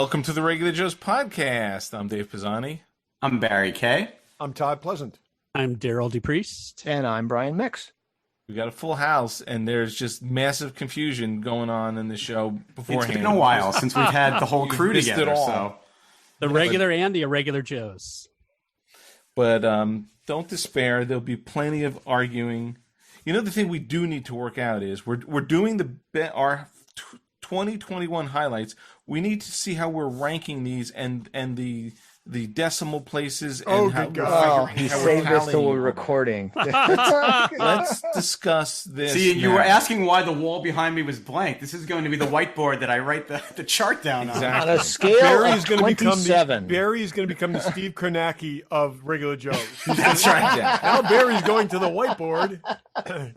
Welcome to the Regular Joe's podcast. I'm Dave Pisani. I'm Barry Kay. I'm Todd Pleasant. I'm Derryl DePriest. And I'm Brian Mix. We got a full house, and there's just massive confusion going on in the show beforehand. It's been a while since we've had the whole crew together. So the regular and the irregular Joes. But don't despair. There'll be plenty of arguing. You know, the thing we do need to work out is we're doing our 2021 highlights. We need to see how we're ranking these and the decimal places and he saved this till we're recording. Let's discuss this. See, you were asking why the wall behind me was blank. This is going to be the whiteboard that I write the chart down on. On a scale of 27. Barry's going to become the Steve Kornacki of Regular Joe. That's right. Yeah. Now Barry's going to the whiteboard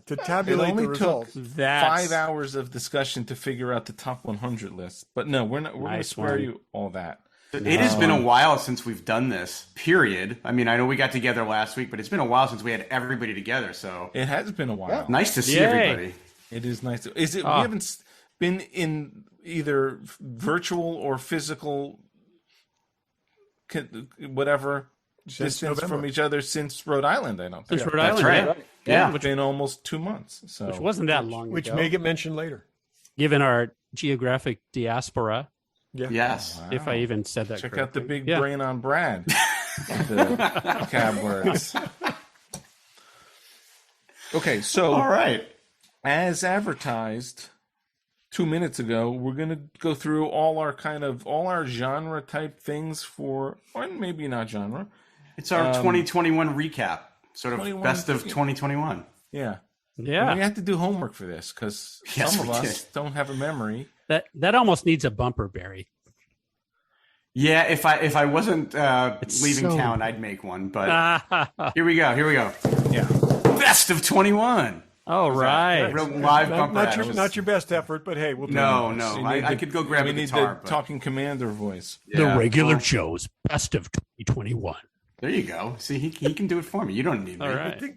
to tabulate the results. Took 5 hours of discussion to figure out the top 100 list. But no, we're not. We're going to spare you all that. It has been a while since we've done this, period. I mean, I know we got together last week, but it's been a while since we had everybody together. So it has been a while. Yeah. Nice to see everybody. It is nice. We haven't been in either virtual or physical, whatever, distance from each other since Rhode Island, I don't think. Since Rhode Island, right. Yeah. Which been almost 2 months. So which wasn't that long Which ago. may get mentioned later. Given our geographic diaspora. Yeah. Yes. Wow. If I even said that Check correctly. out the big brain on Brad. The cab words. Okay, so all right. As advertised 2 minutes ago, we're going to go through all our genre type things or maybe not genre. It's our 2021 recap, sort of best of 2021. Yeah. Yeah. And we have to do homework for this because some of us don't have a memory. That almost needs a bumper, Barry. Yeah, if I wasn't leaving town, I'd make one. But here we go. Yeah, best of 21. All right, real live bumper. Not your best effort, but hey, we'll do No. So I could go grab a guitar. Need the Talking Commander voice. The Regular Joe's best of 2021. There you go. See, he can do it for me. You don't need me. All right.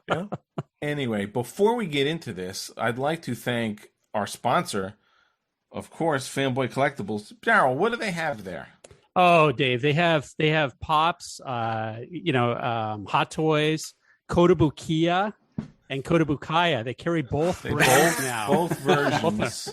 Yeah. Anyway, before we get into this, I'd like to thank our sponsor. Of course, Fanboy Collectibles. Derryl, what do they have there? Oh, Dave, they have Pops, Hot Toys, Kotobukiya, and Kotobukaya. They carry both brands now. Both versions.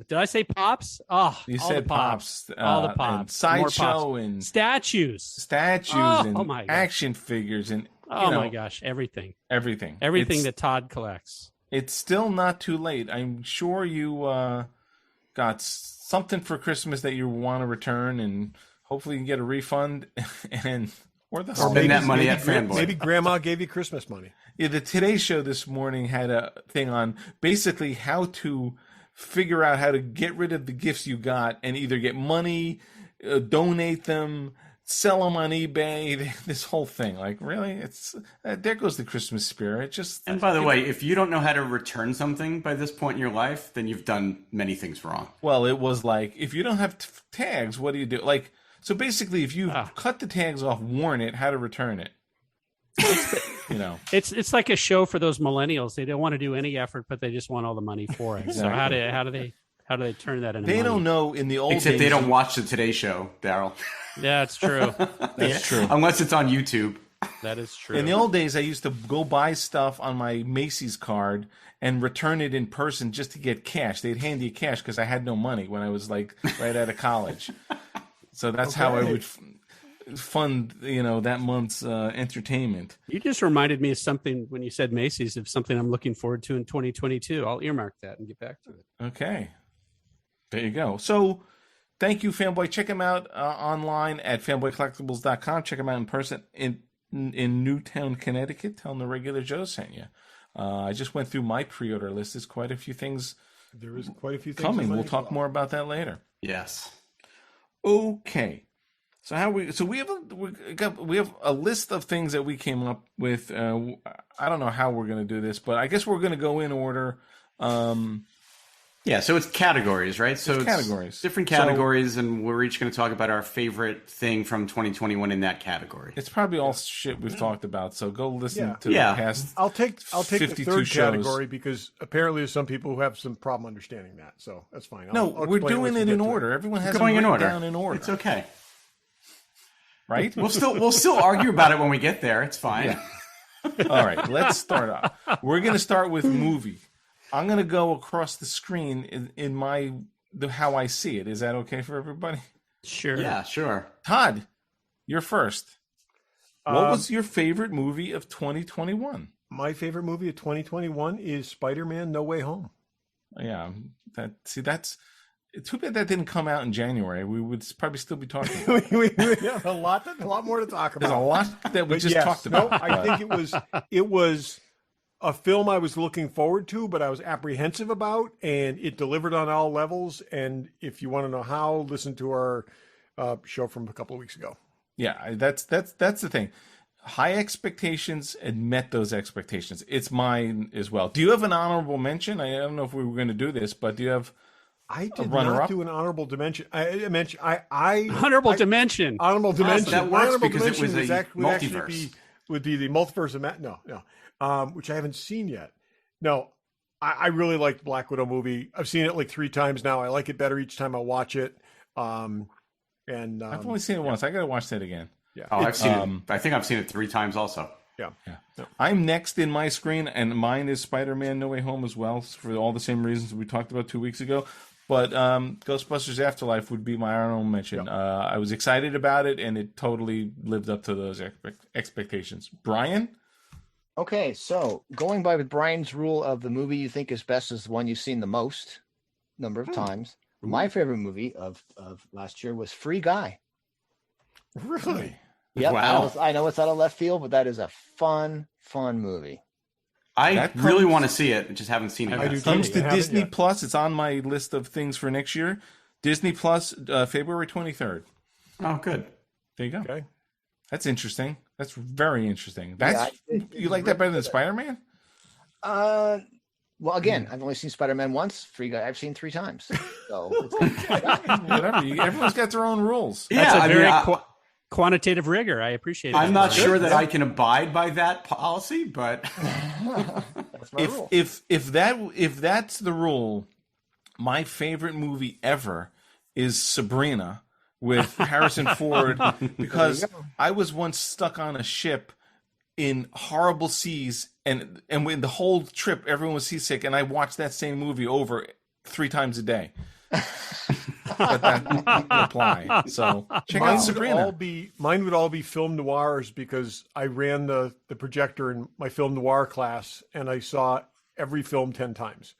Did I say Pops? Oh, you said Pops. All the Pops. And Sideshow and statues and action figures and my gosh, everything that Todd collects. It's still not too late. I'm sure you got something for Christmas that you want to return, and hopefully you can get a refund or spend that money at Fanboy. Maybe Grandma gave you Christmas money. Yeah, the Today Show this morning had a thing on basically how to figure out how to get rid of the gifts you got and either get money, donate them, sell them on eBay. This whole thing, like, really, it's there goes the Christmas spirit. And by the way, if you don't know how to return something by this point in your life, then you've done many things wrong. Well, it was like, if you don't have tags, what do you do? Like, so basically, if you cut the tags off, worn it, how to return it. It's like a show for those millennials. They don't want to do any effort, but they just want all the money for it. Exactly. So how do they turn that into money? They don't know in the old Except days. They don't watch the Today Show, Derryl. Yeah, it's true. That's true. Unless it's on YouTube. That is true. In the old days, I used to go buy stuff on my Macy's card and return it in person just to get cash. They'd hand you cash because I had no money when I was like right out of college. So that's how I would fund, that month's entertainment. You just reminded me of something when you said Macy's, of something I'm looking forward to in 2022. I'll earmark that and get back to it. Okay. There you go. So thank you, Fanboy. Check them out online at fanboycollectibles.com. Check them out in person in Newtown, Connecticut. Tell them the Regular Joe sent you. I just went through my pre-order list. There's quite a few things. There is quite a few things coming. We'll talk more about that later. Yes. Okay. So we have a list of things that we came up with. I don't know how we're going to do this, but I guess we're going to go in order. Yeah, so it's categories, right? So It's categories. different categories, and we're each going to talk about our favorite thing from 2021 in that category. It's probably all shit we've talked about. So go listen to Yeah. the past. I'll take the 52 third shows. category because apparently there's some people who have some problem understanding that. So that's fine. No, I'll we're explain doing once we it get in to order. Everyone has Going them in written order. down in order. It's okay. Right? We'll still argue about it when we get there. It's fine. All right, let's start off. We're going to start with movie. I'm going to go across the screen in how I see it. Is that okay for everybody? Sure. Yeah, sure. Todd, you're first. What was your favorite movie of 2021? My favorite movie of 2021 is Spider-Man: No Way Home. Yeah, that's too bad that didn't come out in January. We would probably still be talking. we have a lot more to talk about. There's a lot that we But just yes, talked about. No, I think it was a film I was looking forward to, but I was apprehensive about, and it delivered on all levels. And if you want to know how, listen to our show from a couple of weeks ago. Yeah, that's the thing. High expectations and met those expectations. It's mine as well. Do you have an honorable mention? I don't know if we were going to do this, but do you have? I did runner not up? do an honorable dimension. Honorable dimension. Honorable dimension. that works Honorable because it dimension was a would actually multiverse. would be the multiverse of which I haven't seen yet. No, I really liked the Black Widow movie. I've seen it like 3 times now. I like it better each time I watch it. I've only seen it once. I got to watch that again. Yeah. Oh, I've seen it. I think I've seen it 3 times also. Yeah. I'm next in my screen, and mine is Spider-Man: No Way Home as well, for all the same reasons we talked about 2 weeks ago. But Ghostbusters Afterlife would be my honorable mention. I was excited about it, and it totally lived up to those expectations. Brian? Okay, so going by with Brian's rule of the movie you think is best is the one you've seen the most number of times. My favorite movie of last year was Free Guy. Really? Yep, Wow. I know it's out of left field, but that is a fun movie. I That really comes- want to see it. I just haven't seen it I yet. do too. Comes to haven't Disney yet. Plus. It's on my list of things for next year. Disney Plus, February 23rd. Oh, good. There you go. Okay. That's interesting. That's very interesting. That's you like that better than Spider-Man? Well, again, I've only seen Spider-Man once. Free Guy, I've seen 3 times. So Whatever. Everyone's got their own rules. That's Yeah, a very I mean, quantitative rigor. I appreciate it. I'm not sure that I can abide by that policy, but that's my rule. If that's the rule, my favorite movie ever is Sabrina with Harrison Ford, because I was once stuck on a ship in horrible seas, and when the whole trip everyone was seasick, and I watched that same movie over 3 times a day. But that doesn't apply. So check out Sabrina. Mine would all be film noirs because I ran the projector in my film noir class and I saw every film 10 times.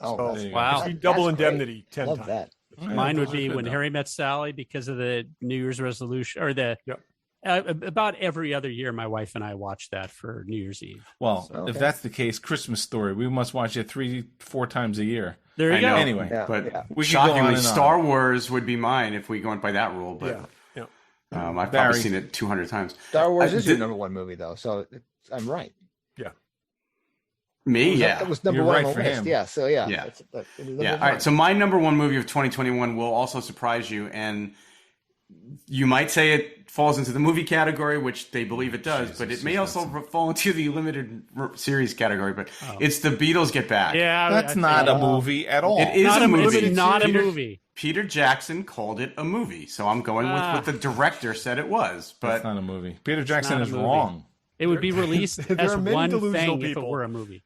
Oh, So, that's- Wow. I see Double That's great. Indemnity 10 Love times. that. Mine would be Good When though. Harry Met Sally because of the New Year's resolution, or the Yep. about every other year. My wife and I watch that for New Year's Eve. Well, Okay. if that's the case, Christmas Story, we must watch it 3-4 times a year. There you I go. know. Anyway, Yeah, but yeah. We could go on shockingly, and on. Star Wars would be mine if we go by that rule. But Yeah. I've Barry. probably seen it 200 times. Star Wars I is your did- number 1 movie, though, so I'm right. Me, yeah. That was number You're 1 right on the for list. him. Yeah, so yeah. Yeah. It is number Yeah. 1. All right. So my number 1 movie of 2021 will also surprise you, and you might say it falls into the movie category, which they believe it does, but it may also fall into the limited series category. But it's The Beatles Get Back. Yeah, That's not a movie at all. It is not a a movie. movie. Not a Peter- movie. Peter Jackson called it a movie, so I'm going with what the director said it was. That's But not a movie. Peter Jackson not a is movie. wrve It would be released There as are many one delusional thing if it people. were a movie.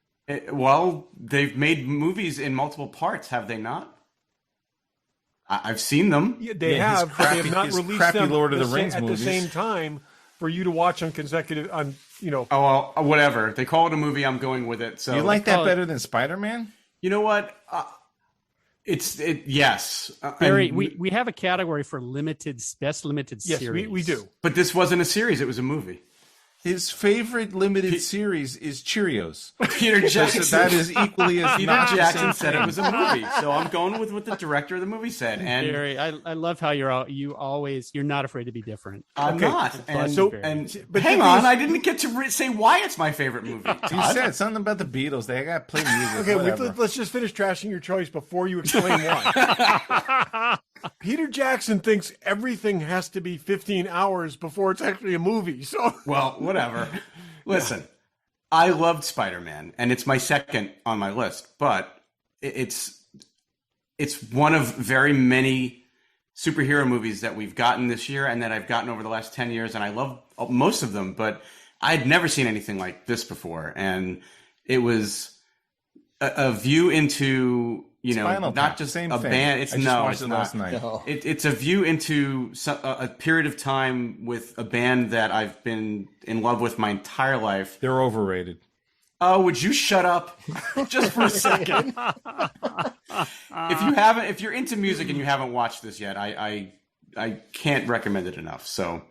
well, they've made movies in multiple parts, have they not? I've seen them. Yeah, they Yeah, his have, but they crappy- have not his released crappy them Lord of the sa- Rings at movies. the same time for you to watch on consecutive Oh, well, whatever. They call it a movie. I'm going with it. So You like that Oh. better than Spider-Man? You know what? Yes. Barry, And- we have a category for best limited Yes, series. we do. But this wasn't a series. It was a movie. His favorite limited series is Cheerios. Peter Jackson. That is equally as Peter not the Jackson same said it thing. was a movie, so I'm going with what the director of the movie said. And Gary, I love how you're not afraid to be different. I'm not. And, but hang on, I didn't get to say why it's my favorite movie. You said something about the Beatles. They got to play music. Okay, whatever. let's just finish trashing your choice before you explain why. Peter Jackson thinks everything has to be 15 hours before it's actually a movie. So, well, whatever. Listen, I loved Spider-Man, and it's my second on my list, but it's one of very many superhero movies that we've gotten this year and that I've gotten over the last 10 years, and I love most of them, but I'd never seen anything like this before, and it was a view into, Spinal not Tap, just same a thing. band. I It's just no, watched it's it not. last night. No. It's a view into a period of time with a band that I've been in love with my entire life. They're overrated. Oh, would you shut up just for a second? If you're into music and you haven't watched this yet, I can't recommend it enough. So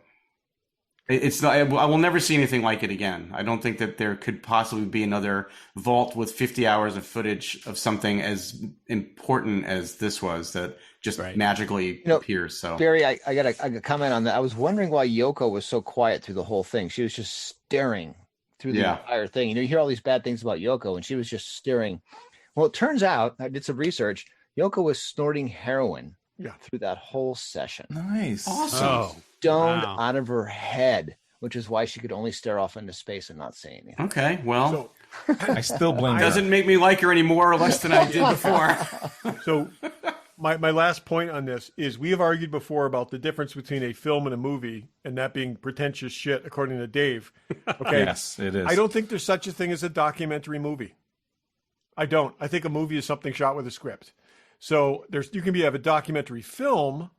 it's not, I will never see anything like it again. I don't think that there could possibly be another vault with 50 hours of footage of something as important as this was that just magically appears. So Barry, I got a comment on that. I was wondering why Yoko was so quiet through the whole thing. She was just staring through the entire thing. You hear all these bad things about Yoko, and she was just staring. Well, it turns out, I did some research, Yoko was snorting heroin through that whole session. Nice. awesome. Oh, Stoned wow. out of her head, which is why she could only stare off into space and not say anything. Okay, well, I still blame it her. doesn't make me like her any more or less than I did before. So my last point on this is we have argued before about the difference between a film and a movie, and that being pretentious shit, according to Dave. Okay. Yes, it is. I don't think there's such a thing as a documentary movie. I don't. I think a movie is something shot with a script. So you can have a documentary film,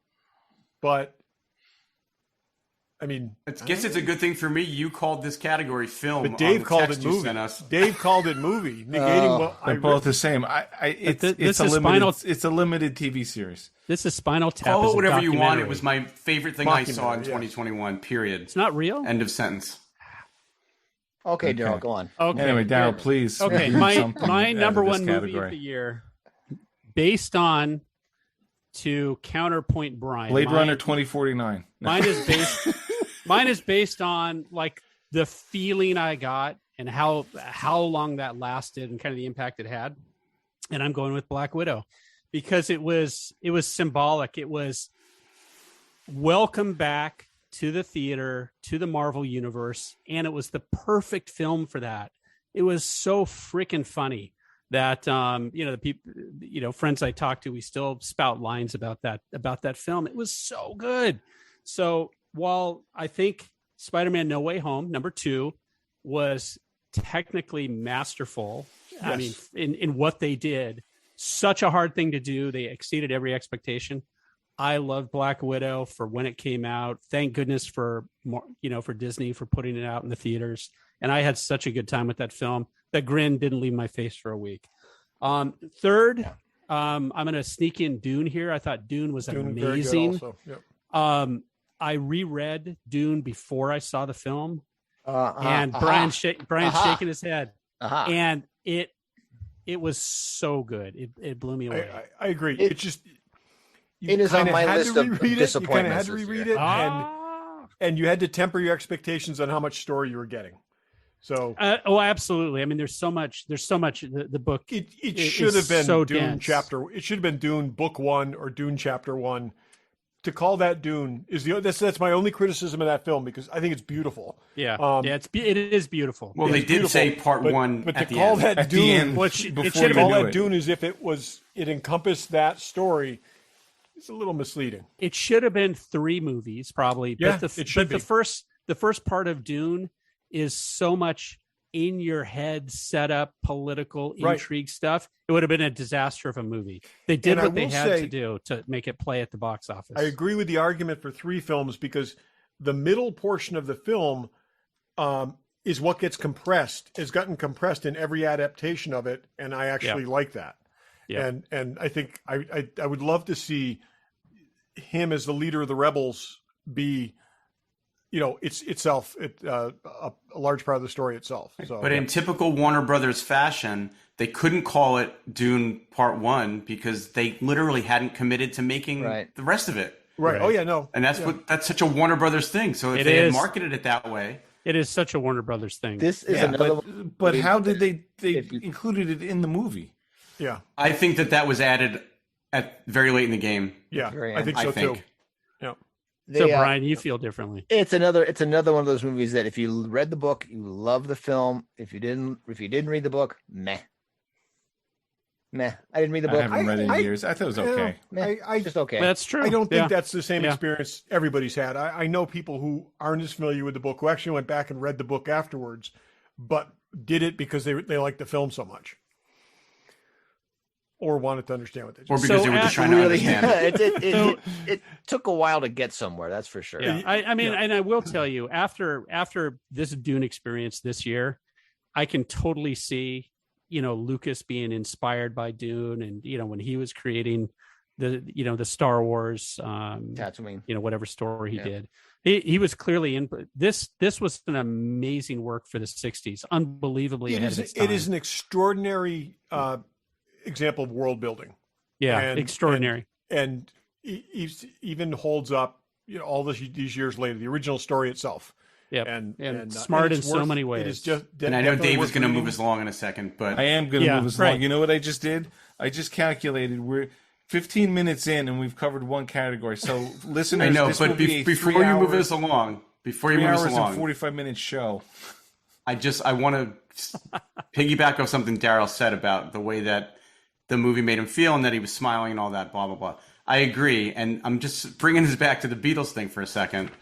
but I mean, I guess it's a good thing for me. You called this category film. but Dave on the called text it you movie. sent us. Dave called it movie, negating what I They're both the same. It's this a is limited. Spinal- It's a limited TV series. This is Spinal Tap. Call is it a whatever you want. documentary. It was my favorite thing I saw in Mockumentary, 2021, period. It's not real. End of sentence. Okay, Derryl, go on. Okay. Anyway, Darryl, please. Okay, read my something my out of number this one movie of category. the year, based on to counterpoint Brian. Blade Runner 2049. Mine is based. Mine is based on like the feeling I got and how long that lasted and kind of the impact it had. And I'm going with Black Widow because it was symbolic. It was welcome back to the theater, to the Marvel universe, and it was the perfect film for that. It was so freaking funny that the people, friends I talk to, we still spout lines about that film. It was so good. So while I think Spider-Man No Way Home, number 2, was technically masterful, I mean, in what they did, such a hard thing to do. They exceeded every expectation. I loved Black Widow for when it came out. Thank goodness for for Disney for putting it out in the theaters. And I had such a good time with that film. That grin didn't leave my face for a week. Third, I'm going to sneak in Dune here. I thought Dune was Dune very good amazing. also. Yep. I reread Dune before I saw the film, and Uh-huh. Brian's shaking his head, Uh-huh. and it was so good. It blew me away. I agree. It- It's just it is on kinda my had list to of reread it. You kind of disappointments had to this reread year. it, and you had to temper your expectations on how much story you were getting. So Absolutely. I mean, there's so much. The book. it It should is have been so Dune dense. chapter. It should have been Dune book 1 or Dune chapter 1. To call that Dune is that's my only criticism of that film because I think it's beautiful. Yeah, it is beautiful. Well, they It's did beautiful, say part but, 1 but at to the call end. that At the Dune, end, Well, it should before have you call knew that it. Dune as if it encompassed that story. It's a little misleading. It should have been 3 movies, probably. Yeah, but it should the be. first part of Dune is so much in your head set up political Right. intrigue stuff. It would have been a disaster of a movie. They did And I what they will had to say- do to make it play at the box office. I agree with the argument for 3 films because the middle portion of the film is what gets compressed, has gotten compressed in every adaptation of it, and I actually like that. Yeah. And I think I would love to see him as the leader of the rebels be it's itself, a large part of the story itself. So, But in typical Warner Brothers fashion, they couldn't call it Dune Part 1 because they literally hadn't committed to making the rest of it. right. Oh yeah, no. And that's such a Warner Brothers thing. So if they had marketed it that way, It is such a Warner Brothers thing. This is another one. But how did they included it in the movie? Yeah. I think that was added at very late in the game. Yeah. Very I think so too. Yeah. So Brian, you feel differently. It's another one of those movies that if you read the book, you love the film. If you didn't read the book, meh. I didn't read the book. I haven't read it in years. I thought it was okay. I just okay. That's true. I don't think that's the same experience everybody's had. I know people who aren't as familiar with the book who actually went back and read the book afterwards, but did it because they liked the film so much, or wanted to understand what they did. Or because they were just trying to understand it. It took a while to get somewhere. That's for sure. Yeah, I mean, and I will tell you, after this Dune experience this year, I can totally see, Lucas being inspired by Dune, and when he was creating the Star Wars Tatooine, whatever story he did, he was clearly in this. This was an amazing work for the 60s, unbelievably ahead of its time. It is an extraordinary example of world building. Yeah, extraordinary, and even holds up. All these years later, the original story itself. Yeah, and smart in so many ways. It is just, and I know Dave is going to move us along in a second, but I am going to move us along. You know what I just did? I just calculated we're 15 minutes in and we've covered one categgory. So listeners, I know, this but will be before you move us along, and 45-minute show. I want to piggyback off something Derryl said about the way that the movie made him feel and that he was smiling and all that, blah blah blah. I agree, and I'm just bringing this back to the Beatles thing for a second.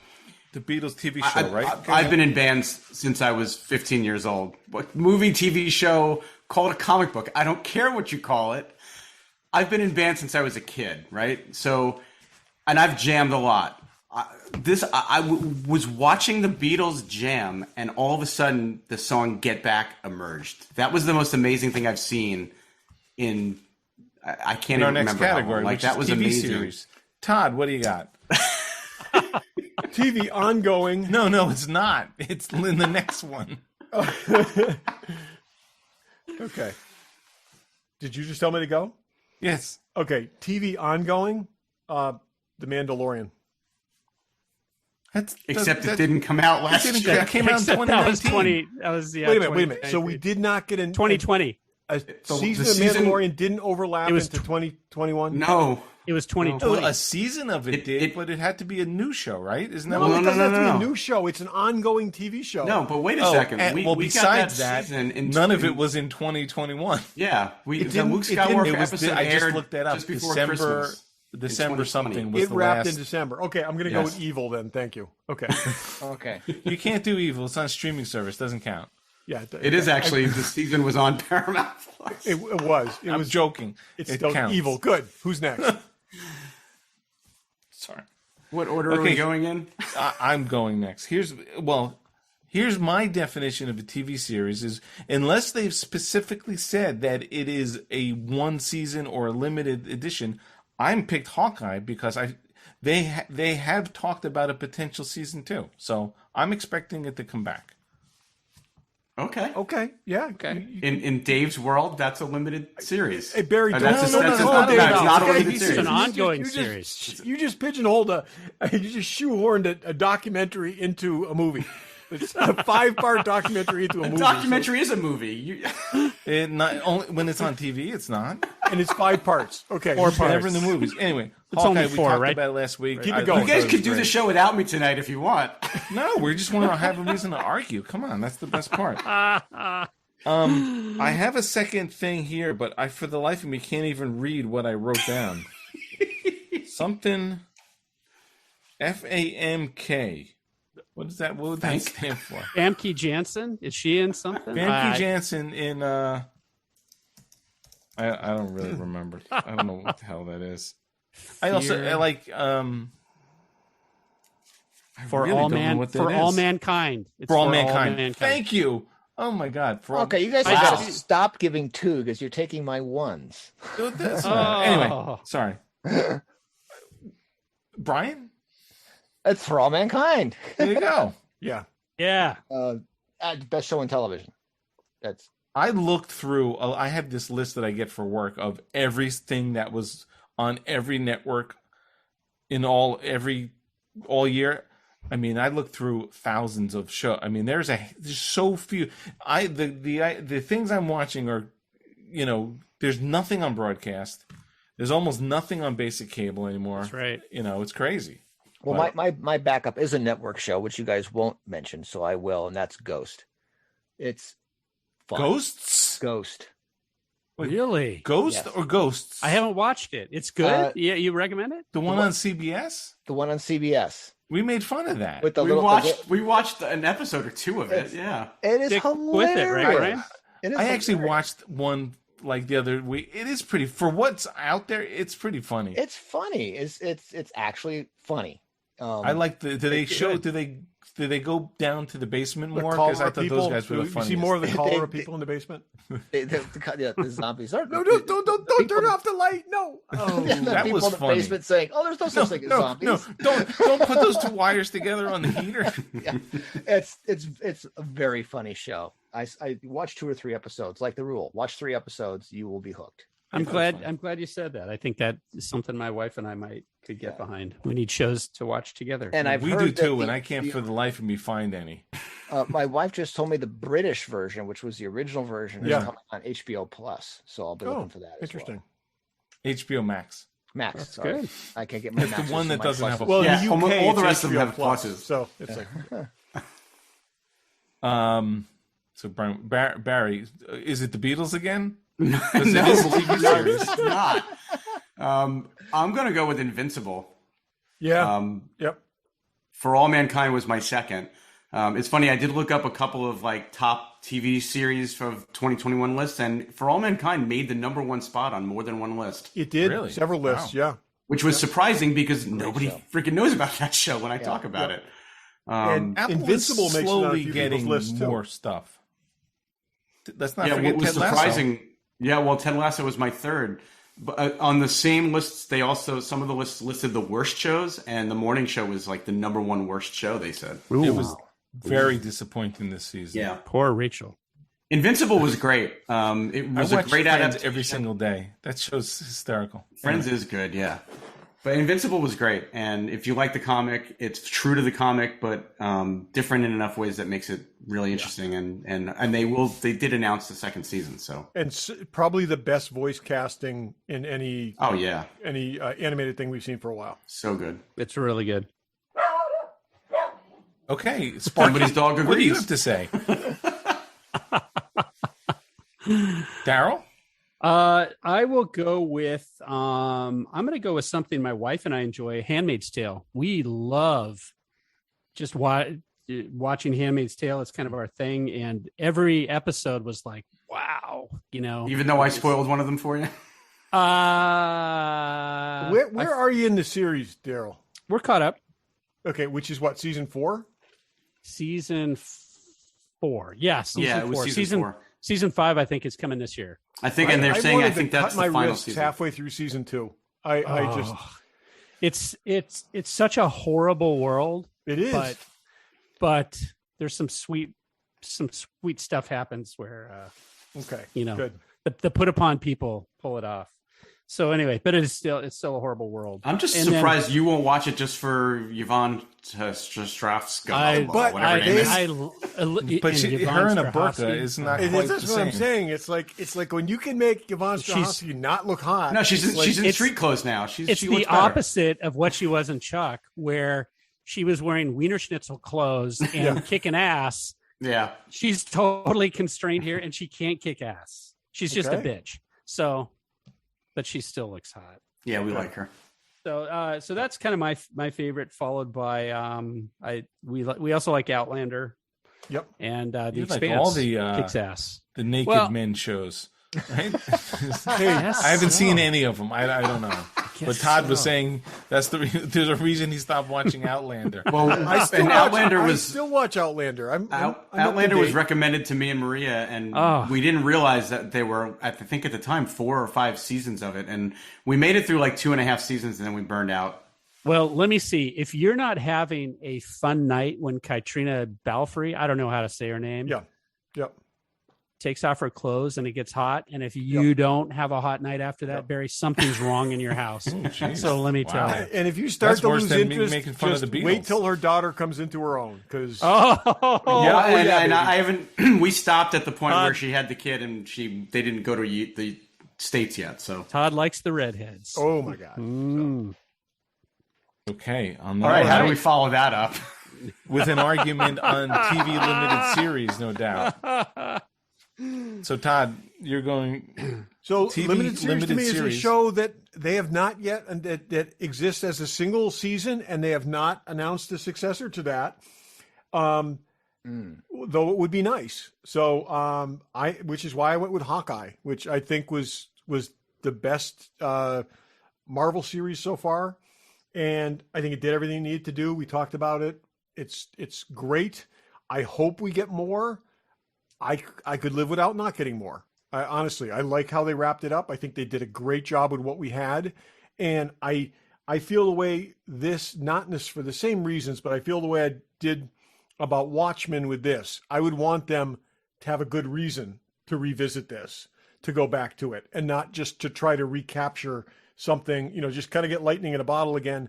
The Beatles TV show, right? I've been in bands since I was 15 years old. What movie, TV show, call it a comic book. I don't care what you call it. I've been in bands since I was a kid, right? So, and I've jammed a lot. I was watching the Beatles jam, and all of a sudden, the song "Get Back" emerged. That was the most amazing thing I've seen in. I can't even remember. Next category, like that was TV amazing. Series. Todd, what do you got? TV ongoing. No, it's not. It's in the next one. Okay. Did you just tell me to go? Yes. Okay. TV ongoing. The Mandalorian. Except it didn't come out last year. It came out in 2019. That was 20. That was Wait a minute. So we did not get in 2020. A season of Mandalorian didn't overlap into 2021? No. It was 2020. A season of it did, but it had to be a new show, right? Isn't that it doesn't have to be a new show. It's an ongoing TV show. No, but wait a second. We besides got that none of it was in 2021. Yeah, the Luke Skywalker episode I just aired looked that up. just before Christmas. December something was it the wrapped last. in December. Okay, I'm going to go with Evil then. Thank you. Okay. Okay. You can't do Evil. It's on streaming service. Doesn't count. Yeah, it is actually. The season was on Paramount Plus. It was. I was joking. It's still counts. Evil. Good. Who's next? Sorry. What order are we going in? I'm going next. Here's my definition of a TV series is unless they've specifically said that it is a one season or a limited edition, I'm picked Hawkeye because they have talked about a potential season 2. So I'm expecting it to come back. Okay. Yeah. Okay. In Dave's world, that's a limited series. Hey, Barry, it's not a limited series. It's an ongoing series. You just pigeonholed you just shoehorned a documentary into a movie. It's a 5-part documentary into a movie. Documentary is a movie. Not only when it's on TV, it's not. And it's 5 parts. Okay. 4 parts. Never in the movies. Anyway, it's Hawkeye, only 4, we talked right? about it last week. Keep it going. You guys could do the show without me tonight if you want. No, we just want to have a reason to argue. Come on, that's the best part. I have a second thing here, but I, for the life of me, can't even read what I wrote down. Something FAMK. What is that? What would that stand for? Famke Janssen? Is she in something? Famke Janssen in I don't really remember. I don't know what the hell that is. I like For all mankind. It's for all mankind. Thank you. Oh my God. You guys got to stop giving 2 because you're taking my 1s. Anyway, sorry. Brian? It's For All Mankind. There you go. Yeah. Yeah. Best show in television. That's I looked through. I have this list that I get for work of everything that was on every network in all year. I mean, I looked through thousands of shows. I mean, there's so few. The things I'm watching are, there's nothing on broadcast. There's almost nothing on basic cable anymore. That's right. It's crazy. well. My backup is a network show, which you guys won't mention, so I will, and that's Ghost. It's fun. Ghosts? Ghost. Wait, Really? Ghost Yes. or Ghosts? I haven't watched it. It's good. Yeah, you recommend it? The one on CBS? The one on CBS We made fun of that. with the We little. watched an episode or two of it. Yeah. It is Stick hilarious. with it, right, Ryan? It is I actually hilarious. watched one like the other week. It is pretty, for what's out there, it's pretty funny. It's funny. It's actually funny. I like do they go down to the basement more? Because I thought those guys were the You funniest. see more of the cholera people in the basement? The zombies are No, don't turn off the light. No. Oh, the that people was in the funny. basement saying, "Oh, there's no such thing as zombies." Don't put those two wires together on the heater. Yeah. It's a very funny show. I watched 2 or 3 episodes. Like the rule, watch 3 episodes, you will be hooked. I'm thought it was glad. fun. I'm glad you said that. I think that is something my wife and I could get behind. We need shows to watch together. And I've We heard do that too, and I can't for the life of me find any. my wife just told me the British version, which was the original version, is Yeah. coming on HBO Plus. So I'll be looking for that. interesting. HBO Max. Max, That's sorry. good. I can't get my. It's the Maxes one from that my doesn't have Pluses. a- Well, Yeah, in the all UK, the it's rest of them HBO have Plus, pluses. so it's like So Brian, Barry, is it the Beatles again? No, it is a TV series. it's not. I'm going to go with Invincible. yeah, yep. For All Mankind was my second. It's funny, I did look up a couple of top TV series for 2021 lists, and For All Mankind made the #1 spot on more than one list, It did Really? several lists. Yeah, which was surprising because nobody show. freaking knows about that show when I talk about it. and Apple Invincible is makes it on a slowly few getting people's lists too. more stuff. Let's not Yeah, forget what was Ted Lasso. surprising? Yeah, well, Ted Lasso was my third. But on the same lists, they also some of the lists listed the worst shows, and the morning show was the #1 worst show. They said. It was very disappointing this season. Yeah, Poor Rachel. Invincible was great. It I was a watch great Friends adaptation. every single day. That show's hysterical. Friends is good, yeah. But Invincible was great, and if you like the comic, it's true to the comic, but different in enough ways that makes it really interesting. And they did announce the second season, so And probably the best voice casting in any oh yeah, animated thing we've seen for a while. so good. It's really good. Okay, Sparky, Somebody's dog what do you agrees. have to say? Daryl? I will go with I'm going to go with something my wife and I enjoy, Handmaid's Tale. We love just watching Handmaid's Tale. It's kind of our thing, and every episode was like, wow, Even though I spoiled one of them for you. Where are you in the series, Daryl? We're caught up. Okay, which is what, season 4? Season 4. Yeah, season It was 4. season 4. Season 5, I think, is coming this year. I think, and they're saying I wanted think to that's cut my the final wrists season. halfway through season 2. I just It's such a horrible world, it is. but there's some sweet stuff happens where okay, the, good. the put upon people pull it off. So anyway, but it's still a horrible world. I'm just And surprised you won't watch it just for Yvonne Straff's but whatever her name is. But her in a burqa is not It quite is, the that's what I'm same. saying. It's like when you can make Yvonne Strahovski not look hot. No, she's in it's- street clothes now. It's she the looks better. opposite of what she was in Chuck, where she was wearing Wiener Schnitzel clothes and kicking ass. Yeah. She's totally constrained here, and she can't kick ass. She's just a Okay. bitch. So, but she still looks hot. Yeah, we like her. So, so that's kind of my favorite. Followed by we also like Outlander. Yep. And the You like Expanse all the kicks ass. the naked Well- men shows, right? Yes, I haven't so. seen any of them. I don't know. But Todd was so. saying there's a reason he stopped watching Outlander. Well, and Outlander I was still watch Outlander. I'm up to Outlander was date. recommended to me and Maria, and Oh. we didn't realize that they were, I think at the time, 4 or 5 seasons of it, and we made it through 2.5 seasons, and then we burned out. Well, let me see. If you're not having a fun night when Katrina Balfour, I don't know how to say her name. Yeah. Yep. Takes off her clothes and it gets hot. And if you don't have a hot night after that, Barry, something's wrong in your house. So let me tell you. And if you start That's to worse lose than me interest, making fun of just the Beatles. wait till her daughter comes into her own. Because and I haven't. We stopped at the point where she had the kid, and they didn't go to the States yet. So Todd likes the redheads. oh my god. Okay. all right, how do we follow that up? With an argument on TV limited series, no doubt. So, Todd, you're going. So TV limited series to limited me is a series. show that they have not yet, and that exists as a single season, and they have not announced a successor to that. Though it would be nice. So which is why I went with Hawkeye, which I think was the best Marvel series so far, and I think it did everything it needed to do. We talked about it. It's great. I hope we get more. I could live without not getting more. Honestly, I like how they wrapped it up. I think they did a great job with what we had. And I feel the way this, not for the same reasons, but I feel the way I did about Watchmen with this. I would want them to have a good reason to revisit this, to go back to it, and not just to try to recapture something, just kind of get lightning in a bottle again.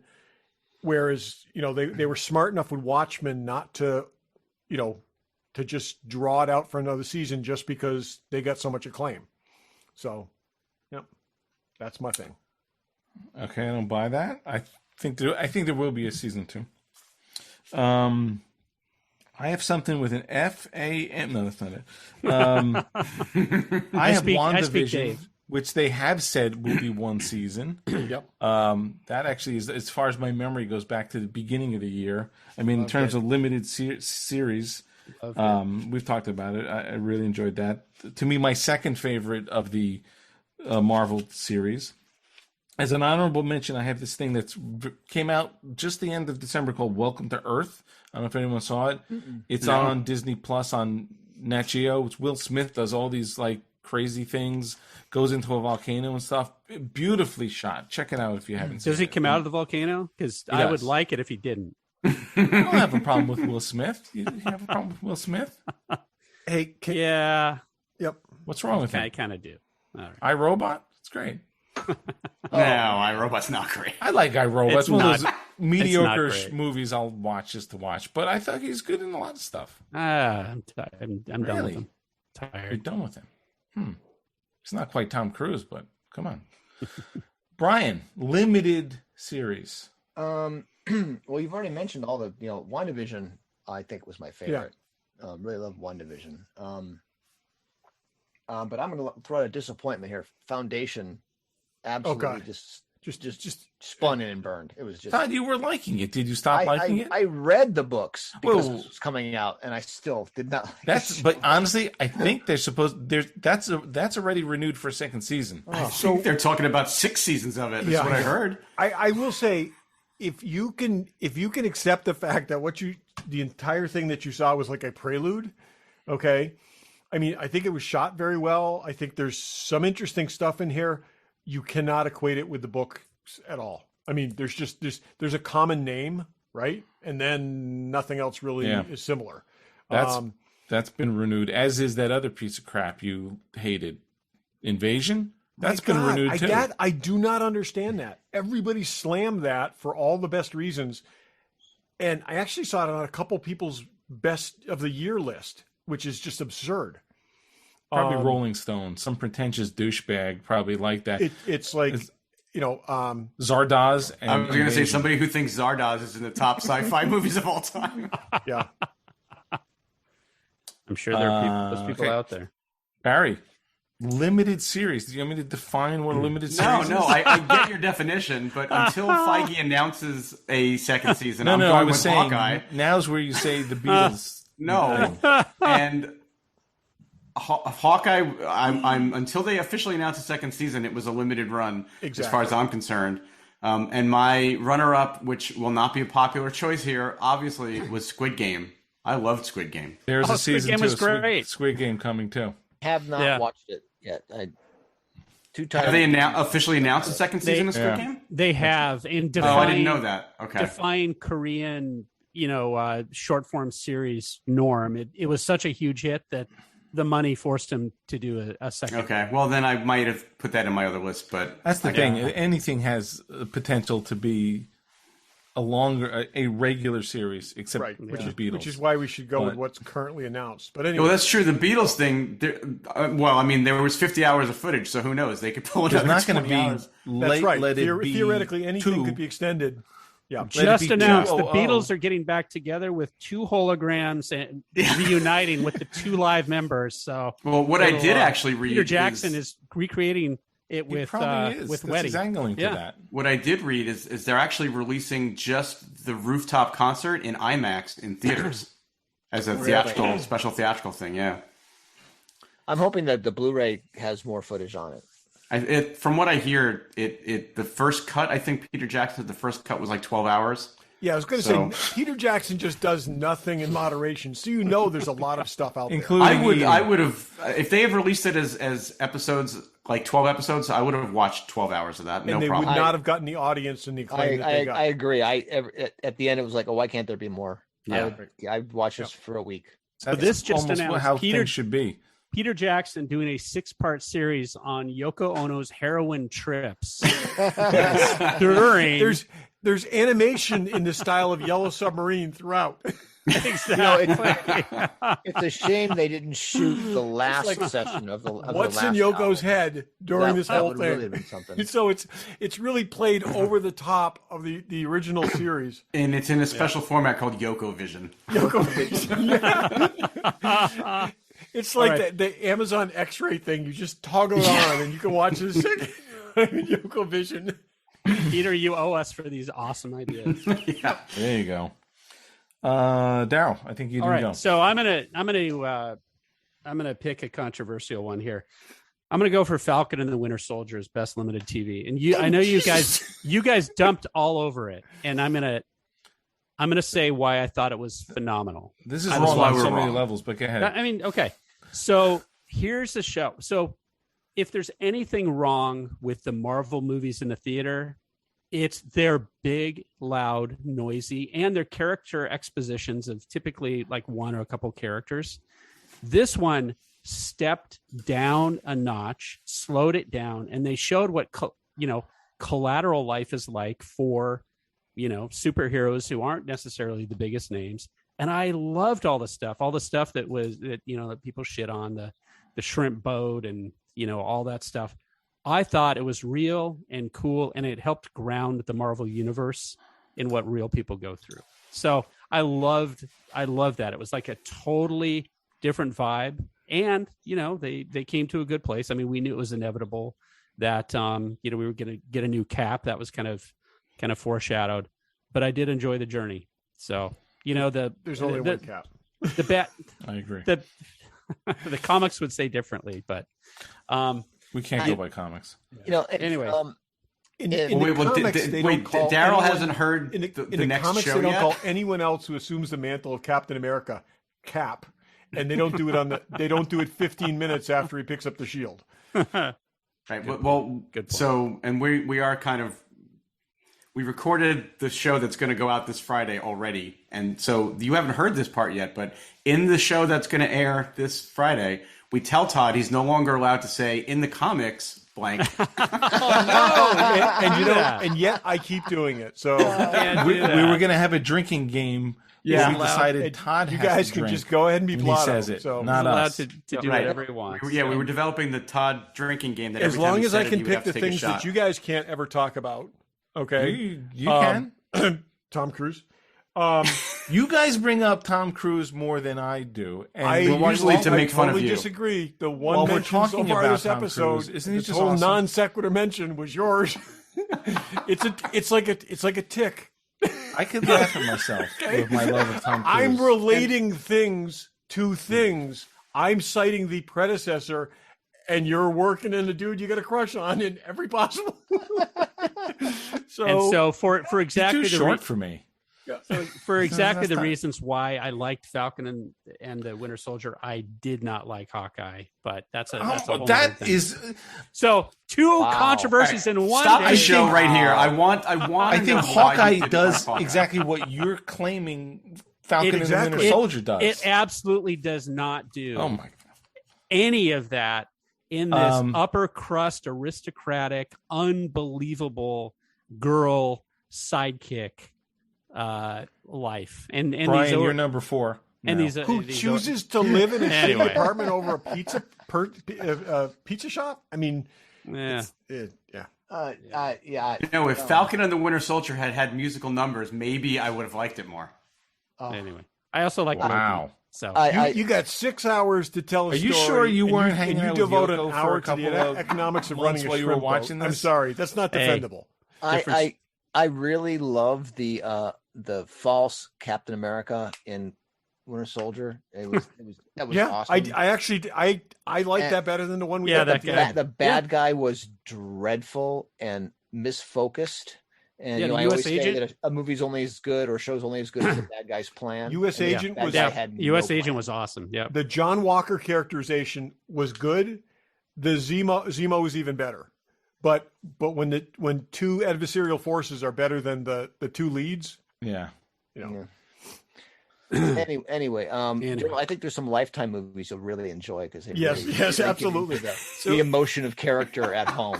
Whereas, they were smart enough with Watchmen not to, to just draw it out for another season just because they got so much acclaim. So, yep, that's my thing. Okay, I don't buy that. I think there will be a season 2. I have something with an FAM. No, that's not it. I have WandaVision, which they have said will be one season. Yep. That actually is, as far as my memory goes, back to the beginning of the year. I mean, in terms of limited series, we've talked about it. I really enjoyed that. To me, my second favorite of the Marvel series. As an honorable mention, I have this thing that came out just the end of December called Welcome to Earth. I don't know if anyone saw it. It's on Disney Plus on Nat Geo. It's Will Smith does all these like crazy things, goes into a volcano and stuff. Beautifully shot. Check it out if you haven't seen it. Does he come out of the volcano? Because I would like it if he didn't. I don't have a problem with Will Smith. You have a problem with Will Smith? Hey, yeah. Yep. What's wrong with him? I kind of do. All right. iRobot? It's great. No, iRobot's not great. I like iRobot. It's one of those mediocre great. movies I'll watch just to watch. But I thought he's good in a lot of stuff. I'm done with him. You're Tired. done with him. It's not quite Tom Cruise, but come on. Brian, limited series. Well, you've already mentioned all the, WandaVision, I think was my favorite. Really love WandaVision. But I'm going to throw out a disappointment here. Foundation, absolutely just spun in and burned. It was just. Thought you were liking it. Did you stop liking it? I read the books because it was coming out, and I still did not. But honestly, I think they're supposed. That's already renewed for a second season. I think they're talking about 6 seasons of it. That's what I heard. I will say, if you can accept the fact that the entire thing that you saw was like a prelude, okay. I mean, I think it was shot very well. I think there's some interesting stuff in here. You cannot equate it with the book at all. I mean, there's a common name, right? And then nothing else really is similar. That's been renewed, as is that other piece of crap you hated, Invasion. That's been renewed too. I do not understand that. Everybody slammed that for all the best reasons. And I actually saw it on a couple people's best of the year list, which is just absurd. Probably Rolling Stone, some pretentious douchebag probably like that. It's like, Zardoz. And I was going to say somebody who thinks Zardoz is in the top sci-fi movies of all time. Yeah. I'm sure there are those people out there. Barry, limited series. Do you want me to define what a limited series is? No, I get your definition, but until Feige announces a second season, I'm going I was with saying, Hawkeye. Now's where you say the Beatles. No, and Hawkeye, I'm until they officially announce a second season, it was a limited run as far as I'm concerned. And my runner-up, which will not be a popular choice here, obviously, was Squid Game. I loved Squid Game. There's a season Game 2 was of great. Squid Game coming too. Have not watched it yet. 2 times. Have they officially announced the second season of Squid Game? They have in I didn't know that. Okay. defying Korean, short form series norm. It was such a huge hit that the money forced him to do a second. Okay. Well, then I might have put that in my other list, but that's the thing. Anything has potential to be a regular series, except Right, which is Beatles. which is why we should go with what's currently announced. But anyway, well, that's true. The Beatles thing. There was 50 hours of footage, so who knows? They could pull There's another not going to 20 be hours. that's right. Let it be Theoretically, anything 2. could be extended. Yeah, Just announced the 200. Beatles are getting back together with 2 holograms and reuniting with the 2 live members. So, Well, what I did actually read, Peter Jackson is recreating it with probably is. with That's Weddy. exactly going to that. What I did read is they're actually releasing just the rooftop concert in IMAX in theaters as a special theatrical thing. Yeah. I'm hoping that the Blu-ray has more footage on it. From what I hear, the first cut, I think Peter Jackson said the first cut was like 12 hours. Yeah, I was going to say Peter Jackson just does nothing in moderation, so there's a lot of stuff out there. Including I would have if they have released it as episodes, like 12 episodes, I would have watched 12 hours of that. And they problem. would not have gotten the audience and the acclaim that they got. I agree. At the end, it was like, why can't there be more? Yeah. I watched this for a week. That's this just almost announced how Peter things should be. Peter Jackson doing a 6-part series on Yoko Ono's heroin trips. During There's animation in the style of Yellow Submarine throughout. exactly. It's a shame they didn't shoot the last session of the. What's the in last Yoko's album. head during this whole would thing? really have been something. So it's really played over the top of the original series. And it's in a special format called Yoko Vision. Yoko Vision. Yeah. It's like the Amazon X-ray thing. You just toggle it on, and you can watch this Yoko Vision. Peter, you owe us for these awesome ideas. Yeah. There you go. Derryl, I think you All do right, go. so I'm gonna pick a controversial one here. I'm gonna go for Falcon and the Winter Soldier as best limited TV, and I know you guys dumped all over it, and I'm gonna say why I thought it was phenomenal. This is That's wrong why on we're so many wrong. levels, but go ahead. I mean, okay, so here's the show. So if there's anything wrong with the Marvel movies in the theater, it's their big, loud, noisy, and their character expositions of typically like one or a couple characters. This one stepped down a notch, slowed it down, and they showed what collateral life is like for superheroes who aren't necessarily the biggest names. And I loved all the stuff that people shit on, the shrimp boat and all that stuff. I thought it was real and cool, and it helped ground the Marvel universe in what real people go through. So I loved that. It was like a totally different vibe, and they came to a good place. I mean, we knew it was inevitable that we were going to get a new Cap. That was kind of foreshadowed, but I did enjoy the journey. So There's only one Cap. The bat. I agree. The comics would say differently, but We can't go by comics. Anyway. Derryl hasn't heard in the the next comics. show They don't yet? call anyone else who assumes the mantle of Captain America Cap, and they don't do it they don't do it 15 minutes after he picks up the shield. Right. Well, Good point. so, and we are we recorded the show that's going to go out this Friday already. And so you haven't heard this part yet, but in the show that's going to air this Friday, we tell Todd he's no longer allowed to say in the comics blank. And yet I keep doing it. So We were going to have a drinking game. Yeah. We decided And Todd you has guys to can drink just go ahead and be when he blotto. says it, So not allowed us. to do Right. whatever he wants. Yeah, we were developing the Todd drinking game that as every time long he as I said it, can he would pick have to the take a things shot. that you guys can't ever talk about, okay? You can. Tom Cruise. You guys bring up Tom Cruise more than I do. And I usually to make fun of totally you. disagree. The one While we're mention so talking far about this Tom episode, Cruise, isn't he this just whole awesome? non sequitur mention was yours. It's like a tick. I could laugh at myself with my love of Tom Cruise. I'm relating things to things. I'm citing the predecessor, and you're working in the dude you got a crush on in every possible. And so for He's exactly too the short for me. So for exactly that's the not- reasons why I liked Falcon and the Winter Soldier, I did not like Hawkeye. But that's a whole that other thing. is. So two Wow. controversies in one Stop day. the show right here. I want. I think to know why you Hawkeye didn't does like Hawkeye. exactly what you're claiming Falcon and the Exactly. Winter Soldier does. It absolutely does not do Oh my god! any of that in this upper crust, aristocratic, unbelievable girl sidekick life. And Brian, these you're number 4. and now. these Who these chooses to live in a Anyway. shitty apartment over a pizza shop? I mean, yeah. yeah. Yeah. If Falcon and the Winter Soldier had musical numbers, maybe I would have liked it more. Anyway, I also like Wow. Loki, so You got 6 hours to tell a Are story. you sure you and weren't and hanging you out with devote Yoko an for hour a to the couple of economics of months running a while you were shrimp boat? watching I'm this? sorry, that's not Hey. defendable. I really love the false Captain America in Winter Soldier. That was Yeah, awesome. I actually like that better than the one we Yeah, had. that guy. the bad guy was dreadful and misfocused. And Yeah, the I US always say agent? that a movie's only as good or a show's only as good as the bad guy's plan. U.S. And the agent bad was- guy Yeah, had U.S. no Agent plan. was awesome. Yeah, The John Walker characterization was good. The Zemo was even better. But when two adversarial forces are better than the two leads, Yeah. you know. Anyway, Anyway. I think there's some Lifetime movies you'll really enjoy because Yes, absolutely. the emotion of character at home.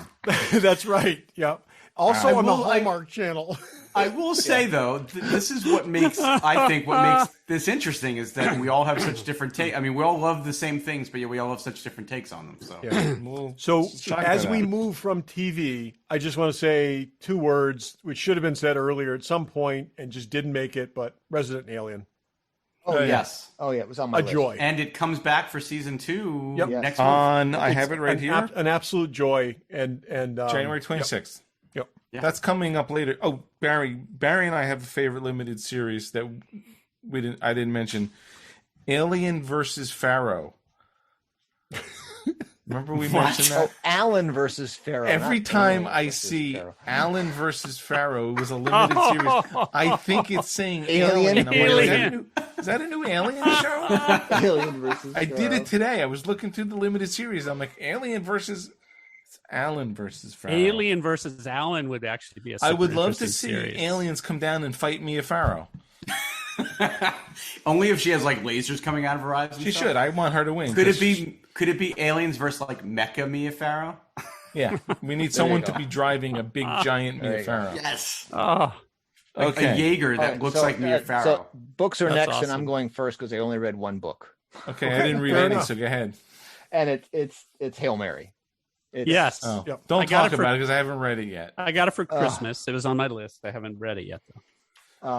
That's right. Yeah. Also I on the will- I- Hallmark Channel. I will say though, this is what makes this interesting is that we all have such different takes. I mean, we all love the same things, but yet we all have such different takes on them. So Well, So check as that we out. move from TV, I just want to say 2 words which should have been said earlier at some point and just didn't make it, but Resident Alien. Oh yes, Oh yeah, it was on my A list. joy. and it comes back for season 2 Yep. next month. I have it right here. An absolute joy and January 26th. Yep. Yeah. That's coming up later. Oh, Barry and I have a favorite limited series that I didn't mention. Alien versus Pharaoh. Remember we mentioned that? Oh, Alan versus Pharaoh. Every not time Alien I versus see Pharaoh. Alan versus Pharaoh, it was a limited series. I think it's saying Alien. Alien. I'm like, is that a new Alien show? Alien versus I Pharaoh. did it today. I was looking through the limited series. I'm like, Alien versus Alan versus Pharaoh. Alien versus Alan would actually be a. I super would love to interesting see series. aliens come down and fight Mia Farrow. Only if she has like lasers coming out of her eyes. and She stuff. should. I want her to win. Could it 'cause be aliens versus like Mecha Mia Farrow? Yeah, we need someone to be driving a big giant There Mia you go. Farrow. Yes. Oh, Like Okay. a Jaeger All that right, looks so, like Mia Farrow. So books are That's next, and I'm awesome. going first because I only read one book, Okay, I didn't read fair any, enough. so go ahead. and it's Hail Mary. It's, yes. Oh, Yep. don't I got talk it for- about it because I haven't read it yet. I got it for Christmas. It was on my list. I haven't read it yet, though.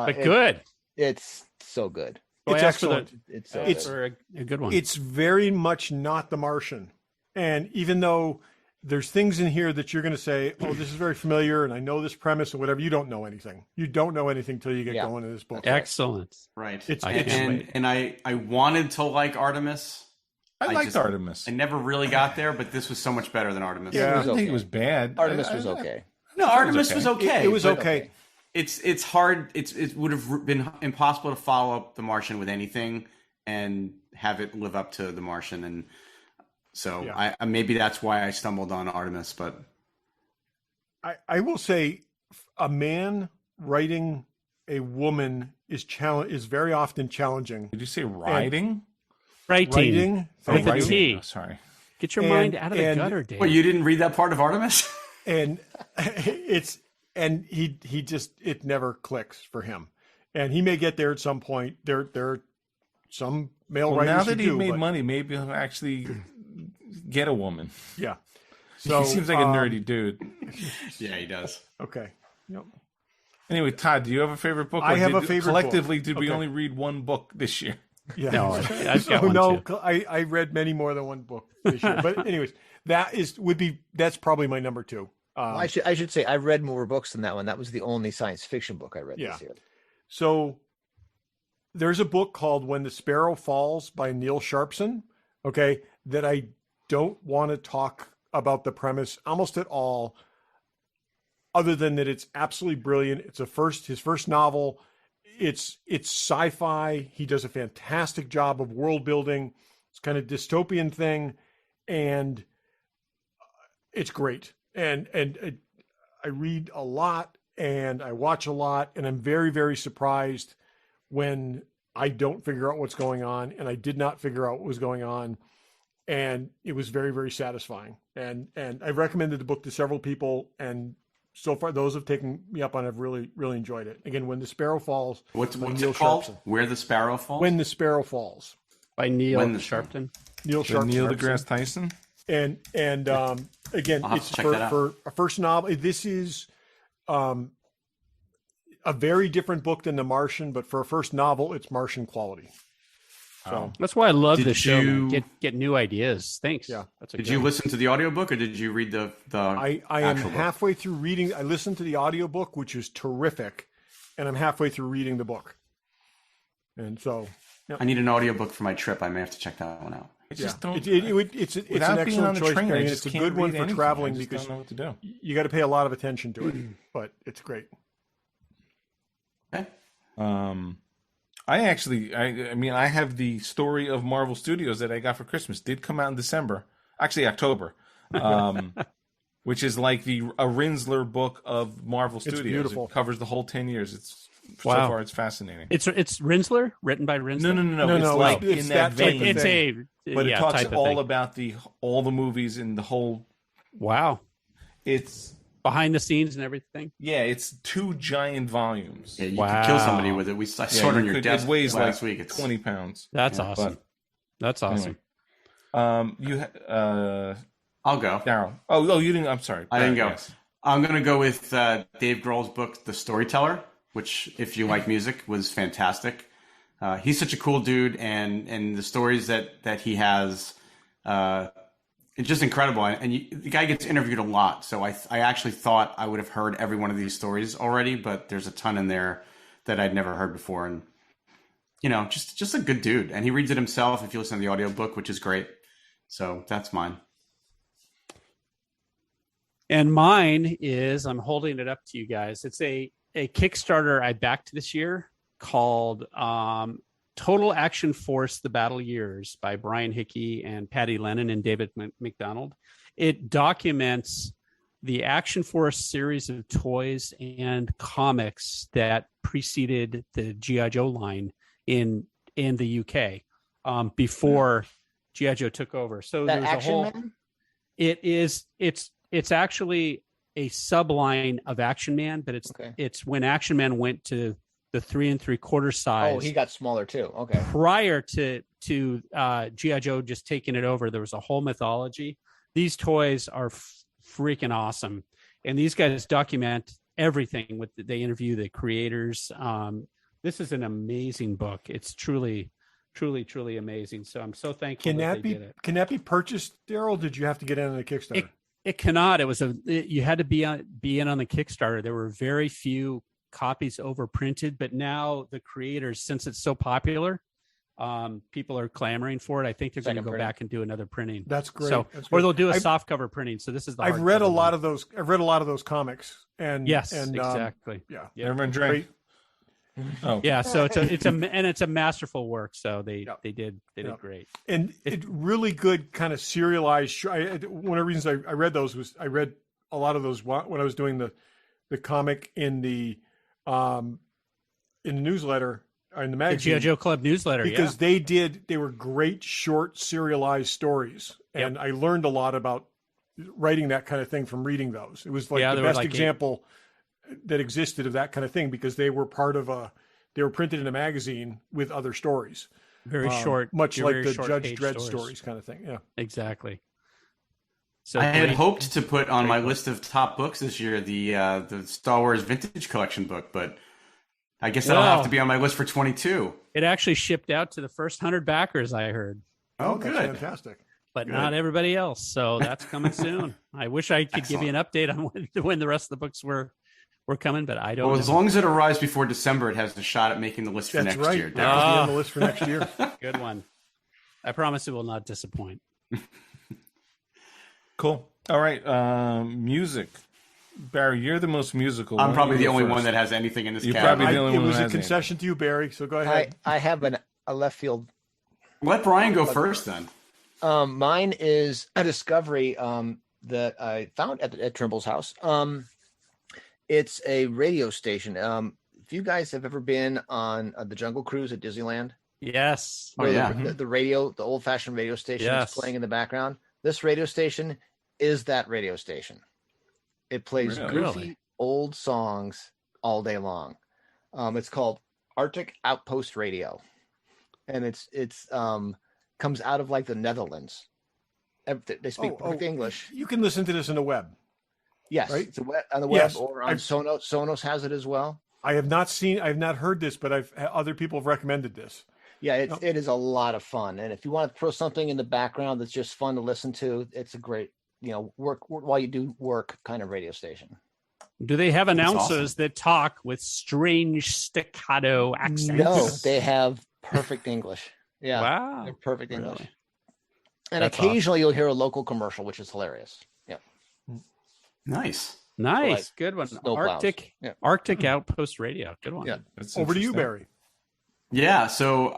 But good. It's so good. Boy, It's ask for the- excellent. It's so ask good. for a good one. It's very much not The Martian. And even though there's things in here that you're going to say, oh, this is very familiar and I know this premise or whatever, you don't know anything. You don't know anything till you get Yeah. going in this book. Excellent. Right. It's- and I wanted to like Artemis. I liked just- Artemis. I never really got there, but this was so much better than Artemis. Yeah. I was didn't think okay. it was bad. Artemis I- was I- okay. No, Artemis was okay. okay. It was but okay. It's hard. It would have been impossible to follow up The Martian with anything and have it live up to The Martian, and so Yeah. I maybe that's why I stumbled on Artemis. But I will say a man writing a woman is very often challenging. Did you say riding? Writing. Writing, With a writing, T. Oh, sorry. Get your And- mind out of the and- gutter, Dave. well, you didn't read that part of Artemis. and he just it never clicks for him, and he may get there at some point. There are some male Well, writers now who that he do, made but- money, maybe he'll actually get a woman. Yeah. So He seems like a nerdy dude. Yeah, he does. Okay. Yep. Anyway, Todd, do you have a favorite book? I Or have did- a favorite Collectively, book. did we Okay. only read one book this year? Yeah. No, I've got Oh, one no, too. I read many more than one book this year. But anyways, that's probably my number 2. I should say I read more books than that one. That was the only science fiction book I read Yeah. this year. So there's a book called When the Sparrow Falls by Neil Sharpson, okay, that I don't want to talk about the premise almost at all, other than that it's absolutely brilliant. It's his first novel. it's sci-fi. He does a fantastic job of world building. It's kind of dystopian thing, and it's great. And I read a lot and I watch a lot, and I'm very, very surprised when I don't figure out what's going on, and I did not figure out what was going on. And it was very, very satisfying. And I've recommended the book to several people, and so far those have taken me up on it. I've really, really enjoyed it. Again, When the Sparrow Falls. What's Neil it called? Sharpton. Where the Sparrow Falls? When the Sparrow Falls. By Neil When the- Sharpton. Neil Sharpton. Neil deGrasse Tyson. And again, I'll have it's to check that out. for a first novel. This is a very different book than The Martian, but for a first novel, it's Martian quality. So That's why I love Did this show. you- Man. Get new ideas. Thanks. Yeah. That's a Did good you one. listen to the audiobook or did you read the I am actual book? halfway through reading. I listened to the audiobook, which is terrific, and I'm halfway through reading the book. And so, I need an audiobook for my trip. I may have to check that one out. I just don't. it's an without being on excellent the choice. train, I Marion. just It's a can't good one read for anything. traveling I just because don't know what to do. you got to pay a lot of attention to it, but it's great. Okay. I actually, I mean, I have the Story of Marvel Studios that I got for Christmas. Did come out in December, actually October, which is like a Rinsler book of Marvel Studios. beautiful. It covers the whole 10 years. It's so Wow. far it's fascinating. It's Rinsler, written by Rinsler. No. No, It's no, like it's in that that type vein, of It's thing. but it talks type of all thing. about all the movies and the whole. Wow, It's behind the scenes and everything. it's 2 giant volumes. Yeah, you Wow. could kill somebody with it. I saw it you on your could- desk It weighs last like week. It's 20 pounds. That's Yeah, awesome. That's awesome. I'll go. Daryl. Oh, you didn't. I'm sorry. I didn't go. Yes. I'm going to go with Dave Grohl's book, The Storyteller, which, if you like music, was fantastic. He's such a cool dude, and the stories that he has, it's just incredible. And the guy gets interviewed a lot, so I actually thought I would have heard every one of these stories already, but there's a ton in there that I'd never heard before. And, just a good dude. And he reads it himself if you listen to the audiobook, which is great. So that's mine. And mine is, I'm holding it up to you guys. It's a Kickstarter I backed this year called Total Action Force: The Battle Years by Brian Hickey and Patty Lennon and David McDonald. It documents the Action Force series of toys and comics that preceded the G.I. Joe line in the UK before G.I. Joe took over. So That there's a Action whole. Man? It's actually a subline of Action Man, but it's when Action Man went to the 3 3/4 size. Oh, he got smaller too. Okay. Prior to G.I. Joe just taking it over, there was a whole mythology. These toys are freaking awesome, and these guys document everything. They interview the creators. This is an amazing book. It's truly amazing. So I'm so thankful Can that that they did it. be purchased, Derryl? Did you have to get in on a Kickstarter? It cannot. You had to be in on the Kickstarter. There were very few copies overprinted, but now the creators, since it's so popular, people are clamoring for it. I think they're going to go back and do another printing. That's great. So, That's or great. they'll do a soft cover printing. So this is the. I've read a hardcover lot one. of those. I've read a lot of those comics, and Yes, and exactly. yeah, Everyone drink. great. Oh, Yeah, so it's a masterful work. So they did great. And it really good kind of serialized. One of the reasons I read those was I read a lot of those when I was doing the comic in the newsletter or in the The magazine. G.I. Joe Club newsletter, Because they were great short serialized stories, and I learned a lot about writing that kind of thing from reading those. It was like the best example that existed of that kind of thing, because they were they were printed in a magazine with other stories. very short, much like very the short Judge page Dredd stories kind of thing. Yeah. Exactly. So I had great. hoped to put on my list of top books this year the Star Wars Vintage Collection book, but I guess that'll have to be on my list for 22. It actually shipped out to the first 100 backers, I heard, Oh, That's good. fantastic. but Good. not everybody else. So that's coming soon. I wish I could give you an update on when the rest of the books were coming, but I don't Well, know. as long as it arrives before December, it has a shot at making the list for That's next right. year. That'll be on the list for next year. Good one. I promise it will not disappoint. cool. All right, music. Barry, you're the most musical. I'm Why probably don't the you go only first? one that has anything in this You're category. probably the only It one was who a has concession to you, Barry. So go ahead. I have a left field. Let Brian go first then. Mine is a discovery that I found at Trimble's house. It's a radio station. If you guys have ever been on the Jungle Cruise at Disneyland, Yes. Oh, yeah. the radio, the old-fashioned radio station Yes. is playing in the background. This radio station is that radio station. It plays Really? goofy old songs all day long. It's called Arctic Outpost Radio, and it's comes out of like the Netherlands. They speak perfect English. You can listen to this on the web. Yes, right? it's on the web Yes, or on I've- Sonos. Sonos has it as well. I have not heard this, but other people have recommended this. Yeah, it is a lot of fun, and if you want to throw something in the background that's just fun to listen to, it's a great, work while you do work kind of radio station. Do they have announcers awesome. that talk with strange staccato accents? No, they have perfect English. Yeah, Wow. they're perfect English. Really? And That's occasionally you'll hear a local commercial, which is hilarious. Yeah. Nice. Nice. Like Good one. snowplows. Arctic Yeah. Arctic Outpost Radio. Good one. Yeah. That's Over to you, interesting. Barry. Yeah, so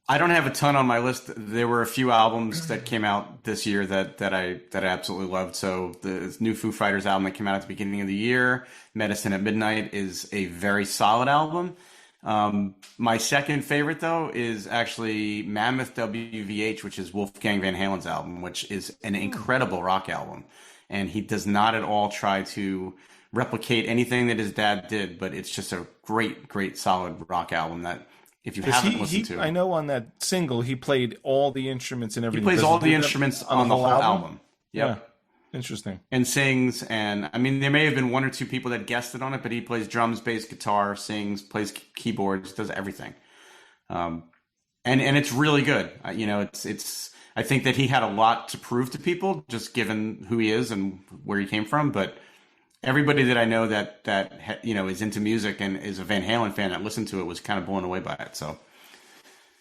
I don't have a ton on my list. There were a few albums that came out this year that I absolutely loved. So the new Foo Fighters album that came out at the beginning of the year, Medicine at Midnight, is a very solid album. My second favorite though is actually Mammoth WVH, which is Wolfgang Van Halen's album, which is an incredible rock album, and he does not at all try to replicate anything that his dad did, but it's just a great solid rock album that if you haven't listened to. I know on that single he played all the instruments and He everything. plays Does all he the do that instruments on the whole album. Yep. Yeah. Interesting. And sings, and I mean there may have been one or two people that guested on it, but he plays drums, bass, guitar, sings, plays keyboards, does everything. And it's really good. It's I think that he had a lot to prove to people just given who he is and where he came from, but everybody that I know that is into music and is a Van Halen fan that listened to it was kind of blown away by it. So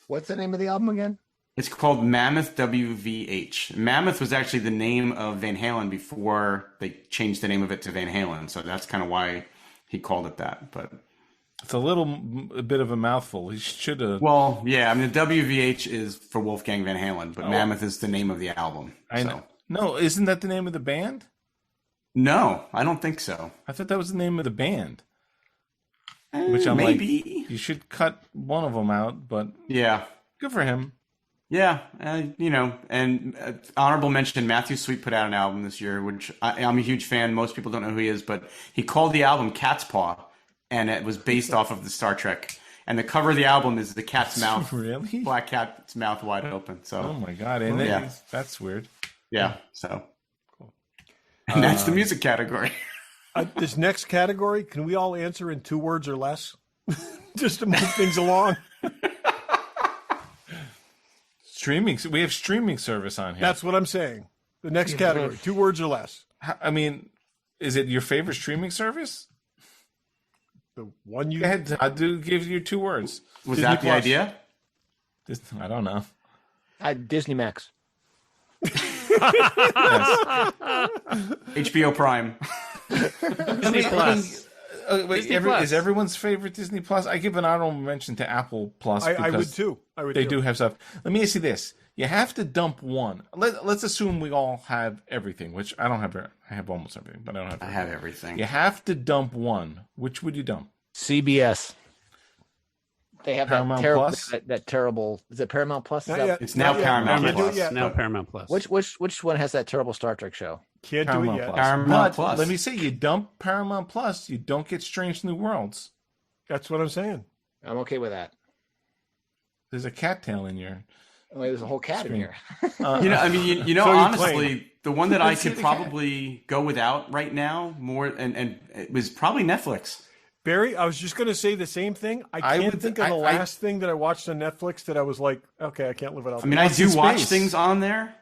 What's the name of the album again? it's called Mammoth WVH. Mammoth was actually the name of Van Halen before they changed the name of it to Van Halen. So that's kind of why he called it that. But It's a bit of a mouthful. He should have. well, yeah, I mean the WVH is for Wolfgang Van Halen, but Mammoth is the name of the album. I know. No, isn't that the name of the band? No, I don't think so. I thought that was the name of the band. Which I'm maybe. like, you should cut one of them out, but Yeah. good for him. Yeah, and honorable mention, Matthew Sweet put out an album this year, which I'm a huge fan. Most people don't know who he is, but he called the album Cat's Paw, and it was based off of the Star Trek. And the cover of the album is the cat's mouth, Really? black cat's mouth wide open. Oh So, my god! And Yeah. that's weird. yeah, so. And that's the music category. This next category, can we all answer in 2 words or less? Just to move things along. Streaming. We have streaming service on here. That's what I'm saying. The next category, 2 words or less. I mean, is it your favorite streaming service? The one you Go ahead. I'll give you 2 words. Was Disney that the Plus. idea? I don't know. Disney Max. Yes. HBO Prime. Disney Plus. Wait, Disney Plus. is everyone's favorite Disney Plus? I give an honorable mention to Apple Plus. I would because too. I would They too. do have stuff. Let me ask you this: you have to dump one. Let's assume we all have everything, which I don't have. I have almost everything, but I don't have. I Everything. have everything. You have to dump one. Which would you dump? CBS. They have Paramount that terrible. Plus? That terrible. Is it Paramount Plus? Is Not that- yet. It's now Not yet. Paramount Can't do Plus. it yet. Now Paramount Plus. Which one has that terrible Star Trek show? Can't do Paramount it yet. Plus. Paramount But Plus. let me say, you dump Paramount Plus, you don't get Strange New Worlds. That's what I'm saying. I'm okay with that. There's a cattail in your. Oh, there's a whole cat in Screen. here. I mean, So you honestly, the one that I Let's see could the cat. probably go without right now more, and it was probably Netflix. Barry, I was just going to say the same thing. I I can't would- think of the I- last thing that I watched on Netflix that I was like, okay, I can't live without. I mean, that. I Lost do in watch Space. things on there.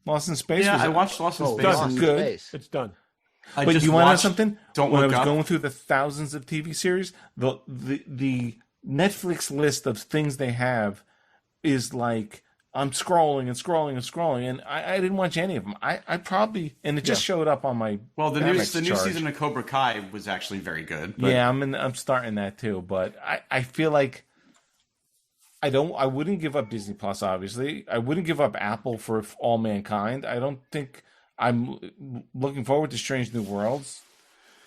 Lost in Space. Yeah, was I watched Lost in Oh, Space. Lost Lost in in good. Space. It's done. I But just you want to know watched something? Don't When I Look was Up. going through the thousands of TV series, the Netflix list of things they have is like I'm scrolling and scrolling and scrolling, and I didn't watch any of them. I probably, and it just showed up on my the Amex new charge. season of Cobra Kai was actually very good. But... Yeah, I'm starting that too, but I feel like I wouldn't give up Disney Plus. Obviously, I wouldn't give up Apple for All Mankind. I don't think I'm looking forward to Strange New Worlds.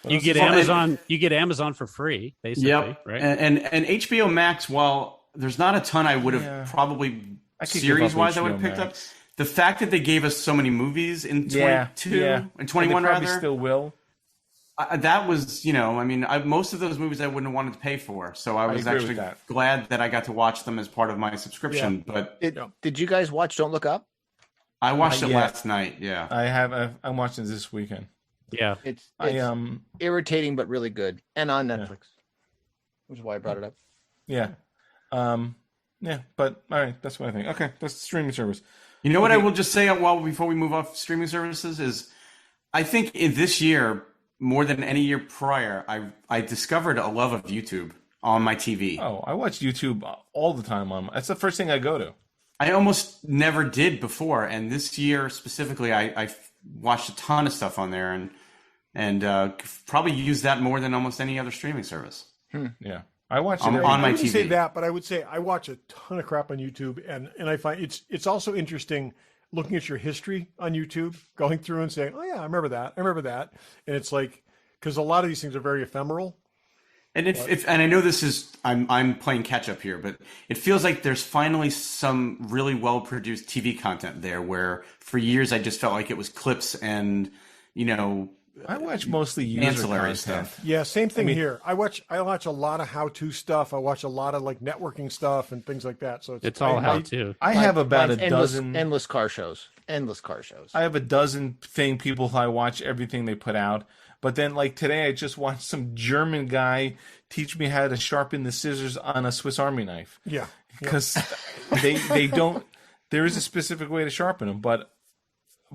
You get Amazon. You get Amazon for free, basically. Yep. Right. And HBO Max. While there's not a ton, I would have probably series wise I would have picked up. The fact that they gave us so many movies in 22 and 21 and rather still will. That was, most of those movies I wouldn't have wanted to pay for. So I was actually glad that I got to watch them as part of my subscription. Yeah. But did you guys watch Don't Look Up? I watched it last night. Yeah, I have. I'm watching it this weekend. Yeah, it's irritating but really good, and on Netflix, which is why I brought it up. Yeah, but all right, that's what I think. Okay, that's the streaming service. You know what I will just say before we move off streaming services is, I think in this year more than any year prior, I discovered a love of YouTube on my TV. Oh, I watch YouTube all the time. That's the first thing I go to. I almost never did before, and this year specifically, I watched a ton of stuff on there, and probably use that more than almost any other streaming service. Yeah, I watch it on my TV. TV. Say that, but I would say I watch a ton of crap on YouTube, and I find it's also interesting looking at your history on YouTube, going through and saying, "Oh yeah, I remember that," and it's like because a lot of these things are very ephemeral. And and I know this is I'm playing catch up here, but it feels like there's finally some really well produced TV content there. Where for years I just felt like it was clips and I watch mostly user ancillary content. stuff. Yeah, same thing here. I watch a lot of how to stuff. I watch a lot of like networking stuff and things like that. So it's all how to. I have about a dozen endless car shows. I have a dozen people I watch everything they put out. But then, like today, I just watched some German guy teach me how to sharpen the scissors on a Swiss Army knife. Yeah, because they don't. There is a specific way to sharpen them, but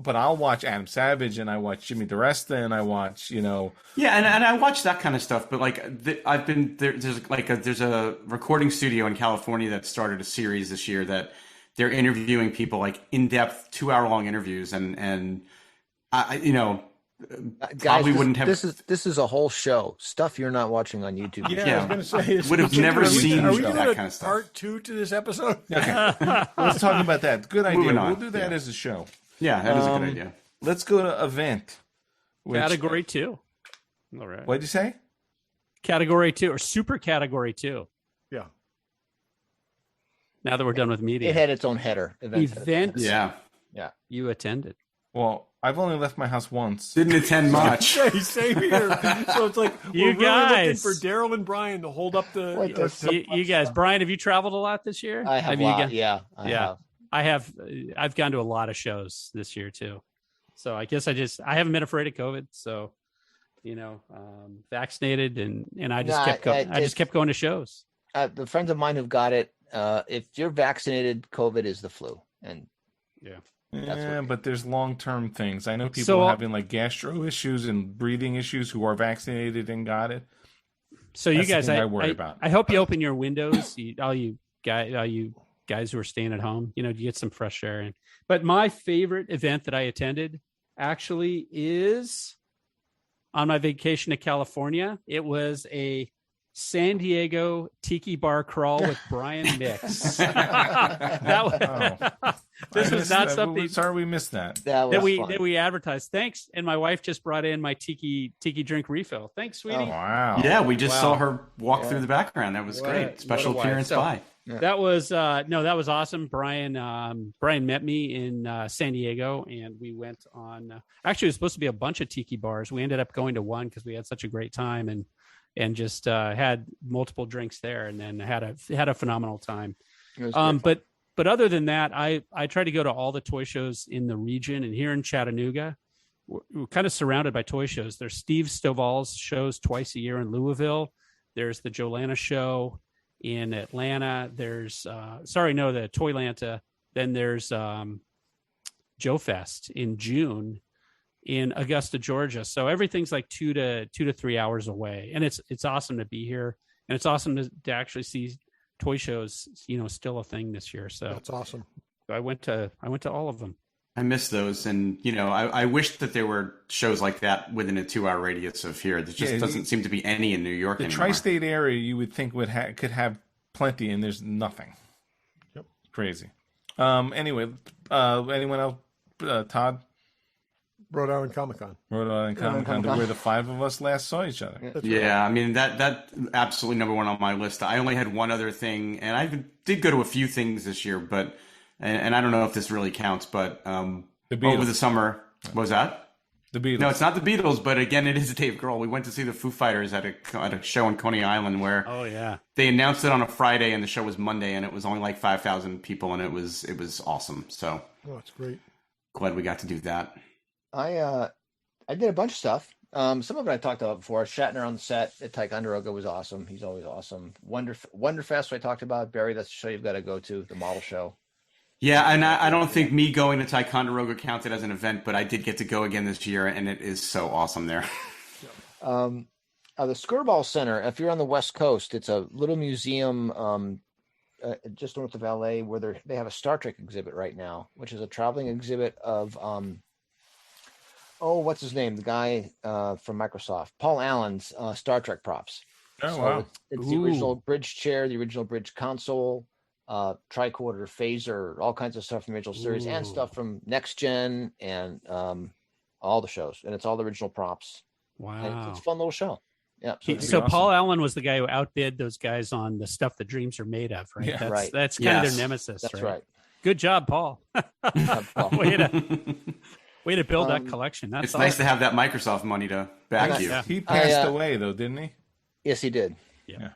I'll watch Adam Savage and I watch Jimmy DeResta and I watch Yeah, and I watch that kind of stuff. But like I've been there. There's a recording studio in California that started a series this year that they're interviewing people like in depth 2-hour-long interviews and Guys, probably wouldn't have. This is a whole show. Stuff you're not watching on YouTube. Yeah, I was going to say. Would have never seen that kind of stuff. Part 2 to this episode. Okay, let's talk about that. Good idea. Moving on. We'll do that as a show. Yeah, that is a good idea. Let's go to event. Category 2. All right. What'd you say? Category 2 or super category 2. Yeah. Now that we're done with media, it had its own header. Event. Yeah. You attended. Well, I've only left my house once. Didn't attend much. Same here. So it's like you we're guys really looking for Derryl and Brian to hold up the. You guys, Brian, have you traveled a lot this year? I have. I have. I've gone to a lot of shows this year too. So I guess I haven't been afraid of COVID. So, vaccinated and I just kept going. I just kept going to shows. The friends of mine who've got it, if you're vaccinated, COVID is the flu, and but there's long-term things. I know people having like gastro issues and breathing issues who are vaccinated and got it. So That's you guys, I worry about. I hope you open your windows, all you guys who are staying at home. You get some fresh air in. But my favorite event that I attended actually is on my vacation to California. It was a San Diego Tiki Bar crawl with Brian Mix. This was not something. Sorry, we missed that. That we advertised. Thanks, and my wife just brought in my tiki drink refill. Thanks, sweetie. Oh, wow. Yeah, we just saw her walk through the background. That was great. Special appearance by. That was that was awesome. Brian met me in San Diego, and we went on. Actually, it was supposed to be a bunch of tiki bars. We ended up going to one because we had such a great time and just had multiple drinks there, and then had a phenomenal time. But other than that, I try to go to all the toy shows in the region, and here in Chattanooga, we're kind of surrounded by toy shows. There's Steve Stovall's shows twice a year in Louisville. There's the Jolanta show in Atlanta. There's the Toylanta. Then there's Joe Fest in June in Augusta, Georgia. So everything's like 2 to 3 hours away, and it's awesome to be here, and it's awesome to actually see toy shows, still a thing this year. So that's awesome. I went to all of them. I miss those, and I wish that there were shows like that within a 2-hour radius of here. There just doesn't seem to be any in New York the anymore. tri-state area you would think could have plenty, and there's nothing. Yep. Crazy. Anyway, anyone else? Todd? Rhode Island Comic-Con. Rhode Island Comic-Con, where the 5 of us last saw each other. Yeah, I mean, that absolutely number one on my list. I only had one other thing, and I did go to a few things this year, but and I don't know if this really counts, but over the summer, what was that? The Beatles. No, it's not the Beatles, but again, it is Dave Grohl. We went to see the Foo Fighters at a show in Coney Island where they announced it on a Friday, and the show was Monday, and it was only like 5,000 people, and it was awesome. So, that's great. Glad we got to do that. I did a bunch of stuff. Some of it I talked about before. Shatner on the set at Ticonderoga was awesome. He's always awesome. Wonderfest, I talked about. Barry, that's the show you've got to go to, the model show. Yeah, and I don't think me going to Ticonderoga counted as an event, but I did get to go again this year, and it is so awesome there. The Skirball Center, if you're on the West Coast, it's a little museum just north of LA where they have a Star Trek exhibit right now, which is a traveling exhibit of what's his name? The guy from Microsoft, Paul Allen's Star Trek props. Oh, wow. It's the original bridge chair, the original bridge console, tricorder, phaser, all kinds of stuff from the original series and stuff from Next Gen and all the shows. And it's all the original props. Wow. And it's a fun little show. Yeah. So Paul Allen was the guy who outbid those guys on the stuff that dreams are made of, right? Yeah. That's kind of their nemesis. That's right. Good job, Paul. Way to build that collection. That's it's nice to have that Microsoft money to back you. He passed away, though, didn't he? Yes, he did. Yeah.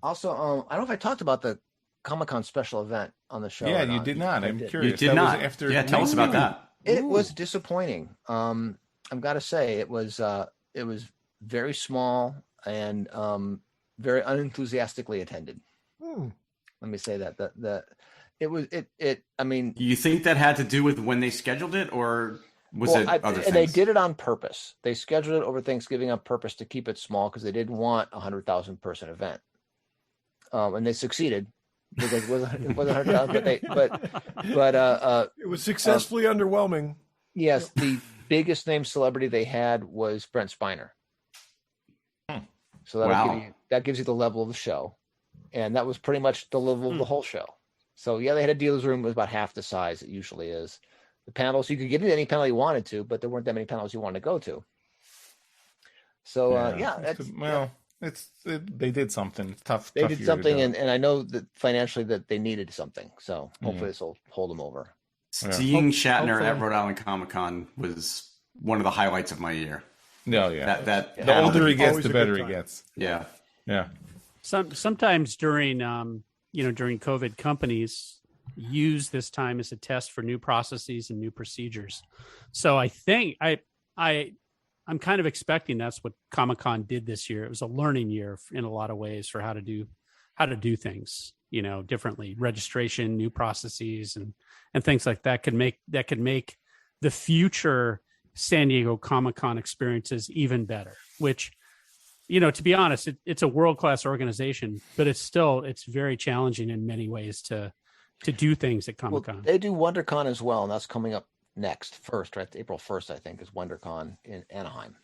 Also, I don't know if I talked about the Comic-Con special event on the show. Yeah, you did not. I'm curious. You did not. Tell us about that. It was disappointing. I've got to say, it was very small and very unenthusiastically attended. Let me say that. I mean, you think that had to do with when they scheduled it, or was it other things? And they did it on purpose. They scheduled it over Thanksgiving on purpose to keep it small because they didn't want a 100,000 person event. And they succeeded because it wasn't 100,000, but it was successfully underwhelming. Yes, the biggest name celebrity they had was Brent Spiner. So that gives you the level of the show, and that was pretty much the level of the whole show. So yeah, they had a dealer's room that was about half the size it usually is. The panels, you could get into any panel you wanted to, but there weren't that many panels you wanted to go to. So they did something. It's tough. They did something, and I know that financially that they needed something. So hopefully this will hold them over. Seeing Shatner at Rhode Island Comic-Con was one of the highlights of my year. No, yeah. The older he gets, the better he gets. Yeah. Yeah. Sometimes during COVID, companies use this time as a test for new processes and new procedures. So I think I'm kind of expecting that's what Comic-Con did this year. It was a learning year in a lot of ways for how to do things, differently. Registration, new processes, and things like that could make the future San Diego Comic-Con experiences even better. Which, to be honest, it's a world-class organization, but it's very challenging in many ways to do things at Comic-Con. Well, they do WonderCon as well, and that's coming up first, right? April 1st, I think, is WonderCon in Anaheim.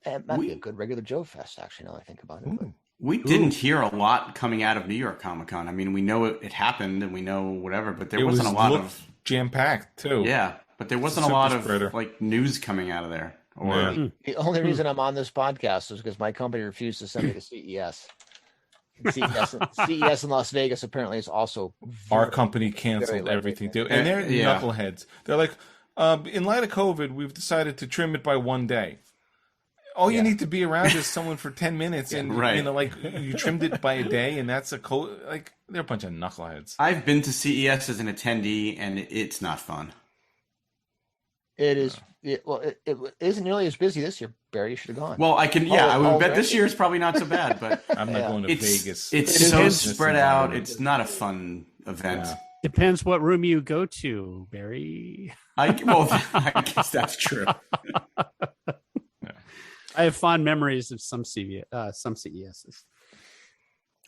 It might be a good regular Joe Fest, actually, now that I think about it. But. We didn't hear a lot coming out of New York Comic-Con. I mean, we know it happened and we know whatever, but there wasn't a lot of jam-packed too. Yeah, but there wasn't a lot of like news coming out of there. The only reason I'm on this podcast is because my company refused to send me to CES. CES in Las Vegas apparently is also our company canceled everything too, and they're knuckleheads. They're like, in light of COVID, we've decided to trim it by one day. All you need to be around is someone for 10 minutes, and you trimmed it by a day, and that's they're a bunch of knuckleheads. I've been to CES as an attendee, and it's not fun. It is. It isn't nearly as busy this year, Barry. You should have gone. Well, I would bet this year is probably not so bad, but I'm not going to Vegas. It's so spread out. It's not a fun event. Yeah. Depends what room you go to, Barry. I guess that's true. I have fond memories of some CESs.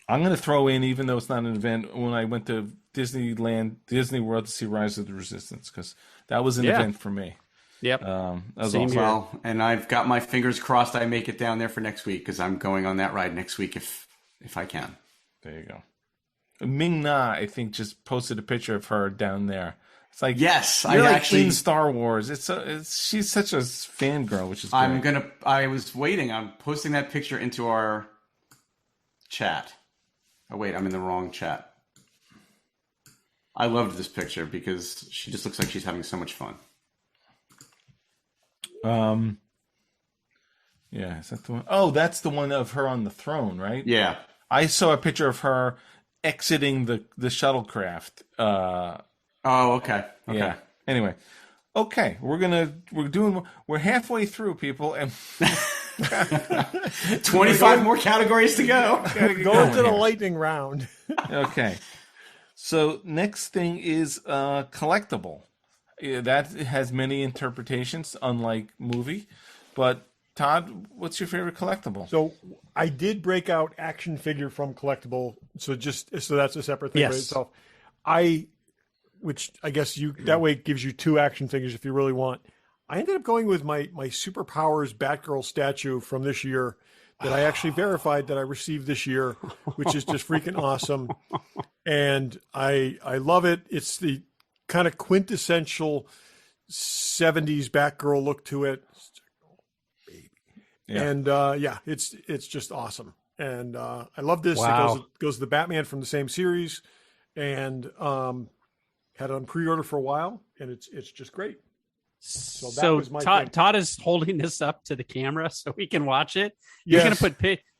I'm going to throw in, even though it's not an event, when I went to Disney World to see Rise of the Resistance, because that was an event for me. Yep. That was Same awesome. here. Well, and I've got my fingers crossed I make it down there for next week because I'm going on that ride next week if I can. There you go. Ming Na, I think, just posted a picture of her down there. It's like, yes, you're I like actually in Star Wars. She's such a fangirl, which is great. I was waiting. I'm posting that picture into our chat. Oh wait, I'm in the wrong chat. I loved this picture because she just looks like she's having so much fun. Yeah, is that the one? Oh, that's the one of her on the throne, right? Yeah. I saw a picture of her exiting the shuttlecraft. Okay. Yeah. Anyway, okay, we're halfway through, people, and 25 more categories to go. Going to the lightning round. Okay. So next thing is collectible. Yeah, that has many interpretations, unlike movie. But Todd, what's your favorite collectible? So I did break out action figure from collectible. So that's a separate thing by itself. Which I guess that way gives you 2 action figures if you really want. I ended up going with my Superpowers Batgirl statue from this year that I actually verified that I received this year, which is just freaking awesome. And I love it. It's the kind of quintessential 70s Batgirl look to it. Yeah. And it's just awesome. And I love this. Wow. It goes to the Batman from the same series, and had it on pre-order for a while, and it's just great. So that was my thing. Todd is holding this up to the camera so we can watch it. Yes.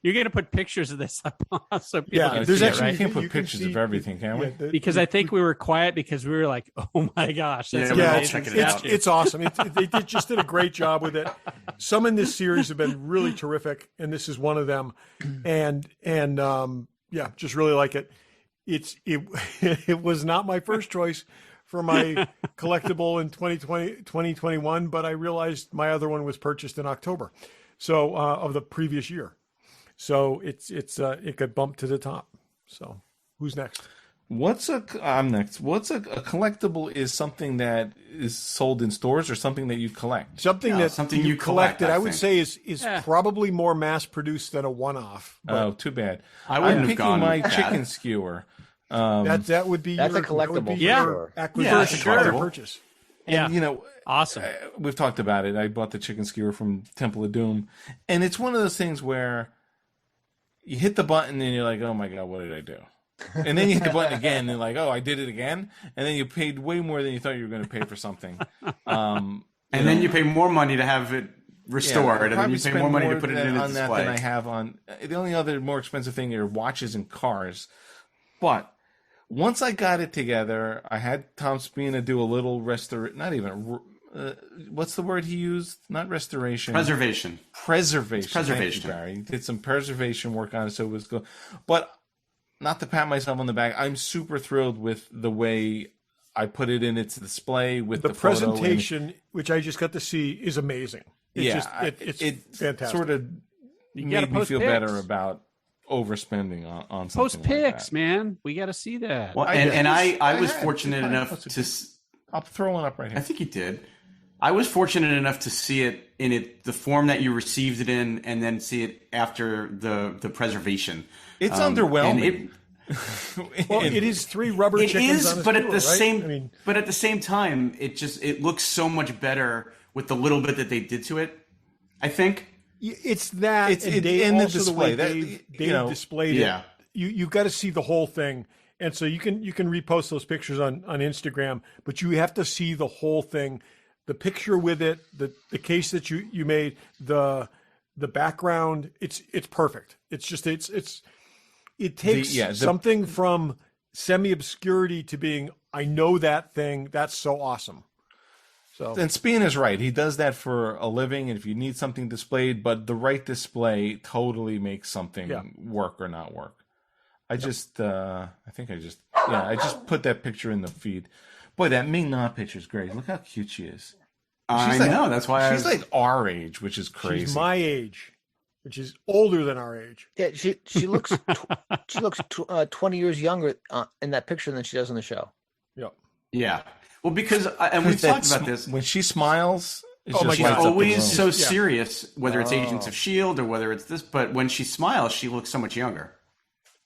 You're gonna put pictures of this up so people can there's see actually it, right? You can't put you can pictures see- of everything, can we? Because I think we were quiet because we were like, "Oh my gosh, that's Yeah, amazing!" check it out. It's awesome. They just did a great job with it. Some in this series have been really terrific, and this is one of them. And just really like it. It was not my first choice for my collectible in 2021, but I realized my other one was purchased in October, so of the previous year. So it got bumped to the top. So who's next? I'm next. What's a collectible is something that is sold in stores or something that you collect? Something you collected, I would say is probably more mass produced than a one-off. Oh, too bad. wouldn't have picking gone my with that. chicken skewer. That would be That's a that would collectible be for your sure. acquisition, that's a collectible. purchase. Yeah, And, awesome. we've talked about it. I bought the chicken skewer from Temple of Doom. And it's one of those things where you hit the button and you're like, oh my God, what did I do? And then you hit the button again and you're like, oh, I did it again. And then you paid way more than you thought you were going to pay for something. And then you pay more money to have it restored, and then you pay more money to put it in a on that display. than I have on the only other more expensive thing are watches and cars. But once I got it together, I had Tom Spina do a little what's the word he used? Not restoration. Preservation. Preservation. Preservation. Thank you, Barry. He did some preservation work on it, so it was good. But not to pat myself on the back, I'm super thrilled with the way I put it in its display with the photo presentation, which I just got to see, is amazing. It's it fantastic. Sort of gotta made me post feel pics. better about overspending on something Post like pics, that. man. We got to see that. Well, I was fortunate enough to. I'll throw one up right here. I think you did. I was fortunate enough to see it in the form that you received it in, and then see it after the preservation. It's underwhelming. It is 3 rubber It chickens is, on a but skewer, at the right? same, but at the same time, it looks so much better with the little bit that they did to it. I think It's that. It's and in the also display. The way Dave displayed yeah. it. You've got to see the whole thing, and so you can repost those pictures on Instagram, but you have to see the whole thing, the picture with it, the case that you made, the background. It's perfect. It's just it takes something from semi-obscurity to being, I know that thing. That's so awesome. So And Spina's right. He does that for a living, and if you need something displayed, but the right display totally makes something work or not work. I just put that picture in the feed. Boy, that Ming Na picture is great. Look how cute she is. I know. That's why she's like our age, which is crazy. she's my age. which is older than our age. Yeah, she looks 20 years younger in that picture than she does in the show. Yep. Yeah. Well, because and we've talked about this. When she smiles, it's Oh my just She's God. lights up the always room. so Yeah. serious, whether it's Agents of S.H.I.E.L.D. or whether it's this. But when she smiles, she looks so much younger.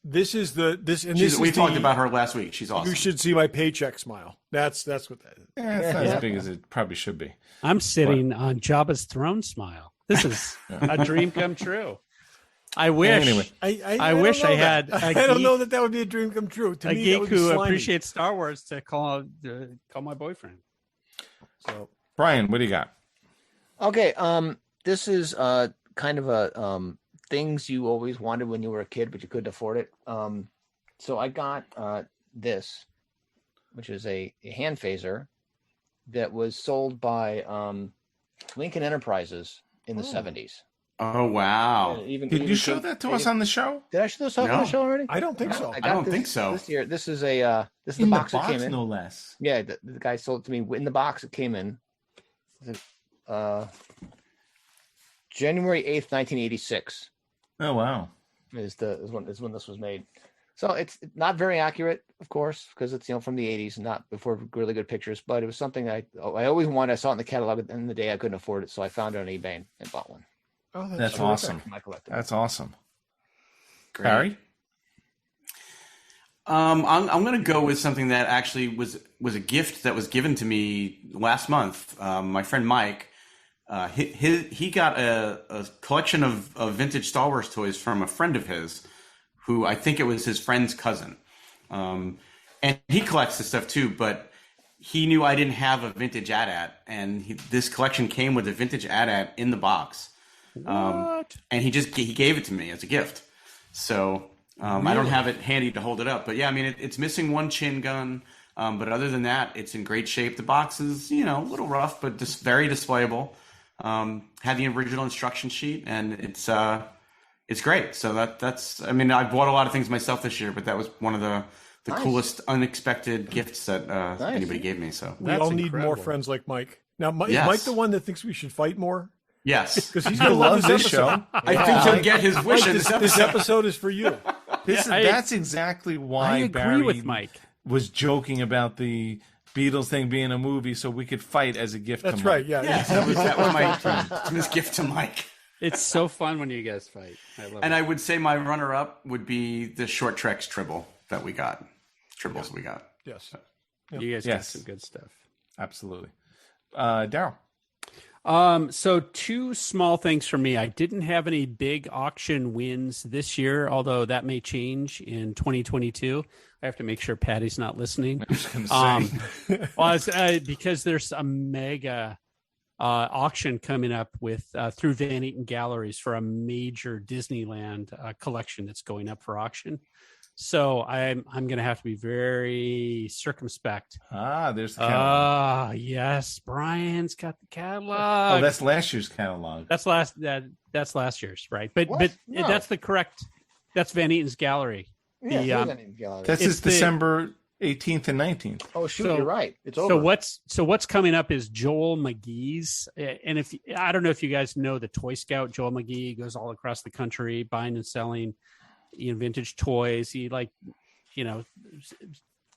This is We talked about her last week. She's awesome. You should see my paycheck smile. That's what that is. It's not as big as it probably should be. I'm sitting on Jabba's throne smile. This is a dream come true. I wish. Anyway. I wish don't I know had that. a I don't geek- know that would be a dream come true. To A me, that geek would be who slimy. appreciates Star Wars to call my boyfriend. So, Brian, what do you got? Okay, this is kind of a things you always wanted when you were a kid, but you couldn't afford it. So I got this, which is a hand phaser that was sold by Lincoln Enterprises in the 70s. Oh wow! Did you show that to us on the show? Did I show this off on No. the show already? I don't think so. got I don't this- think so. This year, this is the In box that came box, in. no less. Yeah, the guy sold it to me in the box it came in. January 8th, 1986 Oh wow! is when this was made. So it's not very accurate, of course, because it's from the 80s, not before really good pictures. But it was something I always wanted. I saw it in the catalog. At the end of the day, I couldn't afford it, so I found it on eBay and bought one. Oh, That's terrific. awesome. For my collectible. That's awesome. Great. Barry? I'm going to go with something that actually was a gift that was given to me last month. My friend Mike, he got a collection of vintage Star Wars toys from a friend of his, who I think it was his friend's cousin. And he collects this stuff too, but he knew I didn't have a vintage AT-AT, and this collection came with a vintage AT-AT in the box. What? And he gave it to me as a gift. So I don't have it handy to hold it up, but yeah, I mean it's missing one chin gun, but other than that, it's in great shape. The box is a little rough, but just very displayable. Had the original instruction sheet, and it's great. So that's I mean I bought a lot of things myself this year, but that was one of the Nice. coolest unexpected gifts that Nice. anybody gave me. So We That's all need more incredible. friends like Mike. Now, Yes. is Mike the one that thinks we should fight more? yes, Because he's He going to love loves this this episode. show. I think he'll get his wish in This this episode. episode. Is for you. That's exactly why I agree Barry with Mike. was joking about the Beatles thing being a movie, so we could fight as a gift. That's to Mike. right. Yeah. Yes, that was his gift to Mike. It's so fun when you guys fight. I love And it. I would say my runner-up would be the Short Treks Tribble that we got. Tribbles we got. Yes. You guys got Yes. some good stuff. Absolutely. Daryl. So two small things for me. I didn't have any big auction wins this year, although that may change in 2022. I have to make sure Patty's not listening. I was going to say. Well, because there's a mega auction coming up with through Van Eaton Galleries for a major Disneyland collection that's going up for auction. So I'm going to have to be very circumspect. There's the catalog. Yes, Brian's got the catalog. Oh, that's last year's catalog. That's last year's, right? But What? but No. that's the correct. That's Van Eaton's gallery. Yeah, The, here's um, that gallery. That's It's his December 18th and 19th. Oh shoot, so- you're right. It's over. So what's coming up is Joel McGee's, and if I don't know if you guys know the Toy Scout, Joel McGee goes all across the country buying and selling, vintage toys. He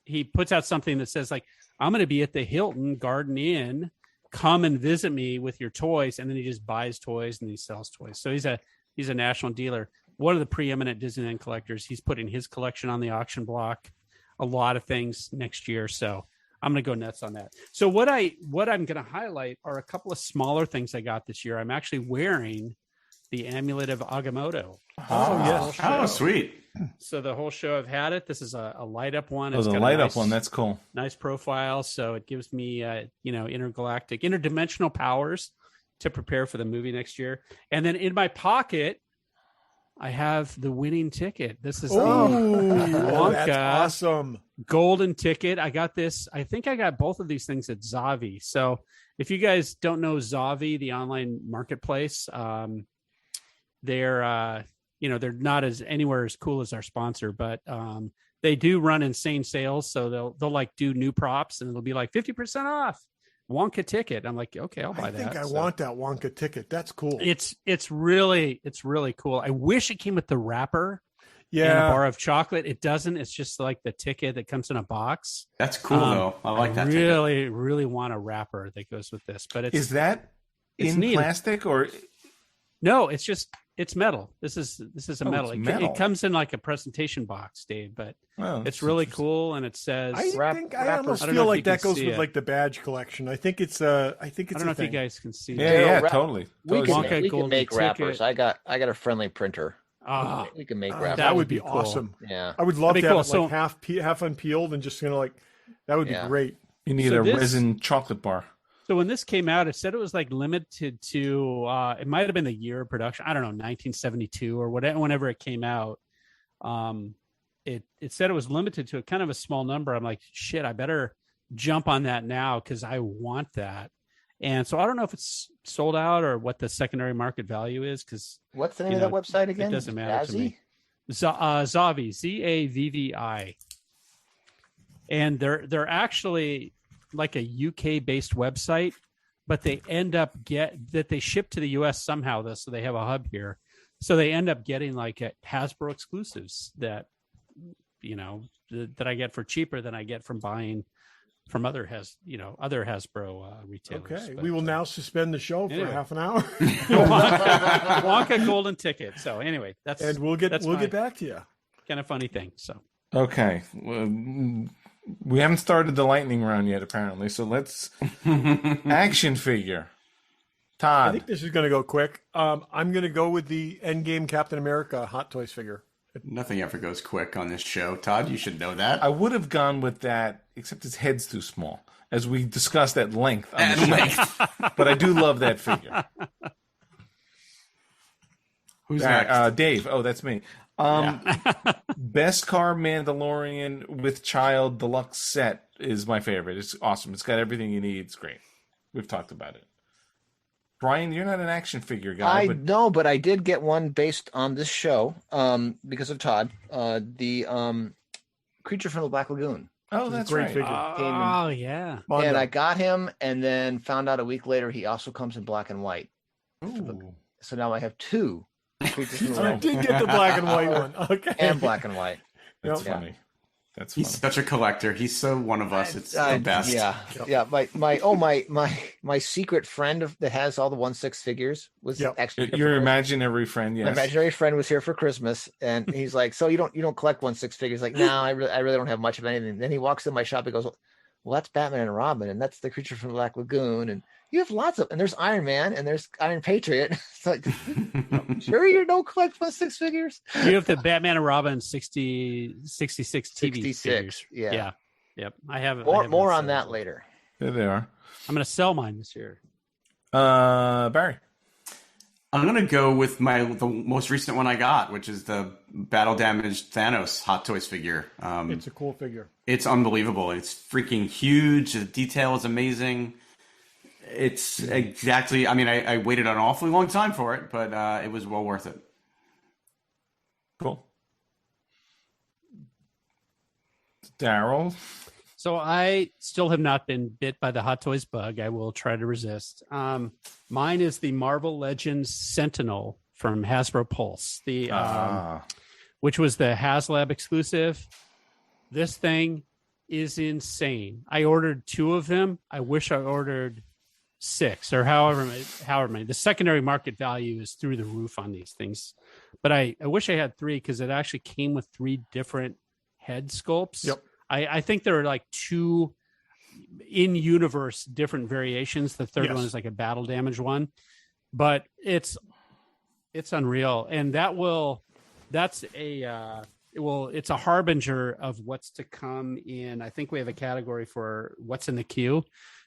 he puts out something that says like, I'm going to be at the Hilton Garden Inn. Come and visit me with your toys, and then he just buys toys and he sells toys. So he's a national dealer. One of the preeminent Disneyland collectors. He's putting his collection on the auction block. A lot of things next year, so I'm going to go nuts on that. So what I'm going to highlight are a couple of smaller things I got this year. I'm actually wearing the Amulet of Agamotto. Oh, yes. Oh, sweet. So the whole show I've had it. This is a light up one. Oh, It's the got a light up nice- one. That's cool. nice profile. So it gives me, interdimensional powers to prepare for the movie next year. And then in my pocket, I have the winning ticket. This is the Oh, that's Wonka awesome. golden ticket. I got this. I think I got both of these things at Zavi. So if you guys don't know Zavi, the online marketplace, they're not anywhere as cool as our sponsor, but they do run insane sales. So they'll like do new props and it'll be like 50% off. Wonka ticket. I'm like, okay, I'll buy I that. think I So want that Wonka ticket. That's cool. it's really cool. I wish it came with the wrapper and a Yeah. bar of chocolate. It doesn't. It's just like the ticket that comes in a box. That's cool though. I like that. Really want a wrapper that goes with this. But it's Is that it's in neat. plastic or? No, it's metal. This is a Oh, metal. it's metal. It comes in like a presentation box, Dave, but Oh, it's that's really interesting. cool, and it says I almost I don't know feel if like you can that goes see with it. like the badge collection. I think it's I don't know a if you thing. guys can see Yeah, it. Derryl, yeah, wrap- totally. We Totally. can, Wonka we can golden make ticket. wrappers. I got a friendly printer. Ah, We can make Oh, wrappers. that would be cool. awesome. Yeah. I would love That'd to be have cool. it like half unpeeled and just like that would be Yeah. great. You need So a this- resin chocolate bar. So when this came out, it said it was like limited to it might have been the year of production. I don't know, 1972 or whatever. Whenever it came out, it said it was limited to a kind of a small number. I'm like, shit, I better jump on that now because I want that. And so I don't know if it's sold out or what the secondary market value is because What's the name You of know, that website again? it doesn't matter to Yazzie? me. Zavvi, Zavvi, and they're actually like a UK based website, but they end up they ship to the US somehow though, so they have a hub here. So they end up getting like Hasbro exclusives that that I get for cheaper than I get from buying from other Hasbro retailers. Okay, But, we will now suspend the show for anyway. half an hour, Wonka golden ticket. So anyway, that's and we'll get my back to you. kind of funny thing. So Okay. We haven't started the lightning round yet, apparently. So let's action figure. I Todd. think this is going to go quick. I'm going to go with the Endgame Captain America Hot Toys figure. Nothing ever goes quick on this show, Todd. You should know that. I would have gone with that, except his head's too small, as we discussed at length on the show. But I do love that figure. Who's All right, next? Dave. Oh, that's me. Best Car Mandalorian with Child Deluxe set is my favorite. It's awesome. It's got everything you need. It's great. We've talked about it. Brian, you're not an action figure guy, I but know, but I did get one based on this show because of Todd. The Creature from the Black Lagoon. oh, that's great right. figure. oh yeah, Mondo. And I got him and then found out a week later he also comes in black and white. Ooh. So now I have two Creatures from the I Black did get the black and white one. Okay, and black and white. That's Yep. funny. That's funny. He's such a collector. He's so one of us. It's the best. Yeah, yeah. My secret friend that has all the 1/6 figures was Yep. actually Your imaginary friend, My yes. imaginary friend was here for Christmas, and he's like, "So you don't collect 1/6 figures?" Like, no, I really don't have much of anything. Then he walks in my shop and goes, "Well, that's Batman and Robin, and that's the Creature from the Black Lagoon, and you have lots of, and there's Iron Man, and there's Iron Patriot." It's like, sure you don't collect 1/6 figures? you have the Batman and Robin 66 TV 66, figures. yeah. Yep. I have More those on that set. later. There they are. I'm going to sell mine this year. Barry. I'm gonna go with the most recent one I got, which is the battle damaged Thanos Hot Toys figure. it's a cool figure. It's unbelievable. It's freaking huge. The detail is amazing. It's exactly. I mean, I waited an awfully long time for it, but it was well worth it. Cool. Daryl. So I still have not been bit by the Hot Toys bug. I will try to resist. Mine is the Marvel Legends Sentinel from Hasbro Pulse, which was the HasLab exclusive. This thing is insane. I ordered 2 of them. I wish I ordered 6 or however many. The secondary market value is through the roof on these things. But I wish I had 3 because it actually came with 3 different head sculpts. Yep. I think there are like 2 in-universe different variations. The third Yes. one is like a battle damage one. But it's unreal. And it's a harbinger of what's to come in. I think we have a category for what's in the queue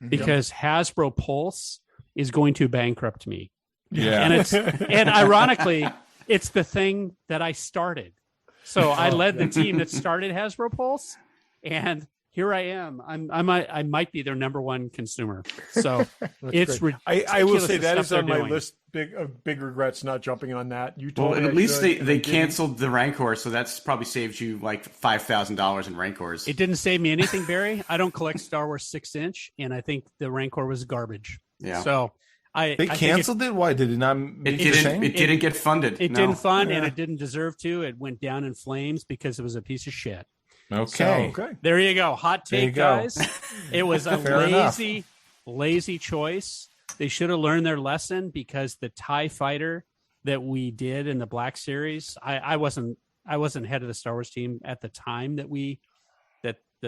because Hasbro Pulse is going to bankrupt me. Yeah. And ironically, it's the thing that I started. So I led the team that started Hasbro Pulse, and here I am. I might be their number one consumer. So it's I will say ridiculous that the is stuff on they're my doing. list. Big regrets not jumping on that. You Well, told me at I least should, they and canceled the Rancor, so that's probably saved you like $5,000 in Rancors. It didn't save me anything, Barry. I don't collect Star Wars 6-inch, and I think the Rancor was garbage. Yeah. So They canceled it. Why did it not? It didn't get funded. It No. didn't fund, and it didn't deserve to. It went down in flames because it was a piece of shit. Okay. So, there you go. Hot There you take, go. guys. It was a Fair enough. lazy choice. They should have learned their lesson because the TIE fighter that we did in the Black Series, I wasn't head of the Star Wars team at the time that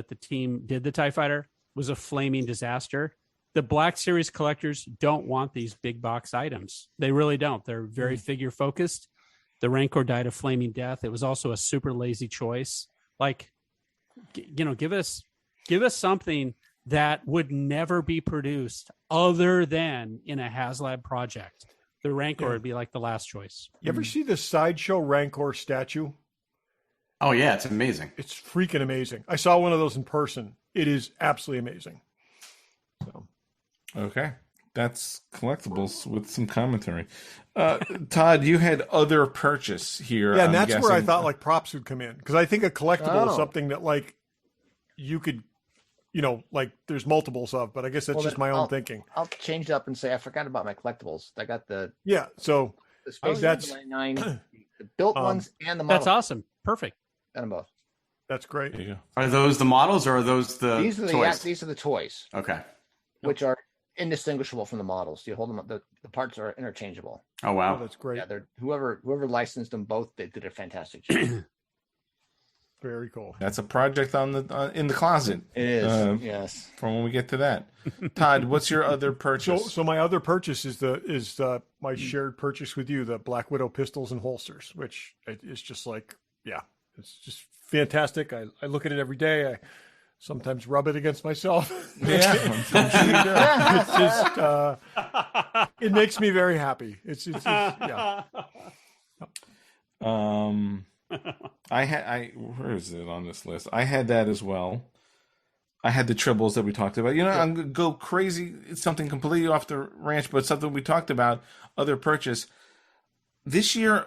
the team did the TIE fighter, was a flaming disaster. The Black Series collectors don't want these big box items. They really don't. They're very figure focused. The Rancor died a flaming death. It was also a super lazy choice. Like, give us something that would never be produced other than in a HasLab project. The Rancor would be like the last choice. You ever see the Sideshow Rancor statue? Oh yeah, it's amazing. It's freaking amazing. I saw one of those in person. It is absolutely amazing. So, Okay. That's collectibles with some commentary. Todd, you had other purchase here. yeah, and I'm that's where I guessing. thought like props would come in, because I think a collectible is Oh. something that like you could, like there's multiples of, but I guess that's Well, just then my own thinking. I'll change it up and say I forgot about my collectibles. I got the Yeah, so Space that's- 99, the built ones and the models. That's awesome. Perfect. Got them both. that's great. There you go. Are those the models or are those the These are the toys? these are the toys, Okay. which are indistinguishable from the models. You hold them up. The parts are interchangeable. Oh Oh, wow. that's great. Yeah, they're whoever licensed them both. They did a fantastic job. Very cool. That's a project in the closet. It is. Yes. From when we get to that. Todd, what's your other purchase? So my other purchase is my shared purchase with you, the Black Widow pistols and holsters, which is just like, yeah, it's just fantastic. I look at it every day. I sometimes rub it against myself. Yeah, I'm sure you do. It's just, it makes me very happy. It's yeah. Where is it on this list? I had that as well. I had the tribbles that we talked about. I'm gonna go crazy. It's something completely off the ranch, but something we talked about. Other purchase this year.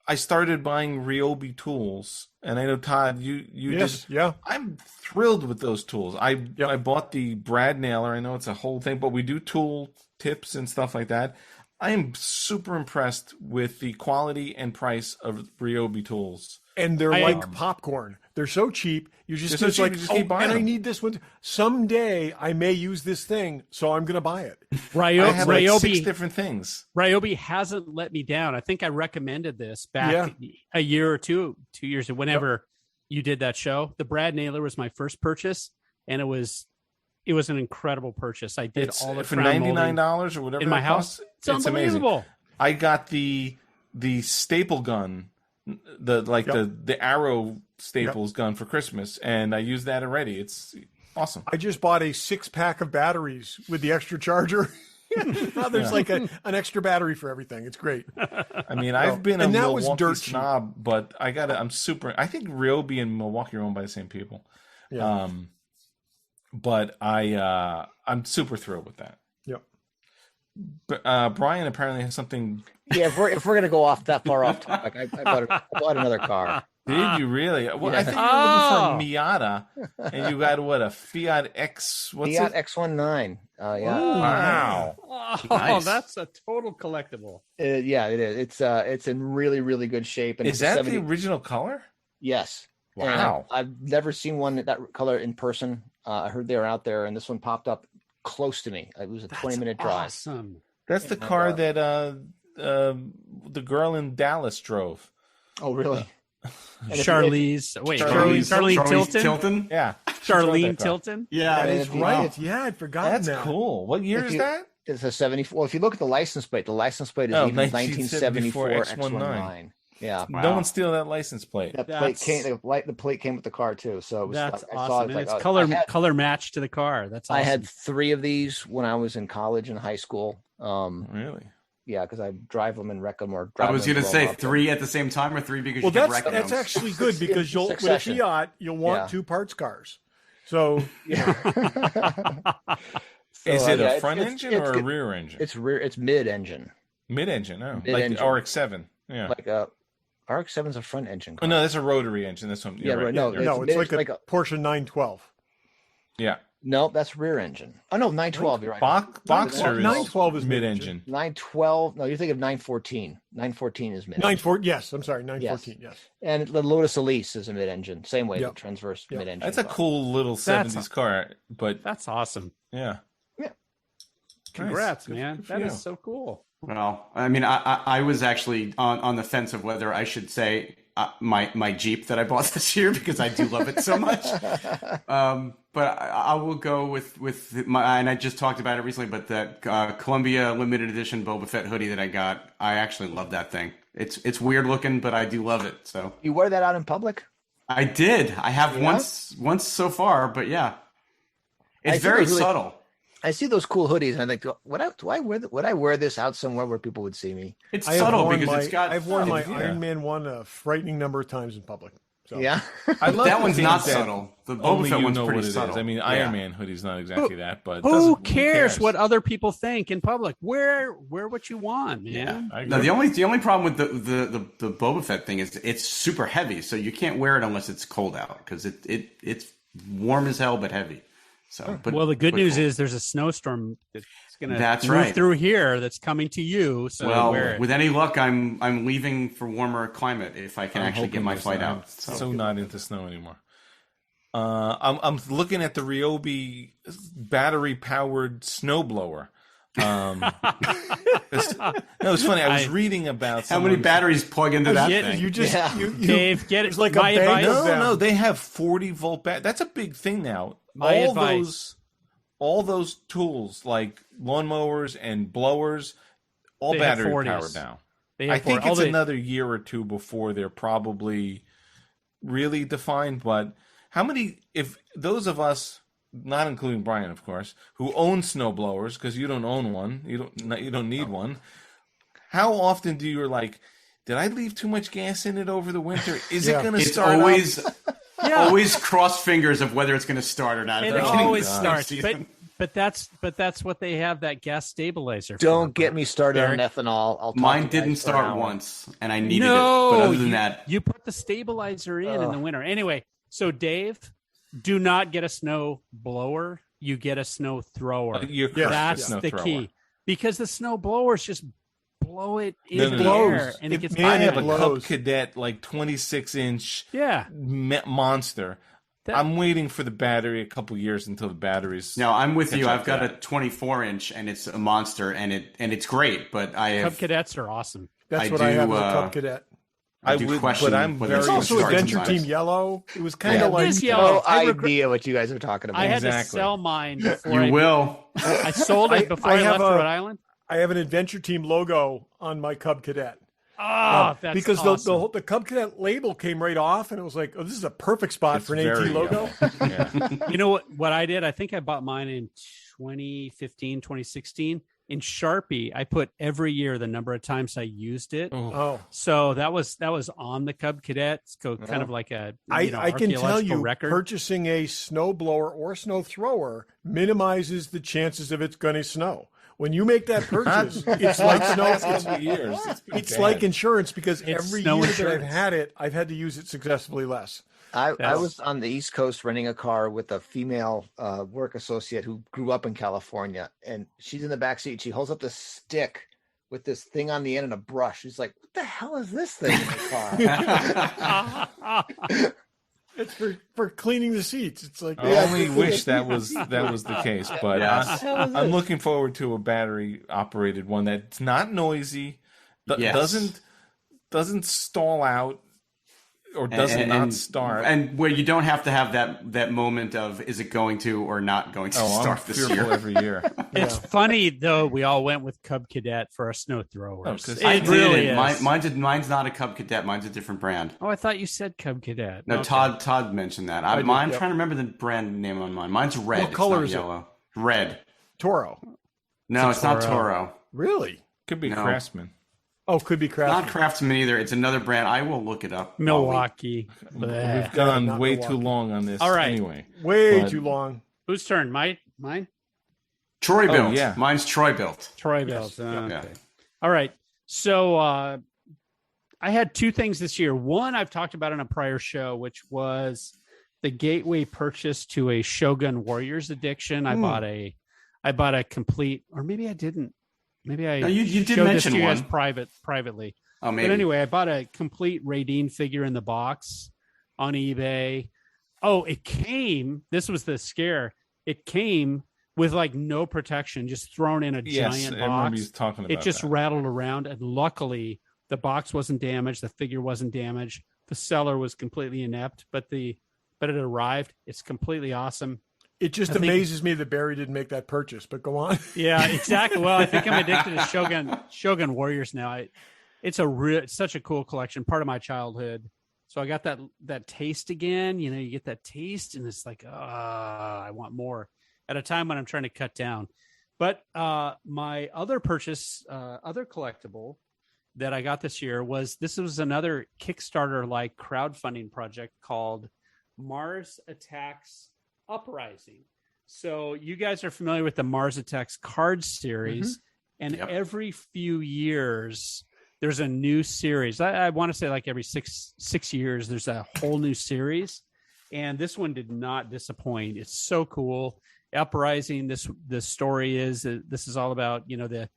I started buying Ryobi tools, and I know Todd, you Yes, did. yeah. I'm thrilled with those tools. I bought the Brad nailer. I know it's a whole thing, but we do tool tips and stuff like that. I am super impressed with the quality and price of Ryobi tools. And they're like popcorn. They're so cheap. You just They're so it's cheap, like, you just keep buying and I them. need this one. Someday I may use this thing, so I'm going to buy it. I have like 6 Ryobi different things. Ryobi hasn't let me down. I think I recommended this back a year or 2 years, whenever you did that show. The Brad nailer was my first purchase, and it was an incredible purchase. I did all the for crown molding $99 or whatever in my it house. costs. It's unbelievable. Amazing. I got the staple gun, the arrow staples gun for Christmas, and I used that already. It's awesome. I just bought a 6-pack of batteries with the extra charger. Now there's like an extra battery for everything. It's great. I mean, I've been a and that was Milwaukee dirt cheap. snob, but I think Ryobi and Milwaukee are owned by the same people. Yeah. But I'm super thrilled with that. Yep. But Brian apparently has something. Yeah, if we're gonna go off that far off topic, I bought another car. Did you really? Well, I Yeah. think you were looking for Miata, and you got what, a Fiat X? What's Fiat it? X19. Yeah. Wow. Oh, Nice. that's a total collectible. Yeah, it is. It's in really, really good shape. And Is it's a that 70 the original color? Yes. And Wow. I've never seen one that color in person. I heard they were out there, and this one popped up close to me. It was a 20-minute drive. Awesome. That's the car that the girl in Dallas drove. Oh, really? And if you- Charlize. Wait, Charlize Charlene Tilton? Tilton? Yeah. Charlene Tilton? Yeah, That and is if you- right. Yeah, I'd forgotten That's that. cool. What year If is you- that? It's a 74. Well, if you look at the license plate is Oh, even 1974 X19. Yeah. Wow. No one steal that license plate. That plate That's- came. The plate came with the car too. So it was. That's like, I saw awesome. it, And like, it's oh, color matched to the car. That's awesome. I had 3 of these when I was in college and high school. Really? Yeah, because I drive them and wreck them or. I drive was them going and to blow say them up. 3 at the same time or 3 because Well, you kept that's wrecking them. actually good because with a Succession. Fiat you'll want Yeah. 2 parts cars. So, Is it a yeah, front engine or a good. rear engine? It's rear. It's mid-engine. Mid-engine, oh. Mid-engine. Like RX-7. Yeah. Like RX-7's a front engine Oh, car. no, that's a rotary engine. That's something. Yeah, right. No, You're no, it's it's like a like Porsche 912. Yeah. No, that's rear engine. Oh no, 912. You're right. Boxer is 912 is mid-engine. 912. No, you're thinking of 914. 914 is mid. 914. Yes, I'm sorry, 914. Yes. And the Lotus Elise is a mid-engine. Same way, Yep. the transverse Yep. mid-engine. That's a cool little 70s car, but That's awesome. yeah. Congrats, Nice. man. Good for That you. is so cool. Well, I mean, I was actually on the fence of whether I should say my Jeep that I bought this year because I do love it so much. But I will go with my, and I just talked about it recently, but that Columbia limited edition Boba Fett hoodie that I got, I actually love that thing. It's weird looking, but I do love it. So You wear that out in public? I did. I have Yeah? once so far, but yeah, I it's see very those really- subtle. I see those cool hoodies, and I think, would I wear this out somewhere where people would see me? It's I have subtle worn because my, it's got. I've worn my yeah. Iron Man 1 a frightening number of times in public. So. Yeah. I love that the one's things not that subtle. The Only Boba Fett you one's know pretty what it is. subtle. I mean, Yeah. Iron Man hoodie's not exactly that, but Who cares cares what other people think in public? Wear what you want, man. Yeah. I No, agree. the only problem with the Boba Fett thing is it's super heavy, so you can't wear it unless it's cold out because it's warm as hell but heavy. So, but Well, the good but news cool. is there's a snowstorm that's going to That's move right. through here that's coming to you. So Well, wear it. with any luck, I'm leaving for warmer climate if I can I'm actually get hoping my this- flight I'm out. So not into snow anymore. I'm looking at the Ryobi battery powered snowblower. It's funny. I was reading about How many someone's- batteries plug into that Yeah, thing? You just, Yeah. you, Dave, get it. it's like My a bank advice- of them. No, they have 40-volt That's a big thing now. My advice. All those tools like lawnmowers and blowers, all They have battery 40s. powered now. They I have think all it's the- another year or two before they're probably really defined. But how many, if those of us, not including Brian, of course, who own snow blowers, because you don't own one, you don't need one. How often do you like, did I leave too much gas in it over the winter? Is it Yeah. going to It's start always up? always cross fingers of whether it's going to start or not. It At the beginning of always the starts, season. but that's what they have that gas stabilizer. Don't for. get me started on Derek. ethanol. I'll talk Mine to you didn't guys for an start hour. once, and I needed No, it. But other than you, that, you put the stabilizer in Ugh. the winter. Anyway, so Dave, do not get a snow blower. You get a snow thrower. You're Yeah. correct, That's snow the thrower. key, because the snow blowers just blow it No, in no, the no. air, and it gets Man, I bad. have a blows. Cub Cadet, like 26-inch Yeah, monster. That- I'm waiting for the battery a couple years until the batteries. no, I'm with Catch you. up I've to got a that. 24-inch, and it's a monster, and it's great. But I Cub have Cadets are awesome. That's I what I do, have as a uh, Cub Cadet. I I do would, question but I'm whether very It's gonna also start Adventure sometimes. Team Yellow. It was kind Yeah. of like It is yellow. No I regret- idea what you guys are talking about. I had to Exactly. sell mine before You I will. I sold it before I, have left a- Rhode Island. I have an Adventure Team logo on my Cub Cadet. Oh, that's because awesome. the Cub Cadet label came right off, and it was like, oh, this is a perfect spot It's for an very AT logo. Yeah. You know what I did? I think I bought mine in 2015, 2016. In Sharpie, I put every year the number of times I used it. Oh, Oh, So that was on the Cub Cadet. So kind of like a I can tell archaeological you, record. purchasing a snow blower or snow thrower minimizes the chances of it's going to snow. When you make that purchase, it's like snow. years. Been It's bad. like insurance because It's every snow year that I've insurance. had it, I've had to use it successfully less. I That's- was on the East Coast renting a car with a female work associate who grew up in California, and she's in the back seat. She holds up this stick with this thing on the end and a brush. She's like, "What the hell is this thing in the car?" It's for cleaning the seats. It's like I only wish that was the case, but Yes. I'm looking forward to a battery operated one that's not noisy, Yes. doesn't stall out, or doesn't not start. and where you don't have to have that moment of is it going to or not going to I'm start this fearful year. every year. It's funny though. We all went with Cub Cadet for our snow throwers. 'cause I It did really it. is. Mine's not a Cub Cadet. Mine's a different brand. Oh, I thought you said Cub Cadet. No, Okay. Todd mentioned that. did, I'm yep. trying to remember the brand name on mine. Mine's red. What It's color not is it? yellow. Red. Toro. No, It's it's a not Toro. Toro. Really? Could be No. Craftsman. Oh, could be Craftsman. Not Craftsman either. It's another brand. I will look it up. Milwaukee. We've gone Not way Milwaukee. too long on this. All right. Anyway, Way But- too long. Whose turn? Mine? Troy built. yeah. Mine's Troy built. Troy Yes. Bills. Okay. Yeah. All right. So I had two things this year. One I've talked about in a prior show, which was the gateway purchase to a Shogun Warriors addiction. I bought a complete, or maybe I didn't. Maybe I No, you did showed this mention to you guys one. privately. Oh, maybe. But anyway, I bought a complete Raideen figure in the box on eBay. Oh, it came. This was the scare. It came with like no protection, just thrown in a yes, giant I remember box. you talking about It just that. rattled around, and luckily the box wasn't damaged. The figure wasn't damaged. The seller was completely inept, but it arrived. It's completely awesome. It just I think- amazes me that Barry didn't make that purchase, but go on. Yeah, exactly. Well, I think I'm addicted to Shogun Warriors now. It's such a cool collection, part of my childhood. So I got that taste again. You know, you get that taste, and it's like, I want more. At a time when I'm trying to cut down. But my other purchase, other collectible that I got this year was another Kickstarter-like crowdfunding project called Mars Attacks Uprising. So you guys are familiar with the Mars Attacks card series, and Yep. every few years there's a new series. I want to say like every six years there's a whole new series, and this one did not disappoint. It's so cool. Uprising. The story is this is all about, you know, the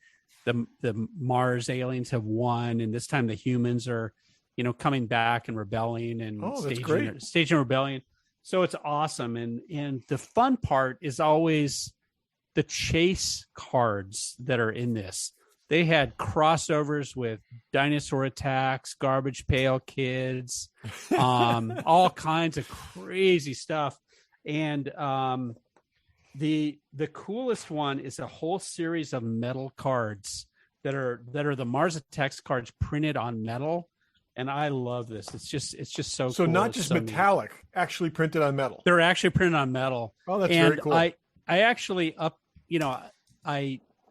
Mars aliens have won, and this time the humans are, you know, coming back and rebelling and staging rebellion. So it's awesome, and the fun part is always the chase cards that are in this. They had crossovers with Dinosaur Attacks, Garbage Pail Kids, all kinds of crazy stuff, and the coolest one is a whole series of metal cards that are the Mars Attacks cards printed on metal, and I love this. It's just so cool. So not It's just so neat. metallic, actually printed on metal. They're actually printed on metal. Oh, that's And very cool. I actually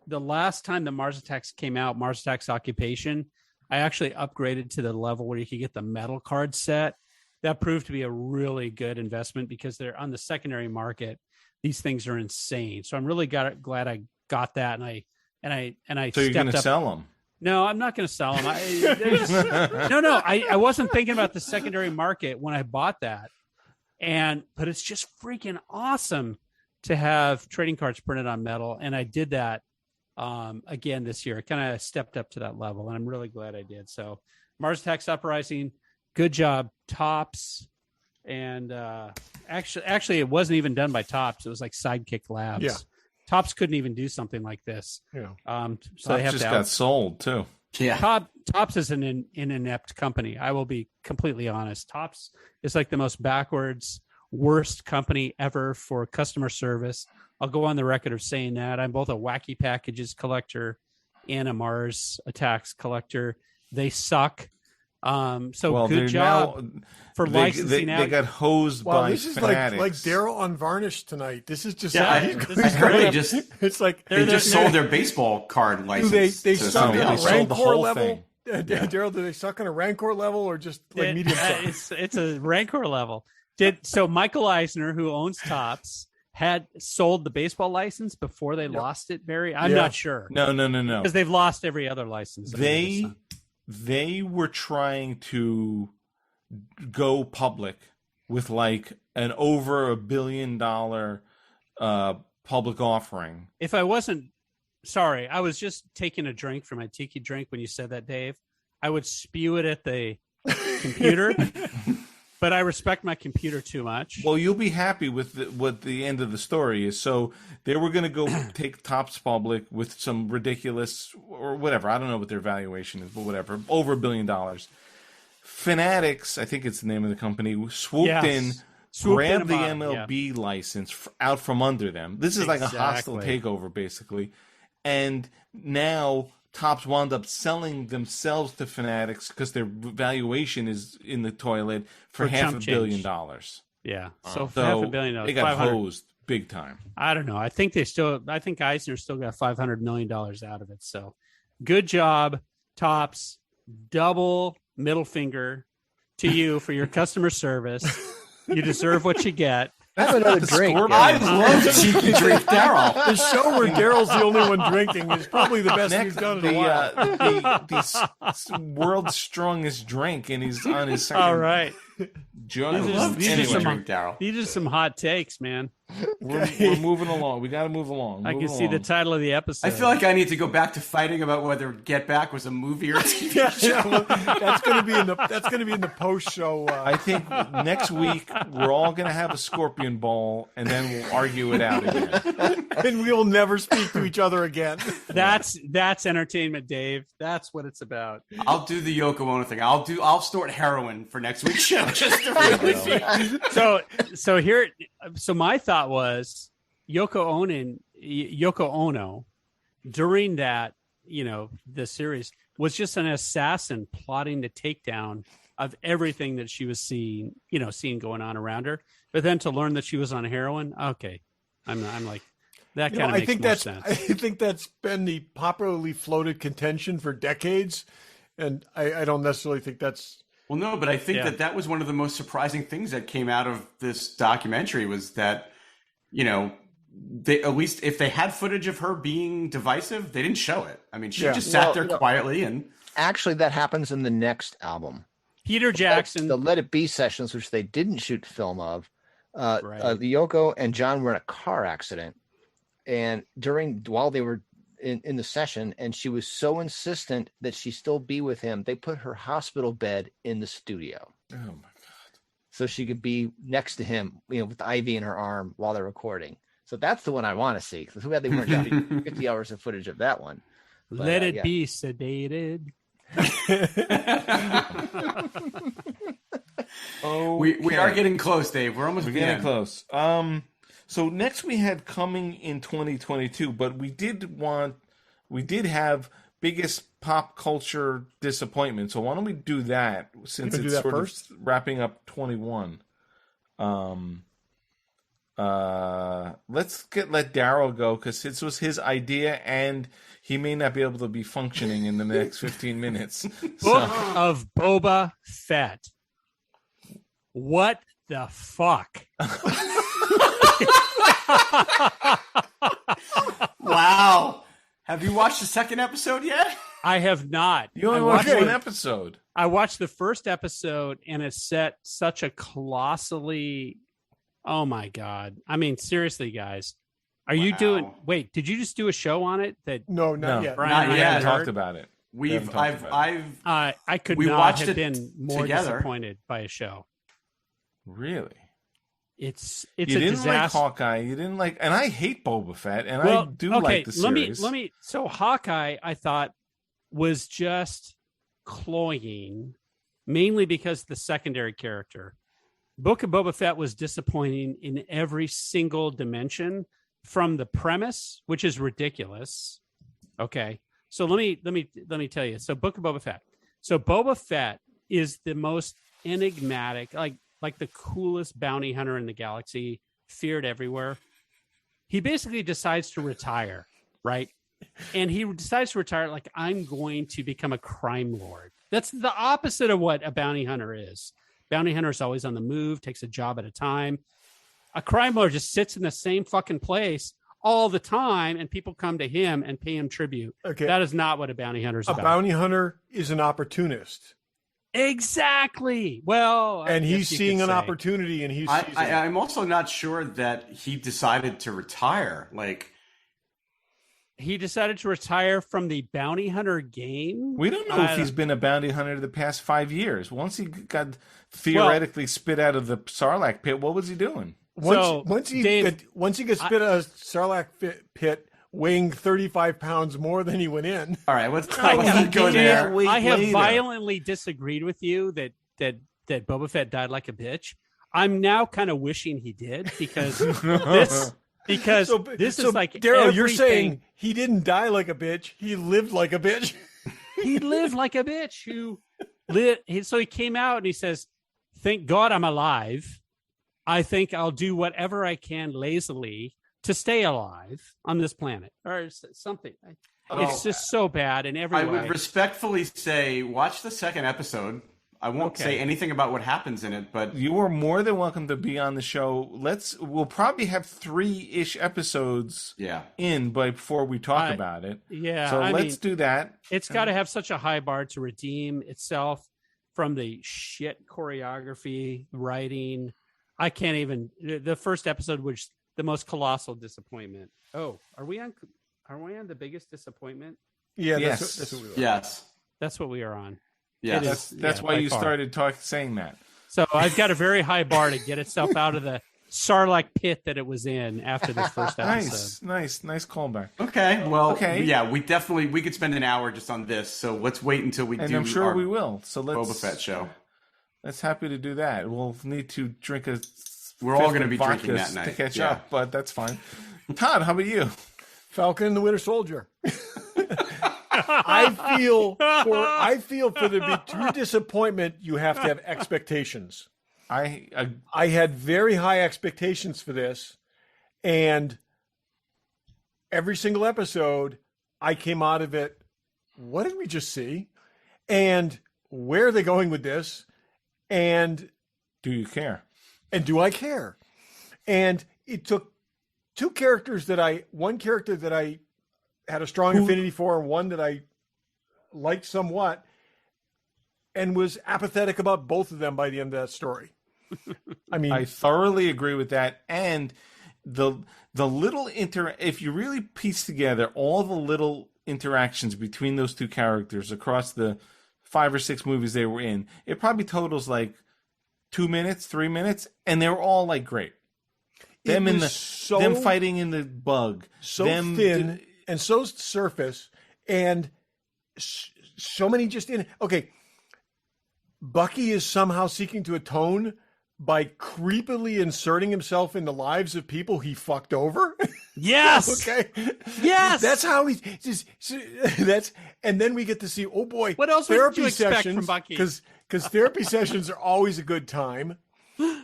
the last time the Mars Attacks came out, Mars Attacks Occupation, I actually upgraded to the level where you could get the metal card set. That proved to be a really good investment because they're on the secondary market. These things are insane. So I'm really glad I got that, and I So you're going stepped to up. sell them? No, I'm not going to sell them. I wasn't thinking about the secondary market when I bought that, but it's just freaking awesome to have trading cards printed on metal, and I did that again this year. I kind of stepped up to that level, and I'm really glad I did. So Mars Attacks Uprising, good job, Tops. And actually, it wasn't even done by Tops. It was like Sidekick Labs. Yeah. Tops couldn't even do something like this. Yeah. So they have just to got sold too. Yeah. Tops is an inept company. I will be completely honest. Tops is like the most backwards, worst company ever for customer service. I'll go on the record of saying that. I'm both a Wacky Packages collector and a Mars Attacks collector. They suck. So good job for licensing they out. got hosed Wow, by this is fanatics. like Derryl unvarnished tonight. This is just Yeah, like, this I is heard great. they just it's like they just sold their baseball card do license. they to suck somebody on a else. They sold the Rancor whole level? thing. Derryl, do they suck on a Rancor level or just like medium suck? It's a Rancor level. So Michael Eisner, who owns Tops, had sold the baseball license before they lost it, Barry? I'm Yeah. not sure. No. Because they've lost every other license. They were trying to go public with like an over $1 billion public offering. If I wasn't sorry, I was just taking a drink from my tiki drink when you said that, Dave. I would spew it at the computer, but I respect my computer too much. Well, you'll be happy with what the end of the story is. So they were going to go take Tops public with some ridiculous or whatever. I don't know what their valuation is, but whatever. Over $1 billion. Fanatics, I think it's the name of the company, swooped in, grabbed the MLB license out from under them. This is like a hostile takeover, basically. And now Tops wound up selling themselves to Fanatics because their valuation is in the toilet for $500 million. Yeah, so So $500 million. they got hosed big time. I don't know. I think Eisner still got $500 million out of it. So good job, tops, double middle finger to you for your customer service. You deserve what you get. Have another drink. I love cheeky drink, Derryl. The show where Daryl's the only one drinking is probably the best we've done in a while. The world's strongest drink, and he's on his second All right. jug. I love these are cheeky some- drink, Derryl. These are some hot takes, man. We're moving along. We got to move along. I Move can see the along. title of the episode. I feel like I need to go back to fighting about whether Get Back was a movie or a TV Yeah, show. well, that's going to be in the post show. I think next week we're all going to have a scorpion bowl, and then we'll argue it out again. And we will never speak to each other again. that's entertainment, Dave. That's what it's about. I'll do the Yoko Ono thing. I'll snort heroin for next week's show just to really see. So my thought was Yoko Ono during that, the series was just an assassin plotting the takedown of everything that she was seeing going on around her. But then to learn that she was on heroin, okay, I'm like that kind of makes more sense. I think that's been the popularly floated contention for decades, and I don't necessarily think that's. Well, no, but I think that was one of the most surprising things that came out of this documentary was that, they, at least if they had footage of her being divisive, they didn't show it. I mean, she just sat there quietly and. Actually, that happens in the next album. Peter Jackson, the Let It Be sessions, which they didn't shoot film of. Yoko and John were in a car accident, and while they were in the session, and she was so insistent that she still be with him, they put her hospital bed in the studio. Oh my god! So she could be next to him, with the IV in her arm while they're recording. So that's the one I want to see. Because too bad they weren't getting 50 hours of footage of that one. But, let it be sedated. We are getting close, Dave. We're getting close. So next we had coming in 2022, but we did have biggest pop culture disappointment. So why don't we do that since it's sort of wrapping up 21? Let's let Derryl go because this was his idea and he may not be able to be functioning in the next 15 minutes. Book of Boba Fett. What the fuck? Wow. Have you watched the second episode yet? I have not. You only watched one episode. I watched the first episode and it set such a colossally... Oh my God. I mean, seriously, guys. Are you doing... Wait, did you just do a show on it? No, not yet. Brian Not and I yet. haven't Talked heard? about it. I could we not watched have it been more together. disappointed by a show. Really? It's you a didn't disaster. like Hawkeye. You didn't like, and I hate Boba Fett, and I do like the series. Let me. So Hawkeye, I thought, was just cloying, mainly because the secondary character. Book of Boba Fett was disappointing in every single dimension, from the premise, which is ridiculous. Okay, so let me tell you. So Book of Boba Fett. So Boba Fett is the most enigmatic, like the coolest bounty hunter in the galaxy, feared everywhere. He basically decides to retire, right? And he decides to retire like, I'm going to become a crime lord. That's the opposite of what a bounty hunter is. Bounty hunter is always on the move, takes a job at a time. A crime lord just sits in the same fucking place all the time, and people come to him and pay him tribute. Okay. That is not what a bounty hunter is about. A bounty hunter is an opportunist. Exactly. Well, and he's seeing an opportunity, and I'm also not sure that he decided to retire. Like, he decided to retire from the bounty hunter game. We don't know if he's been a bounty hunter the past 5 years. Once he got theoretically spit out of the Sarlacc pit, what was he doing? Once he gets spit out of the Sarlacc pit, weighing 35 pounds more than he went in. All right, let's go there. I have violently disagreed with you that Boba Fett died like a bitch. I'm now kind of wishing he did because this is like Derryl, you're saying he didn't die like a bitch. He lived like a bitch. He lived like a bitch. So he came out and he says, "Thank God I'm alive. I think I'll do whatever I can lazily to stay alive on this planet or something. Oh, It's just so bad in every I way. would respectfully say, watch the second episode. I won't say anything about what happens in it, but You are more than welcome to be on the show. We'll probably have 3-ish episodes before we talk about it. Yeah. So let's do that. It's got to have such a high bar to redeem itself from the shit choreography, writing. I can't even. The first episode was the most colossal disappointment. Oh, are we on the biggest disappointment? Yeah. Yes. That's what we were. yes. That's what we are on. Yes. That's why you started saying that. So I've got a very high bar to get itself out of the Sarlacc pit that it was in after this first episode. Nice callback. Okay. Well, yeah, we could spend an hour just on this. So let's wait until we And do I'm sure our we will. So let's Boba Fett show. Let's happy to do that. We'll need to drink a We're all going to fifth be of drinking vodka that night. to catch Yeah. up, but that's fine. Todd, how about you? Falcon and the Winter Soldier. I feel for there to be true disappointment, you have to have expectations. I had very high expectations for this, and every single episode, I came out of it. What did we just see? And where are they going with this? And do you care? And do I care? And it took one character that I had a strong affinity for, and one that I liked somewhat, and was apathetic about both of them by the end of that story. I mean, I thoroughly agree with that. And the little if you really piece together all the little interactions between those two characters across the 5 or 6 movies they were in, it probably totals like 2 minutes, 3 minutes, and they were all like great. Them fighting in the bug, so thin and so surface, and so many just in. Okay, Bucky is somehow seeking to atone by creepily inserting himself in the lives of people he fucked over. Yes. Okay. Yes. That's how he's just. And then we get to see. Oh boy. What else would you expect from Bucky? Because therapy sessions are always a good time.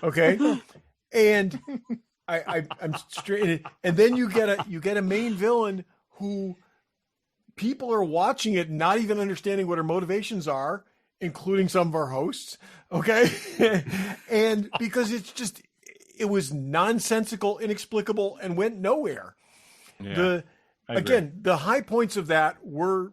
Okay. And I'm straight. And then you get a main villain who people are watching it, not even understanding what her motivations are, including some of our hosts. Okay. And because it was nonsensical, inexplicable, and went nowhere. Yeah, the high points of that were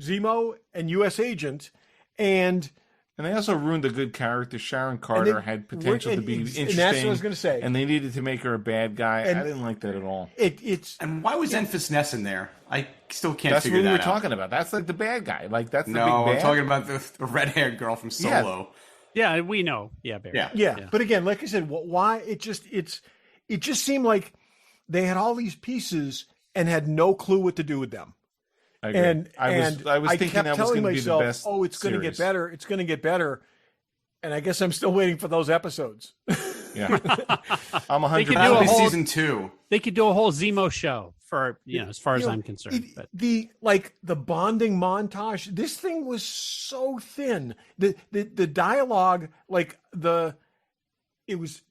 Zemo and U.S. Agent, and they also ruined a good character. Sharon Carter had potential to be interesting. And that's what I was going to say. And they needed to make her a bad guy. I didn't like that at all. And why was Enfys Nest in there? I still can't figure that out. That's what we were talking about. That's like the bad guy. Like that's the big bad. No, I'm talking about the red-haired girl from Solo. Yeah, we know. Yeah, Barry. Yeah. But again, like I said, why it just seemed like they had all these pieces and had no clue what to do with them. I agree. And I was thinking kept that was going to be the best. Oh, it's going to get better. It's going to get better. And I guess I'm still waiting for those episodes. Yeah, I'm 100%. That'll be season 2. They could do a whole Zemo show for as far as I'm concerned. The bonding montage. This thing was so thin. The dialogue, it was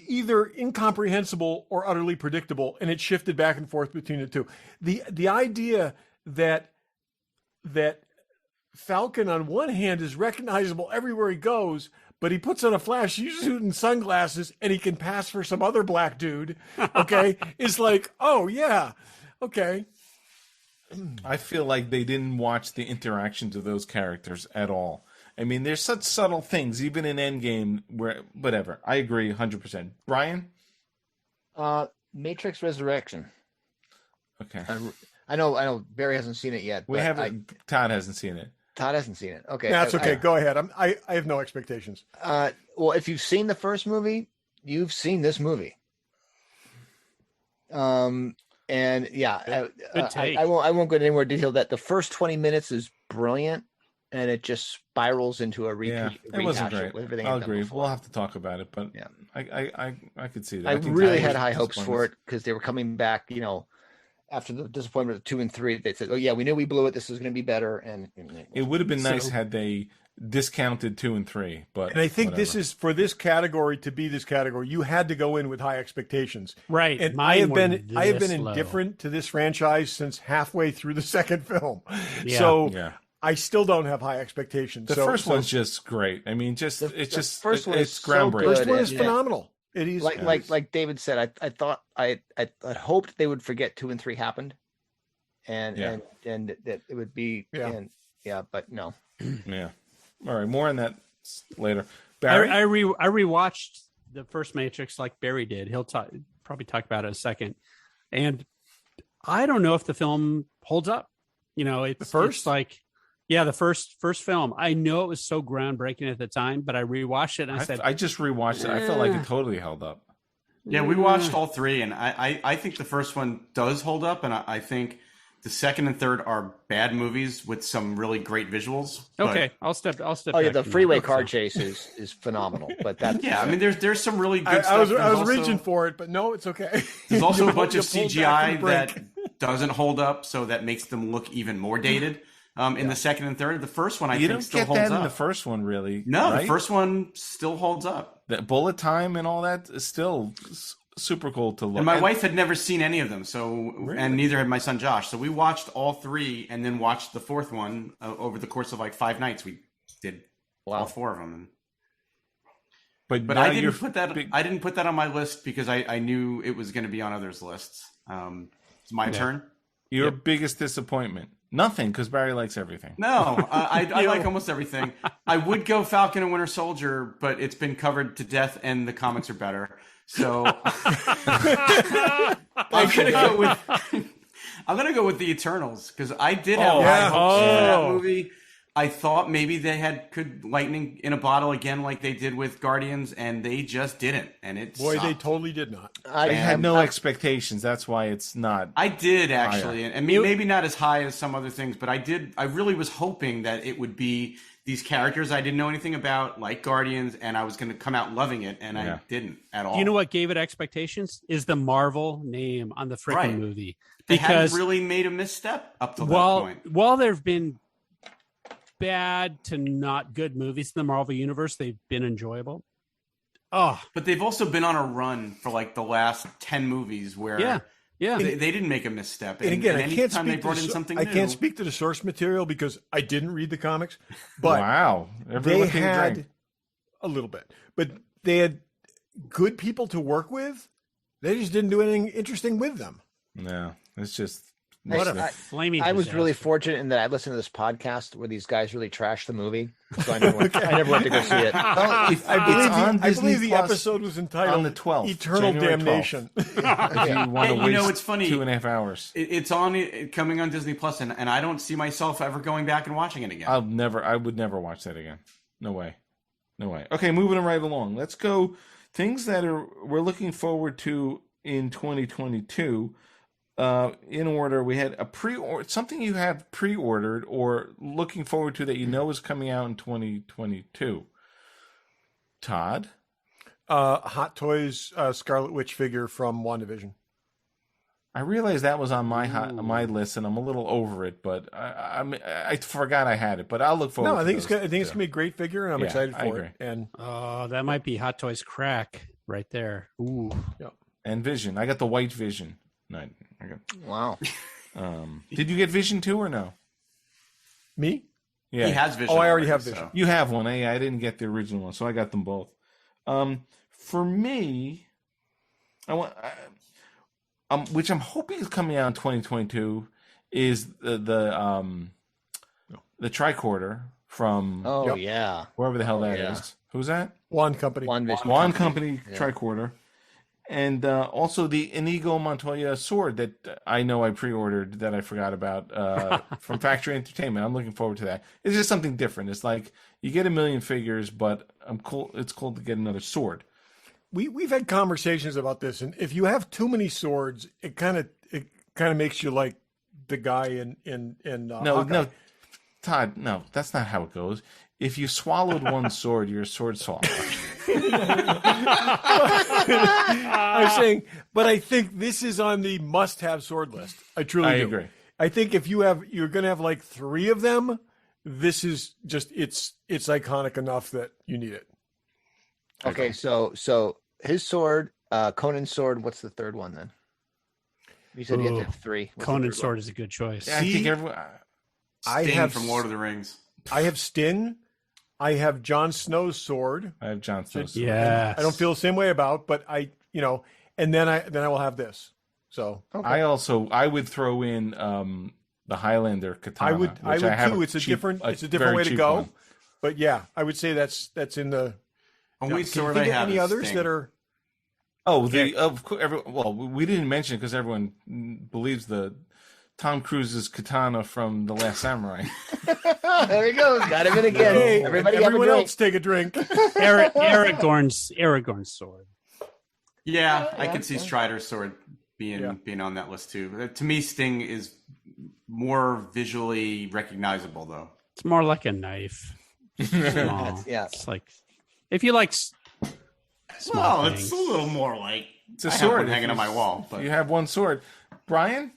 either incomprehensible or utterly predictable, and it shifted back and forth between the two. The idea that Falcon on one hand is recognizable everywhere he goes, but he puts on a flash suit and sunglasses and he can pass for some other black dude, okay, is like, oh yeah, okay. I feel like they didn't watch the interactions of those characters at all. I mean, there's such subtle things, even in Endgame, where, whatever. I agree 100%. Brian? Matrix Resurrection. Okay. I know Barry hasn't seen it yet. Todd hasn't seen it. Todd hasn't seen it. Okay. That's okay. Go ahead. I have no expectations. Well, if you've seen the first movie, you've seen this movie. And yeah, I won't go into any more detail. That the first 20 minutes is brilliant, and it just spirals into a repeat. Yeah, it wasn't great. I'll agree. We'll have to talk about it, but yeah, I could see that. I really had high hopes for it because they were coming back, after the disappointment of 2 and 3, they said, "Oh yeah, we knew we blew it. This is going to be better." And it would have been nice had they discounted 2 and 3. But And I think whatever. this is for this category to be this category. You had to go in with high expectations, Right. And Mine I have were been this low. indifferent to this franchise since halfway through the second film. Yeah. So Yeah. I still don't have high expectations. The first one's just great. I mean, The it's first one is so groundbreaking. good. first one is Yeah. phenomenal. It is Like David said, I thought I hoped they would forget 2 and 3 happened, and that it would be but no. Yeah. All right. More on that later. Barry? I rewatched the first Matrix like Barry did. He'll probably talk about it in a second. And I don't know if the film holds up. You know, it's like, the first film. I know it was so groundbreaking at the time, but I rewatched it and I said, I just rewatched it. I felt like it totally held up. Yeah, we watched all three, and I think the first one does hold up, and I think the second and third are bad movies with some really great visuals. okay, I'll step. Oh yeah, back the from freeway that. car chase is phenomenal. But that's Yeah, I mean, there's some really good I stuff. was There's also- reaching for it, but no, it's okay. There's also You a bunch of pulled back CGI from the brink. that doesn't hold up, so that makes them look even more dated. In the second and third, the first one I You think don't still get holds that up. in the first one, really. No, right? the first one still holds up. The bullet time and all that is still super cool to look. And my wife had never seen any of them, so Really? and neither had my son Josh. So we watched all three, and then watched the fourth one over the course of like 5 nights. We did all 4 of them. But now I you're didn't put that. big- I didn't put that on my list because I knew it was going to be on others' lists. It's my turn. Your biggest disappointment? Nothing, because Barry likes everything. No, I like almost everything. I would go Falcon and Winter Soldier, but it's been covered to death, and the comics are better. So I'm gonna go with the Eternals because I did have high hopes for that movie. I thought maybe they could lightning in a bottle again, like they did with Guardians, and they just didn't. And it Boy, they sucked. totally did not. I had no expectations. That's why it's not. I did actually, and maybe not as high as some other things, but I did. I really was hoping that it would be these characters I didn't know anything about, like Guardians, and I was going to come out loving it, and I didn't at all. You know what gave it expectations is the Marvel name on the freaking Right. movie. They Because hadn't really made a misstep up to that point. while there have been bad to not good movies in the Marvel universe, they've been enjoyable. Oh, But they've also been on a run for like the last 10 movies where yeah. they didn't make a misstep. And again, I can't anytime they speak. brought in something I new, can't speak to the source material because I didn't read the comics. But Wow. Everyone they take a had drink. a little bit, but they had good people to work with. They just didn't do anything interesting with them. No, it's just. What a I- flaming I was really disaster. fortunate in that I listened to this podcast where these guys really trashed the movie, so I never went to go see it. Well, if- I believe, it's on I Disney believe the Plus episode was entitled on the 12th, Eternal January 12th. Damnation. If you want to you waste know, it's funny. 2.5 hours. it's on coming on Disney Plus, and I don't see myself ever going back and watching it again. I would never watch that again. No way. Okay, moving right along. Let's go. Things that we're looking forward to in 2022. In order, we had something you have pre-ordered or looking forward to that you know is coming out in 2022. Todd? Hot Toys Scarlet Witch figure from WandaVision. I realize that was on my list, and I'm a little over it, but I forgot I had it. But I'll look forward. No, I to think those. it's gonna be a great figure, and I'm Yeah, excited I for agree. it. And Oh, that might be Hot Toys crack right there. Ooh. And Vision. I got the white Vision. No, I got. Wow. Did you get Vision too or no? me? Yeah, He has Vision. Oh, I already have so- Vision. You have one. I didn't get the original one, so I got them both. For me, which I'm hoping is coming out in 2022, is the tricorder from Oh Yep. yeah. wherever the hell that is. yeah. Who's that? Wand Company. WandaVision. Wand Company Yeah. tricorder. And also the Inigo Montoya sword that I know I pre-ordered that I forgot about from Factory Entertainment. I'm looking forward to that. It's just something different. It's like you get a million figures, but it's cool to get another sword. We've had conversations about this, and if you have too many swords, it kind of makes you like the guy in No, Hawkeye. Todd, no, that's not how it goes. If you swallowed one sword, you're a sword swallower. I'm saying, but I think this is on the must-have sword list. I truly I do. agree. I think if you're going to have like 3 of them, this is just it's iconic enough that you need it. Okay, so his sword, Conan's sword. What's the third one then? You said you had to have three. What's the Conan's third sword one? is a good choice. I think everyone. I Sting have from Lord of the Rings. I have Stin. I have Jon Snow's sword. I have Jon Snow's. Yeah, I don't feel the same way about, but and then I will have this. So Okay. I would throw in the Highlander katana. I would which have too. It's a different very way to cheap go. one. But yeah, I would say that's in the. Only Can you sword think I of have any is others Sting. that are? Oh, of course. Well, we didn't mention it because everyone believes the Tom Cruise's katana from The Last Samurai. There he goes. Got him in again. Hey, Everybody have a everyone drink. else take a drink. Aragorn's sword. Yeah, I Yeah, could see yeah. Strider's sword being on that list too. To me, Sting is more visually recognizable, though. It's more like a knife. Small. Yeah. It's like if you like small Well, things. it's a little more like It's a I have sword one hanging on my wall. But You have one sword, Brian.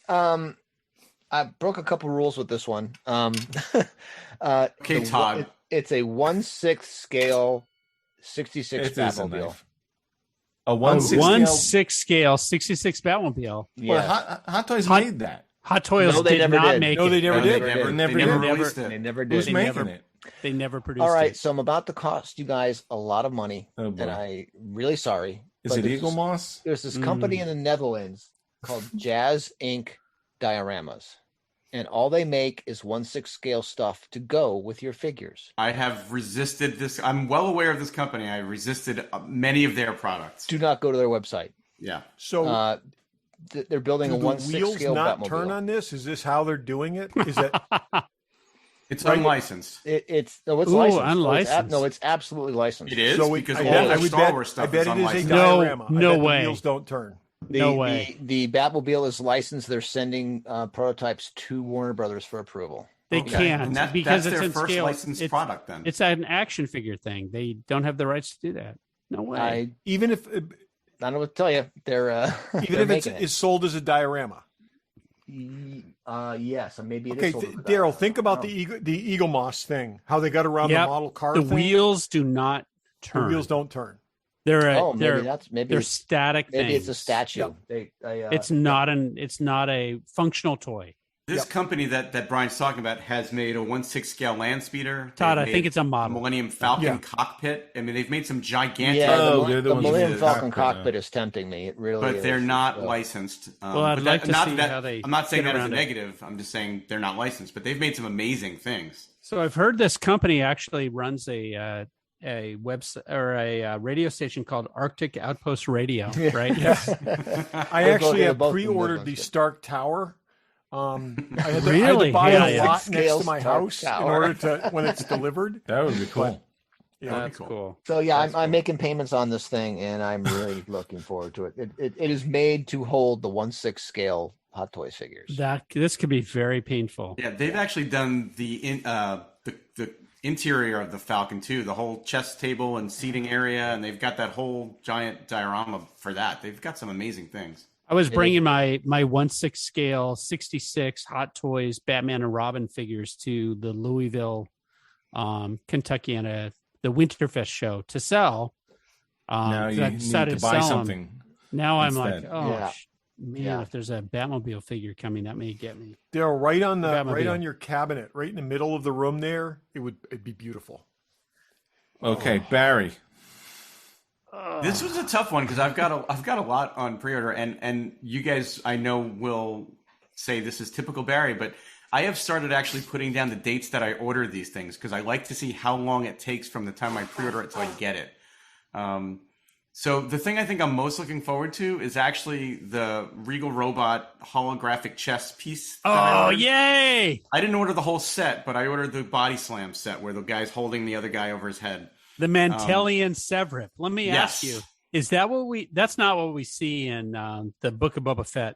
I broke a couple rules with this one. Okay, Todd. It's a 1/6 scale, 66 It is a Batmobile. knife. A A 1/6 scale. 66 Batmobile. Well, Yeah. Hot Toys Hot- made that. Hot Toys No, they did never not did. make No, it. they never No, did. They never Never did. released They it. never Who's did. making it? They never produced All right, it. so I'm about to cost you guys a lot of money, Oh, boy. and I'm really sorry. Is but it there's Eagle this- Moss? There's this company in the Netherlands called Jazz Inc. Dioramas, and all they make is 1/6 scale stuff to go with your figures. I have resisted this. I'm well aware of this company. I resisted many of their products. Do not go to their website. Yeah. So They're building do a the 1/6 wheels scale not Batmobile. turn on this? Is this how they're doing it? Is that It's Right. unlicensed. It's Ooh, licensed. unlicensed. No, it's absolutely licensed. It is so? because I all bet, the I would Star bet, Wars I stuff bet is it is a unlicensed. No, diorama. I no bet way. The wheels don't turn. No way. The Batmobile is licensed. They're sending prototypes to Warner Brothers for approval. They Okay. can't And that, because that's it's their in first scale. licensed product. Then It's an action figure thing. They don't have the rights to do that. No way. I Even if don't know what to tell you. They're even they're if it's making it. is sold as a diorama. Yes, and maybe it Okay, is sold as a Daryl, diorama. think about I don't know. the Eagle Moss thing. How they got around Yep. the model car. the thing. wheels do not The turn. wheels don't turn. They're Oh, maybe they're that's maybe they're it's, static maybe things. it's a statue. Yep. It's not a functional toy. this Yep. company that Brian's talking about has made a 1/6 scale land speeder. Todd, They've I think made it's a model. Millennium Falcon Yeah. cockpit. I mean, they've made some gigantic. Yeah, Oh, the, they're the the ones Millennium with the Falcon cockpit, cockpit is tempting me. It really but is. they're not So- licensed. Well, I'd but like to not see that, how they I'm not saying get that as a around it. negative. I'm just saying they're not licensed, but they've made some amazing things. So I've heard this company actually runs a website or a radio station called Arctic Outpost Radio, right? I actually they're have both pre-ordered good the ones. Stark Tower. I had to Really? buy Yeah, a yeah. lot next Scale to my Stark house in Tower. order to when it's delivered. That would be cool. Yeah. That's cool. So yeah, That's I'm cool. making payments on this thing, and I'm really looking forward to it. It is made to hold the 1/6 scale Hot Toys figures. This could be very painful. Yeah, they've actually done the interior of the Falcon too, the whole chest table and seating area, and they've got that whole giant diorama for that. They've got some amazing things. I was bringing my 1/6 scale 66 Hot Toys Batman and Robin figures to the Louisville, Kentucky, and the Winterfest show to sell. Now you I need decided to buy sell 'em. something. Now I'm instead. like, oh Yeah. man, Yeah. if there's a Batmobile figure coming, that may get me. They're right on Batmobile. your cabinet, right in the middle of the room. There, it'd be beautiful. Okay, Barry. This was a tough one because I've got a lot on pre-order, and you guys I know will say this is typical Barry, but I have started actually putting down the dates that I order these things because I like to see how long it takes from the time I pre-order it till I get it. So the thing I think I'm most looking forward to is actually the Regal Robot holographic chess piece. that I Oh, ordered. yay! I didn't order the whole set, but I ordered the Body Slam set where the guy's holding the other guy over his head. The Mantelian Severip. Let me ask Yes. you: is that that's not what we see in the Book of Boba Fett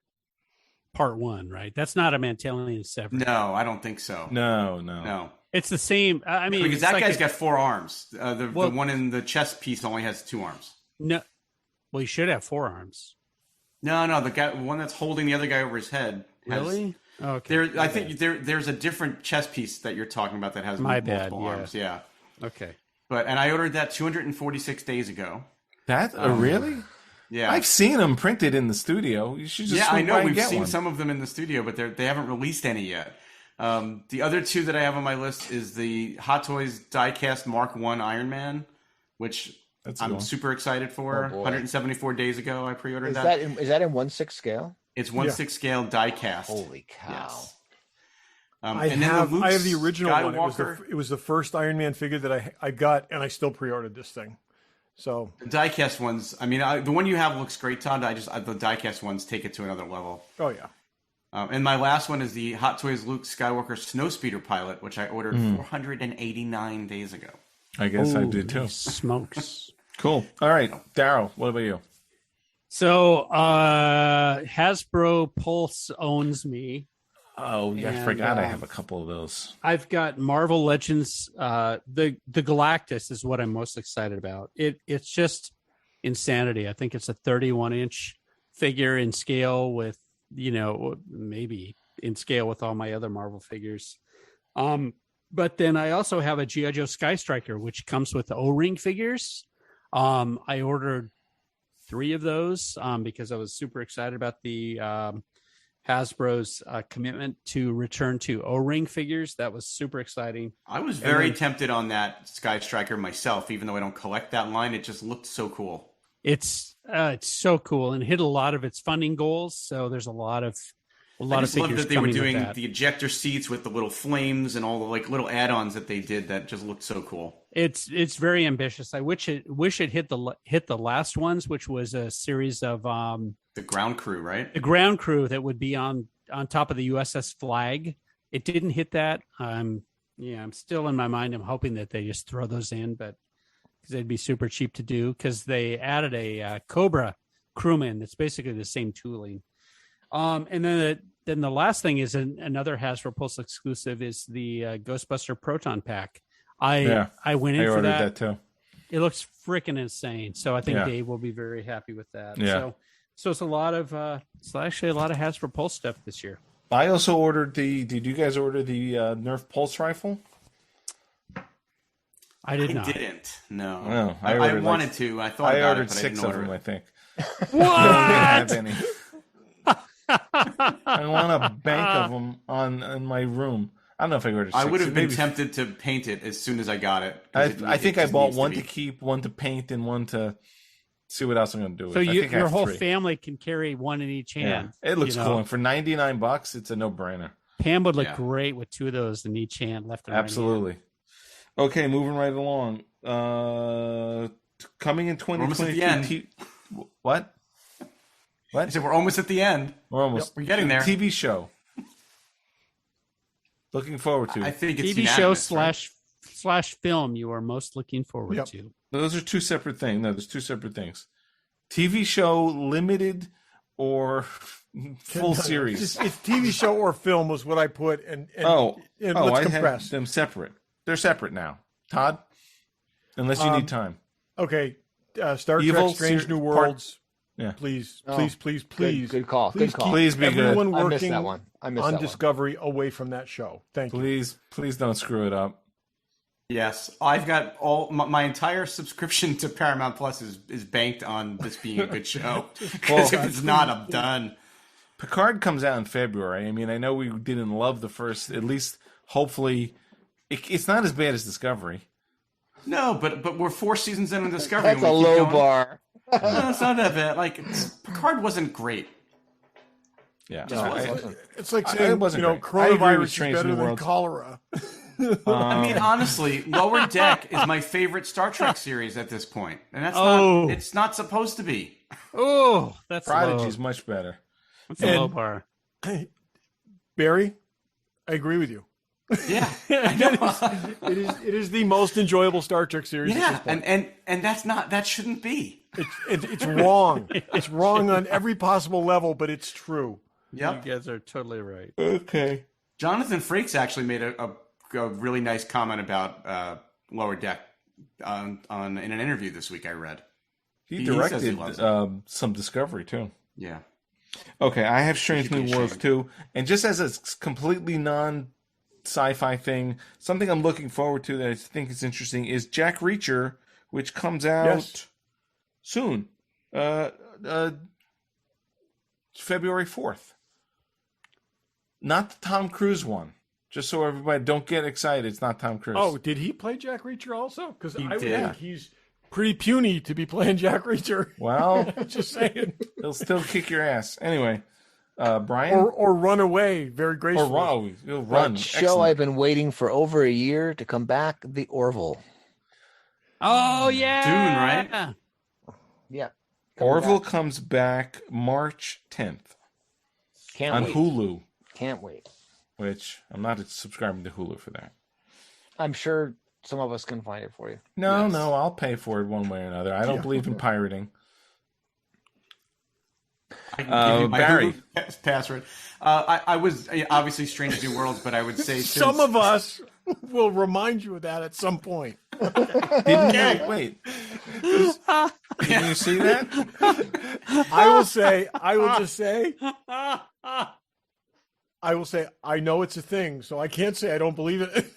Part 1, right? That's not a Mantelian Severip. No, I don't think so. No. It's the same. I mean, Because it's that like guy's got 4 arms. The Well- one in the chest piece only has 2 arms. no. Well, he should have 4 arms. No, the one that's holding the other guy over his head. Has, Really? Okay. I think there's a different chest piece that you're talking about that has multiple arms. Yeah. Okay. And I ordered that 246 days ago. That really? Yeah. I've seen them printed in the studio. You should just I know and we've get seen one. some of them in the studio, but they haven't released any yet. The other two that I have on my list is the Hot Toys diecast Mark I Iron Man, which I'm super excited for. 174 days ago, I pre-ordered that. Is that in 1/6 scale? It's 1/6 scale diecast. Holy cow! Yes. I have the original Skywalker. one. It was the first Iron Man figure that I got, and I still pre-ordered this thing. So the diecast ones. I mean, the one you have looks great, Todd. The diecast ones take it to another level. Oh yeah. And my last one is the Hot Toys Luke Skywalker Snowspeeder Pilot, which I ordered 489 days ago. I guess I did too. Smokes. Cool. All right, Darryl, what about you? So Hasbro Pulse owns me. Oh, yeah, I forgot I have a couple of those. I've got Marvel Legends. The Galactus is what I'm most excited about. It's just insanity. I think it's a 31-inch figure in scale with, maybe in scale with all my other Marvel figures. But then I also have a G.I. Joe Sky Striker, which comes with O-ring figures. I ordered 3 of those because I was super excited about the Hasbro's commitment to return to O-ring figures. That was super exciting. I was very tempted on that Sky Striker myself, even though I don't collect that line. It just looked so cool. It's so cool and hit a lot of its funding goals. So there's a lot of figures. I just love that they were doing the ejector seats with the little flames and all the little add-ons that they did. That just looked so cool. It's very ambitious. I wish it hit the last ones, which was a series of the ground crew, right? The ground crew that would be on top of the USS Flag. It didn't hit that. I'm still in my mind. I'm hoping that they just throw those in, but because they'd be super cheap to do. Because they added a Cobra crewman that's basically the same tooling. And then the last thing is another Hasbro Pulse exclusive is the Ghostbuster Proton Pack. I went in for that too. It looks freaking insane. So I think Dave will be very happy with that. Yeah. So it's actually a lot of Hasbro Pulse stuff this year. I also ordered did you guys order the Nerf Pulse rifle? I didn't. No. No, I wanted to. I thought I about ordered it, but 6 I didn't of them, order I think. What? I don't have any. I want a bank of them in my room. I don't know if I ordered 6. I would have been tempted to paint it as soon as I got it. I think I bought one to keep, one to paint, and one to see what else I'm going to do with. So your whole 3. family can carry one in each hand. Yeah, it looks cool. And for $99, it's a no-brainer. Pam would look great with 2 of those in each hand, left and right. Absolutely. Okay, moving right along. Coming in 2022. What? I said we're almost at the end. We're getting there. TV show. Looking forward to. I think it's TV show slash film you are most looking forward to. Those are 2 separate things. No, there's 2 separate things. TV show limited or full series. It's TV show or film was what I put, and let's compress. have them separate. They're separate now. Todd, unless you need time. Okay, Star Trek: Strange New Worlds. Please. Good call. Please be everyone good. working I missed that one. on Discovery away from that show. Thank you. Please don't screw it up. Yes, I've got my entire subscription to Paramount Plus is banked on this being a good show. Because if it's not, I'm done. Picard comes out in February. I mean, I know we didn't love the first. At least, hopefully, it's not as bad as Discovery. No, but we're 4 seasons in on Discovery. That's a low bar. No, it's not that bad. Picard wasn't great. Yeah, it's like saying coronavirus is better than cholera. I mean, honestly, Lower Deck is my favorite Star Trek series at this point, and it's not supposed to be. Oh, that's Prodigy's much better. That's a low bar. Barry, I agree with you. Yeah, I know. It is the most enjoyable Star Trek series. Yeah, at this point. and that shouldn't be. It's wrong. It's wrong on every possible level, but it's true. Yep. You guys are totally right. Okay. Jonathan Frakes actually made a really nice comment about Lower Deck in an interview this week I read. He directed some Discovery too. Yeah. Okay, I have Strange should be New Worlds ashamed. too, and just as a completely non-sci-fi thing, something I'm looking forward to that I think is interesting is Jack Reacher, which comes out Yes. soon, February 4th. Not the Tom Cruise one. Just so everybody don't get excited, it's not Tom Cruise. Oh, did he play Jack Reacher also? Because I would did. think he's pretty puny to be playing Jack Reacher. well, Just saying. he'll still kick your ass. Anyway, Brian Or run away very or gracefully. he'll run. That show Excellent. I've been waiting for over a year to come back, The Orville. Oh yeah, Dune, right? Yeah. Orville comes back March 10th Can't on wait. Hulu, Can't wait. which I'm not subscribing to Hulu for that. I'm sure some of us can find it for you. No, Yes. no, I'll pay for it one way or another. I don't Yeah. believe in pirating. I can give you my Barry. Hulu password. I was obviously Strange New Worlds, but I would say Some of us will remind you of that at some point. Didn't you? Wait. Didn't you see that? I will just say, I know it's a thing, so I can't say I don't believe it.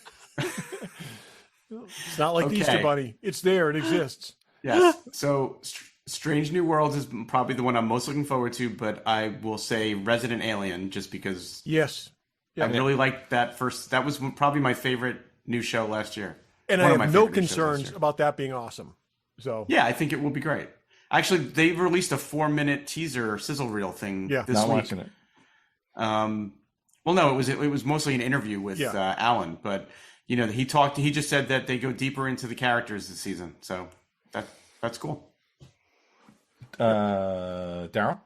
It's not like the Easter Okay. Bunny. It's there. It exists. Yes. So Strange New Worlds is probably the one I'm most looking forward to, but I will say Resident Alien just because Yes. I really liked that first. That was probably my favorite new show last year. And One I of my have no favorite new shows last concerns year. about that being awesome. So, Yeah, I think it will be great. Actually, they released a 4-minute teaser sizzle reel thing Yeah. this Not week. watching it. Well, no, it was mostly an interview with Yeah. Alan, but he just said that they go deeper into the characters this season, so that's cool. Daryl?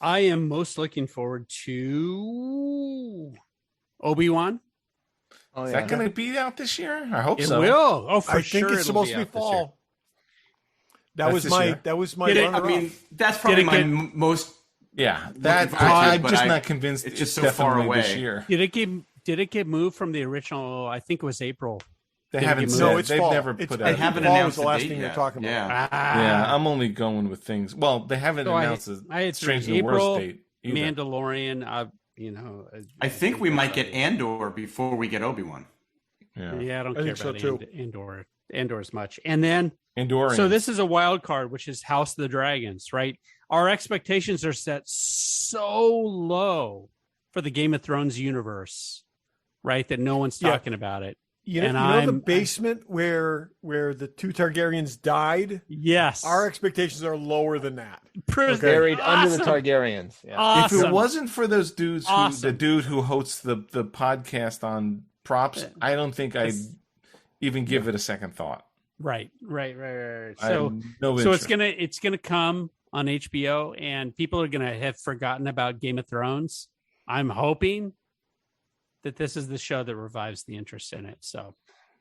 I am most looking forward to Obi-Wan. Oh, Is that going to be out this year? I hope It so. will. Oh, for I sure. think it's it'll supposed to be out this year. fall. That That's was this my year. that was my Did it- runner-up. I mean, that's probably it my get- most. Yeah, that Looking forward to it, I'm but just I- not convinced it's it's just so far definitely this away. year. Did it get moved from the original? I think it was April. They Did it haven't get said. moved? No, it's They've fall. never It's- put I They out. think haven't fall was announced the the last date thing you're yet. talking about. Yeah. Yeah, I'm only going with things. Well, they haven't So announced I a had Strange New April, Worlds date either. Mandalorian. I think we might get Andor before we get Obi-Wan. Yeah, Yeah, I don't I care think so, about too. Andor as much. And then Andorian. so this is a wild card, which is House of the Dragons, right? Our expectations are set so low for the Game of Thrones universe, right? That no one's Yeah. talking about it. You And know the I'm- basement where the two Targaryens died? Yes. Our expectations are lower than that. Buried under the Awesome. Targaryens. Yeah. If Awesome. it wasn't for those dudes, the Awesome. dude who hosts the podcast on props, I don't think I'd even give it a second thought. Right. I So have no so interest. it's gonna come on HBO, and people are gonna have forgotten about Game of Thrones. I'm hoping that this is the show that revives the interest in it. So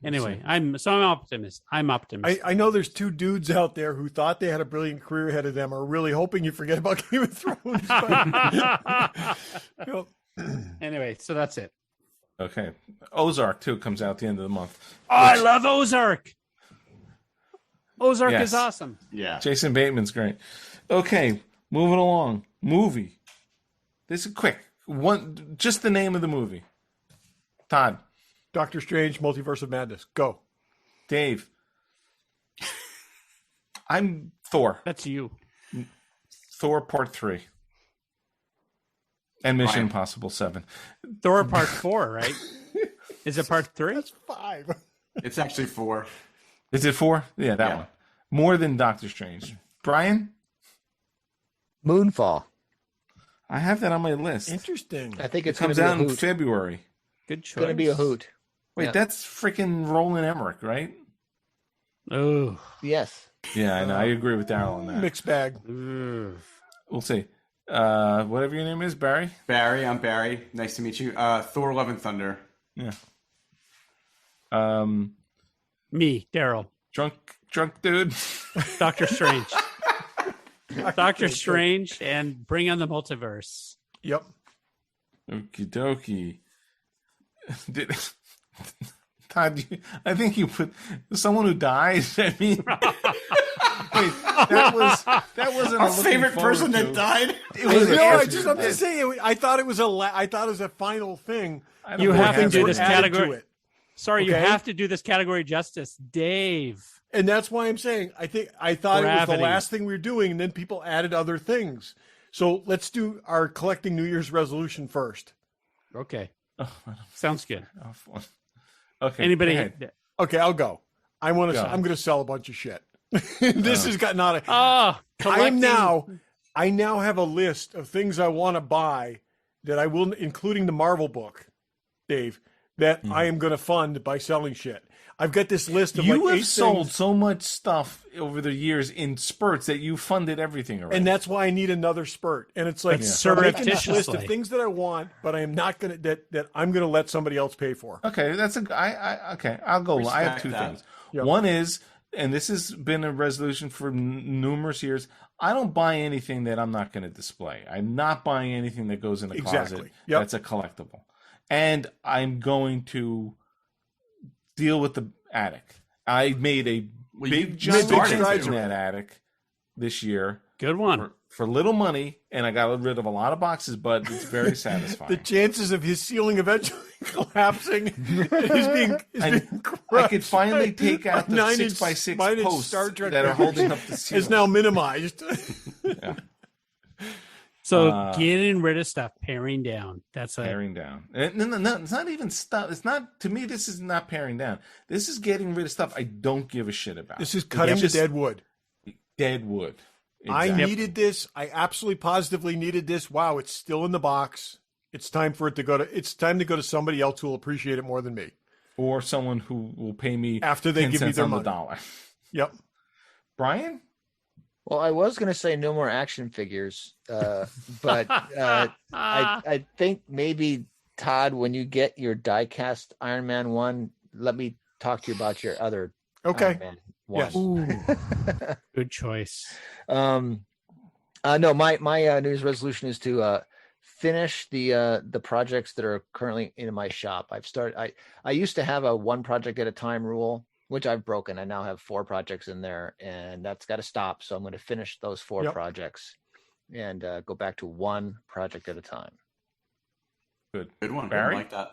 anyway, I'm optimistic. I'm optimistic. I know there's two dudes out there who thought they had a brilliant career ahead of them are really hoping you forget about Game of Thrones. But, you know, Anyway, so that's it. Okay, Ozark too comes out at the end of the month. Oh, I love Ozark. Ozark Yes. is awesome. Yeah. Jason Bateman's great. Okay, moving along. Movie. This is quick. One, just the name of the movie. Todd, Doctor Strange, Multiverse of Madness. Go. Dave. I'm Thor. That's you. Thor Part 3. And Mission Ryan. Impossible 7. Thor Part 4, right? Is it Part 3? That's 5. It's actually 4. Is it 4? Yeah, that Yeah. one. More than Doctor Strange. Brian, Moonfall. I have that on my list. Interesting. I think It it's going comes to be a out in hoot. February. Good It's choice. going to be a hoot. Wait, Yeah. that's freaking Roland Emmerich, right? Oh. Yes. Yeah, I know. I agree with Daryl on that. Mixed bag. We'll see. Whatever your name is, Barry. Barry, I'm Barry. Nice to meet you. Thor: Love and Thunder. Yeah. Me, Derryl. Drunk dude. Doctor Strange. Doctor Strange and Bring on the Multiverse. Yep. Okie dokie. Todd, I think you put someone who dies. I mean, Wait, that wasn't Our a looking favorite person forward that to. died. It was I'm just saying. I thought it was a final thing. I don't You know have to what do happened. this Added category. to it. Sorry, you Okay. have to do this category justice, Dave. And that's why I'm saying I thought it was Gravity. the last thing we were doing, and then people added other things. So let's do our collecting New Year's resolution first. Okay, Oh, sounds good. fun. Okay. Anybody? go ahead. Okay, I'll go. I'm Go. going to sell a bunch of shit. This has got not a. Oh, I now have a list of things I want to buy that I will, including the Marvel book, Dave, that I am going to fund by selling shit. I've got this list of You like have 8 sold things, so much stuff over the years in spurts that you funded everything already. and that's why I need another spurt. And it's like But I'm making this list surreptitiously. of things that I want, but I am not going to that I'm going to let somebody else pay for. okay. Okay. I'll go. I have Respect two that. things. Yep. One is, and this has been a resolution for numerous years. I don't buy anything that I'm not going to display. I'm not buying anything that goes in a Exactly. closet Yep. that's a collectible, and I'm going to deal with the attic. I made a Well, big you giant started dent to. in that attic this year good one. for little money, and I got rid of a lot of boxes, but it's very satisfying. The chances of his ceiling eventually collapsing is being I crushed could finally take out the 9-inch 6x6 9-inch posts Star Trek that are holding up the ceiling. is now minimized. So getting rid of stuff, paring down. That's a Paring down. No, it's not even stuff. It's not, to me, this is not paring down. This is getting rid of stuff I don't give a shit about. This is cutting the Just dead wood. dead wood. I Exactly. needed this. I absolutely positively needed this. Wow, it's still in the box. It's time for it to go to. It's time to go to somebody else who will appreciate it more than me. Or someone who will pay me After they 10 give me cents their on money. the dollar. Yep. Brian? Well, I was going to say no more action figures, but I think maybe, Todd, when you get your die-cast Iron Man 1, let me talk to you about your other Okay. Iron Man 1. Yes. Ooh, good choice. No, my New Year's resolution is to finish the projects that are currently in my shop. I used to have a one project at a time rule, which I've broken. I now have 4 projects in there, and that's got to stop. So I'm going to finish those 4 Yep. projects and go back to one project at a time. Good. Good one. Barry? I like that.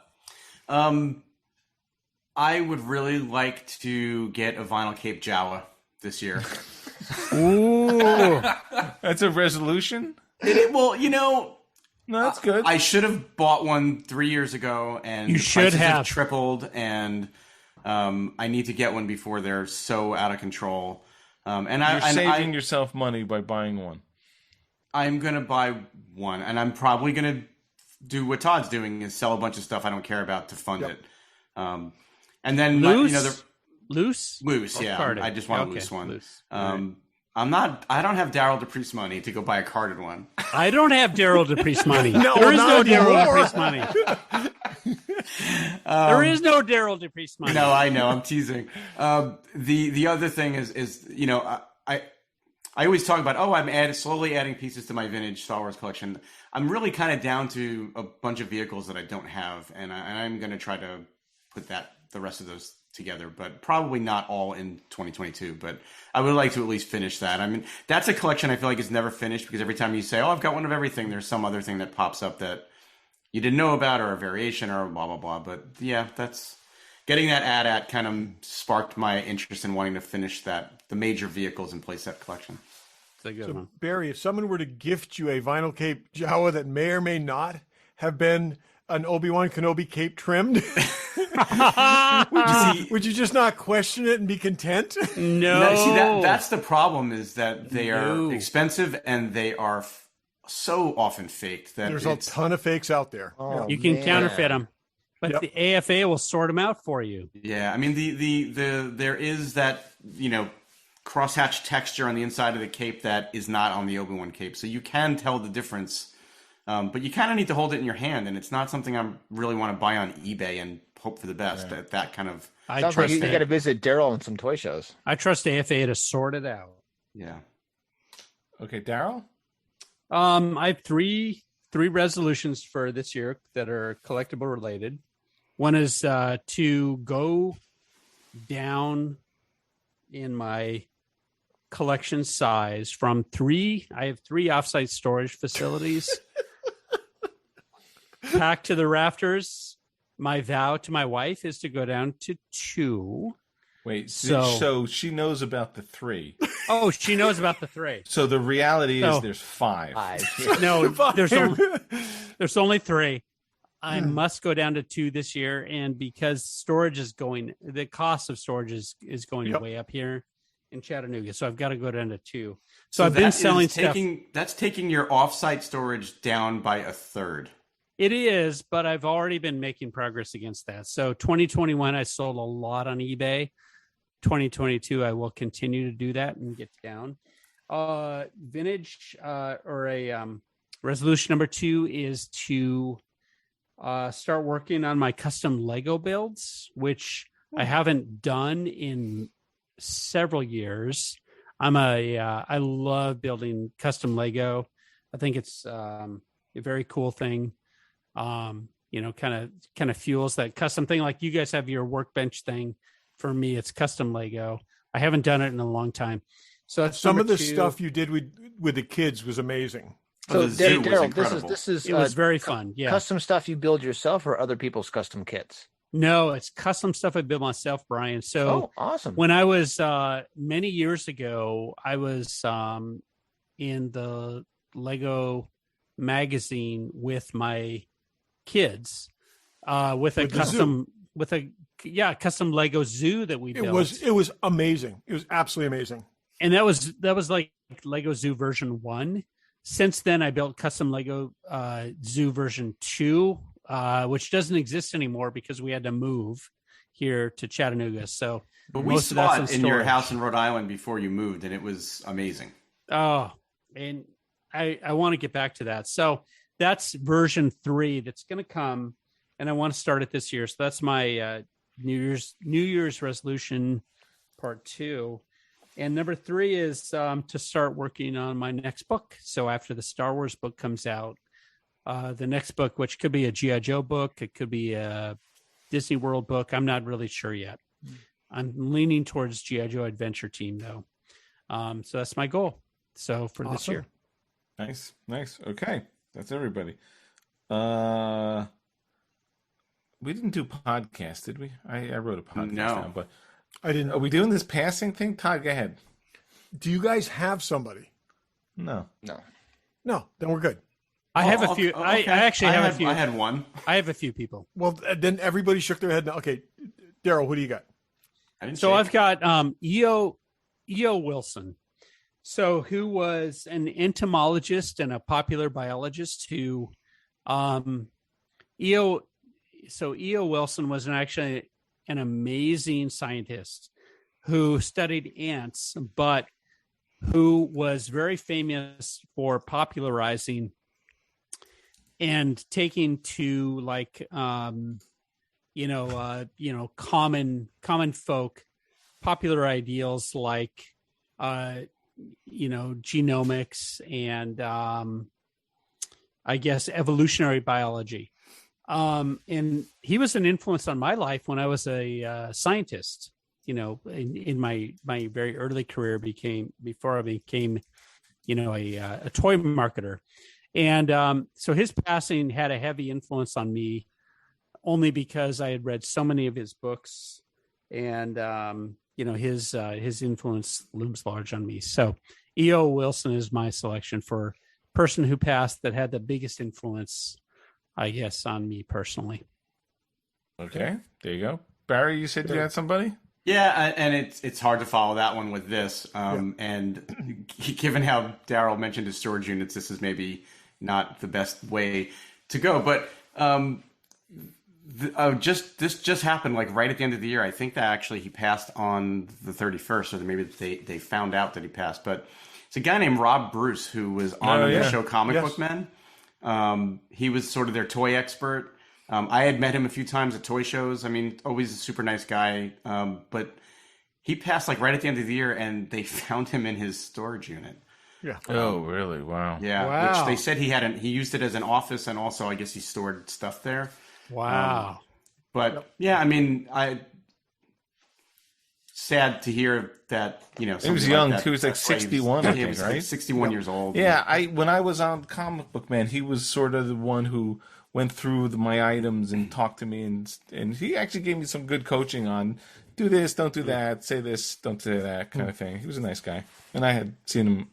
I would really like to get a vinyl cape Jawa this year. Ooh, That's a resolution? Well, you know, No, that's good. I should have bought one 3 years ago, and You the should prices have. tripled, and I need to get one before they're so out of control. And You're saving I, yourself money by buying one. I'm gonna buy one, and I'm probably gonna do what Todd's doing: is sell a bunch of stuff I don't care about to fund Yep. it. And then loose, loose, loose, yeah. carded? I just want a Okay, loose one. loose. I'm not. I don't have Derryl DePriest money to go buy a carded one. I don't have Derryl DePriest money. No, there is no not Derryl anymore. DePriest money. There is no Derryl DePriest money. No, I know. I'm teasing. The other thing is you know I always talk about I'm slowly adding pieces to my vintage Star Wars collection. I'm really kind of down to a bunch of vehicles that I don't have, and I'm going to try to put the rest of those together, but probably not all in 2022. But I would like to at least finish that. I mean, that's a collection I feel like is never finished, because every time you say, I've got one of everything, there's some other thing that pops up that you didn't know about, or a variation, or blah, blah, blah. But yeah, that's getting that ad kind of sparked my interest in wanting to finish the major vehicles and playset collection. It's a good So, one. Barry, if someone were to gift you a vinyl cape Jawa that may or may not have been an Obi-Wan Kenobi cape trimmed, would you just not question it and be content? No. No, see, that's the problem, is that they are expensive and they are so often faked that There's a ton of fakes out there. Oh, You can man. counterfeit them, but Yep. the AFA will sort them out for you. Yeah, I mean there is that, you know, crosshatch texture on the inside of the cape that is not on the Obi-Wan cape, so you can tell the difference. But you kind of need to hold it in your hand, and it's not something I really want to buy on eBay and hope for the best. That kind of I Sounds like trust you got to visit Derryl and some toy shows. I trust AFA to sort it out. yeah. Okay, Derryl? I have three resolutions for this year that are collectible related. One is to go down in my collection size from three. I have 3 offsite storage facilities packed to the rafters. My vow to my wife is to go down to 2. Wait, so she knows about the 3. Oh, she knows about the 3. So the reality is there's 5. No, there's only 3. I must go down to 2 this year, and because storage is the cost of storage is going way up here in Chattanooga, so I've got to go down to 2. So I've been selling stuff. That's taking your offsite storage down by a third. It is, but I've already been making progress against that. So 2021, I sold a lot on eBay. 2022, I will continue to do that and get down. Vintage resolution number 2 is to start working on my custom Lego builds, which I haven't done in several years. I love building custom Lego. I think it's a very cool thing. Kind of fuels that custom thing. Like you guys have your workbench thing. For me, it's custom Lego. I haven't done it in a long time. So that's some of the stuff you did with the kids was amazing. So Derryl, it was very fun. Yeah, custom stuff you build yourself or other people's custom kits? No, it's custom stuff I built myself, Brian. So awesome. When I was many years ago, I was in the Lego magazine with my kids with a custom Lego zoo that we built. It was amazing. It was absolutely amazing. And that was like Lego Zoo version 1. Since then, I built custom Lego Zoo version 2, which doesn't exist anymore because we had to move here to Chattanooga. So, but we saw it in your house in Rhode Island before you moved, and it was amazing. Oh, and I want to get back to that. So that's version 3 that's going to come, and I want to start it this year. So that's my New Year's resolution part 2. And number 3 is to start working on my next book. So after the Star Wars book comes out, the next book, which could be a G.I. Joe book, it could be a Disney World book. I'm not really sure yet. I'm leaning towards G.I. Joe Adventure Team, though. So that's my goal. So for this year. Nice. Okay. That's everybody. We didn't do podcast, did we? I wrote a podcast down, but I didn't. Are we doing this passing thing? Todd, go ahead. Do you guys have somebody? No. Then we're good. I have a few. Okay. I actually have a few. I had one. I have a few people. Well, then everybody shook their head. No. Okay, Derryl, who do you got? I've got E.O. Wilson. So who was an entomologist and a popular biologist who E.O. Wilson was actually an amazing scientist who studied ants, but who was very famous for popularizing and taking to common folk popular ideals like genomics and I guess evolutionary biology. And he was an influence on my life when I was a scientist, in my very early career before I became, a toy marketer. And so his passing had a heavy influence on me only because I had read so many of his books and, his influence looms large on me. So E.O. Wilson is my selection for person who passed that had the biggest influence, I guess, on me personally. Okay, there you go. Barry, you said you had somebody? Yeah, and it's hard to follow that one with this. And given how Derryl mentioned his storage units, this is maybe not the best way to go. But this just happened like right at the end of the year. I think that actually he passed on the 31st, or maybe they found out that he passed. But it's a guy named Rob Bruce who was on the show Comic Book Men. He was sort of their toy expert. I had met him a few times at toy shows. I mean, always a super nice guy. But he passed like right at the end of the year, and they found him in his storage unit. Yeah. Oh, really? Wow. Yeah. Wow. Which they said he used it as an office, and also I guess he stored stuff there. Wow. But yeah, I mean, sad to hear that, He was something young like that, too. He was like 61, I he think, was right? like 61 years old. Yeah, when I was on Comic Book Man, he was sort of the one who went through my items and talked to me, and he actually gave me some good coaching on do this, don't do that, say this, don't say that kind of thing. He was a nice guy, and I had seen him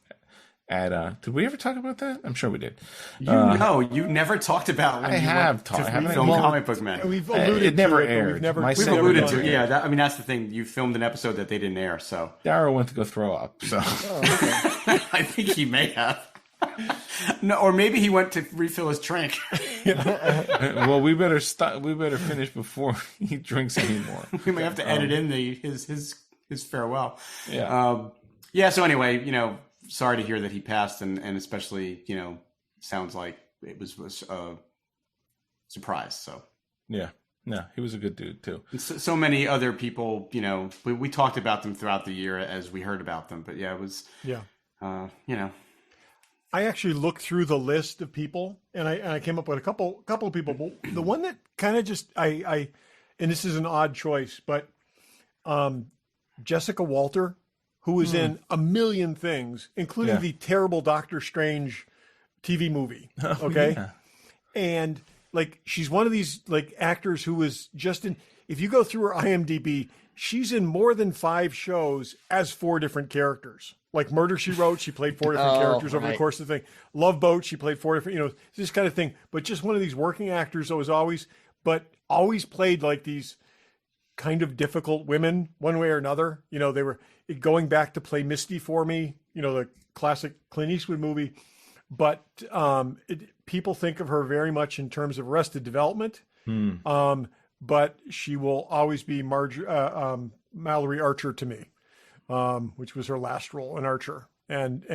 at. Did we ever talk about that? I'm sure we did. You never talked about. When I you have went talked. to film Comic Book Man. We've alluded It never to it, but aired. we've never. My We've second alluded one to, aired. yeah. That's the thing. You filmed an episode that they didn't air, so Darrow went to go throw up. So I think he may have. No, or maybe he went to refill his drink. well, we better stop. We better finish before he drinks anymore. We may have to edit in his farewell. Yeah. Yeah. So anyway, sorry to hear that he passed, and especially, sounds like it was a surprise. So Yeah. No, he was a good dude too. and so many other people, we talked about them throughout the year as we heard about them, but yeah, it was, I actually looked through the list of people, and I came up with a couple of people. But the one that kind of just and this is an odd choice, but Jessica Walter, who was in a million things, including the terrible Doctor Strange TV movie. Okay, yeah. and like she's one of these like actors who was just in. If you go through her IMDb, she's in more than 5 shows as 4 different characters. Like Murder, She Wrote, she played 4 different characters over the course of the thing. Love Boat, she played 4 different, this kind of thing. But just one of these working actors that was always played like these kind of difficult women one way or another. They were going back to play Misty for me, the classic Clint Eastwood movie. But people think of her very much in terms of Arrested Development. But she will always be Mallory Archer to me. Which was her last role in Archer, and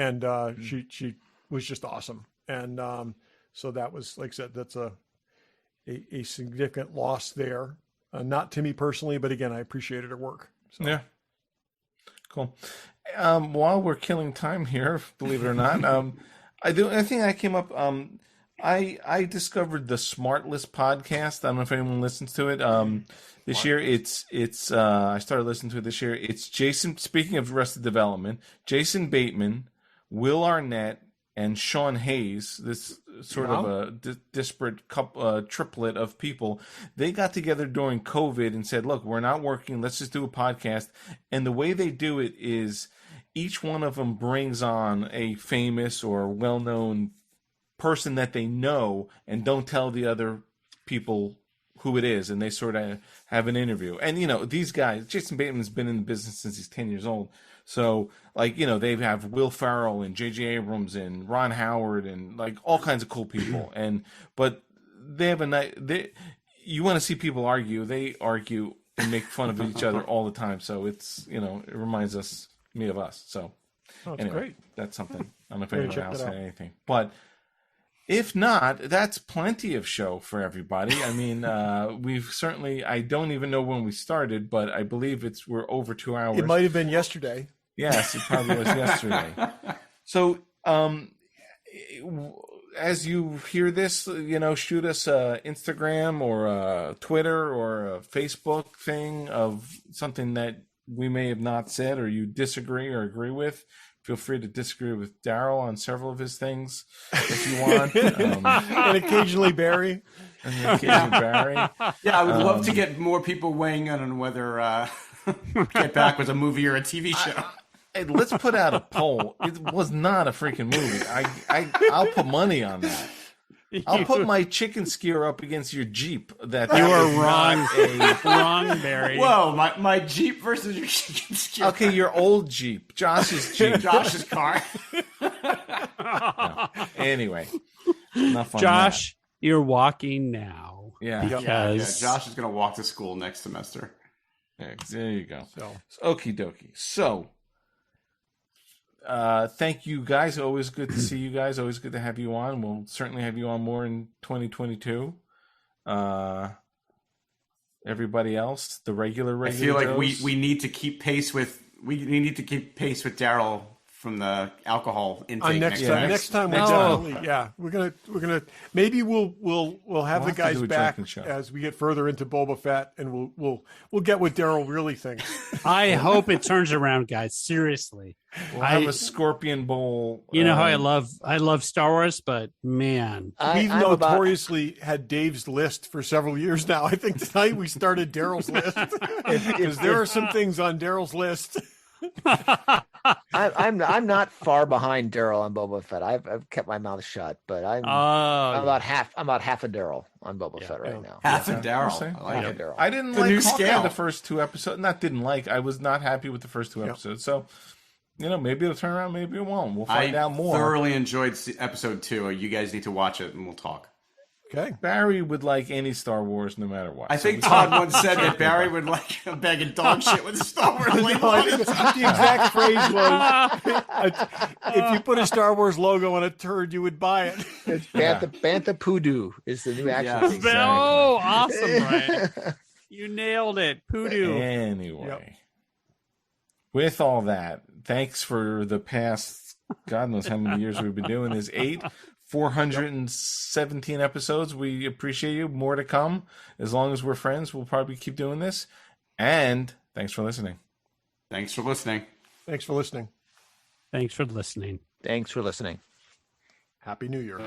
she was just awesome, and so that was, like I said, that's a significant loss there, not to me personally, but again, I appreciated her work. So. Yeah, cool. While we're killing time here, believe it or not, I think I came up. I discovered the Smart List podcast. I don't know if anyone listens to it. This year, it's I started listening to it this year. It's Jason. Speaking of Arrested Development, Jason Bateman, Will Arnett, and Sean Hayes. This sort of a disparate triplet of people. They got together during COVID and said, "Look, we're not working. Let's just do a podcast." And the way they do it is each one of them brings on a famous or well-known person that they know and don't tell the other people who it is, and they sort of have an interview. And these guys, Jason Bateman's been in the business since he's 10 years old, so like they have Will Ferrell and J.J. Abrams and Ron Howard and like all kinds of cool people. But they have you want to see people argue, they argue and make fun of each other all the time, so it's it reminds me of us. So anyway, great. That's something. I don't know if anyone else had anything, but if not, that's plenty of show for everybody. I mean, we've certainly, I don't even know when we started, but I believe we're over 2 hours. It might have been yesterday. Yes, it probably was yesterday. So, as you hear this, shoot us a Instagram or a Twitter or a Facebook thing of something that we may have not said or you disagree or agree with. Feel free to disagree with Derryl on several of his things if you want. And occasionally Barry. Yeah, I would love to get more people weighing in on whether Get Back was a movie or a TV show. Let's put out a poll. It was not a freaking movie. I'll put money on that. I'll put my chicken skier up against your Jeep. You are wrong. Wrong, Barry. Whoa, my Jeep versus your chicken skier. Okay, your old Jeep. Josh's Jeep. Josh's car. No. Anyway, enough on Josh, you're walking now. Yeah. Because Josh is going to walk to school next semester. There you go. Okie dokie. So, thank you guys. Always good to see you guys. Always good to have you on. We'll certainly have you on more in 2022. Everybody else, the regular I feel like Joes. we need to keep pace with Derryl from the alcohol intake next time we're definitely we're gonna maybe we'll have the guys back as we get further into Boba Fett, and we'll get what Derryl really thinks. I hope it turns around, guys. Seriously, we'll have a Scorpion Bowl. You know how I love Star Wars, but man, we've notoriously had Dave's list for several years now. I think tonight we started Derryl's list because there are some things on Derryl's list. I'm not far behind Derryl on Boba Fett. I've kept my mouth shut, but I'm about half a Derryl on Boba Fett right now. Half a Derryl. I didn't like Hawkeye the first 2 episodes. I was not happy with the first 2 episodes. So, maybe it'll turn around, maybe it won't. We'll find out more. I thoroughly enjoyed episode 2. You guys need to watch it, and we'll talk. Okay. Barry would like any Star Wars no matter what. I think Todd once said that Barry would like a bag of dog shit with Star Wars. The exact phrase was, if you put a Star Wars logo on a turd, you would buy it. It's Bantha Poodoo is the new action thing. Oh, awesome, Brian. You nailed it. Poodoo. Anyway, with all that, thanks for the past, God knows how many years we've been doing this. 417 episodes. We appreciate you. More to come. As long as we're friends, we'll probably keep doing this. And thanks for listening. Thanks for listening. Thanks for listening. Thanks for listening. Thanks for listening. Happy New Year.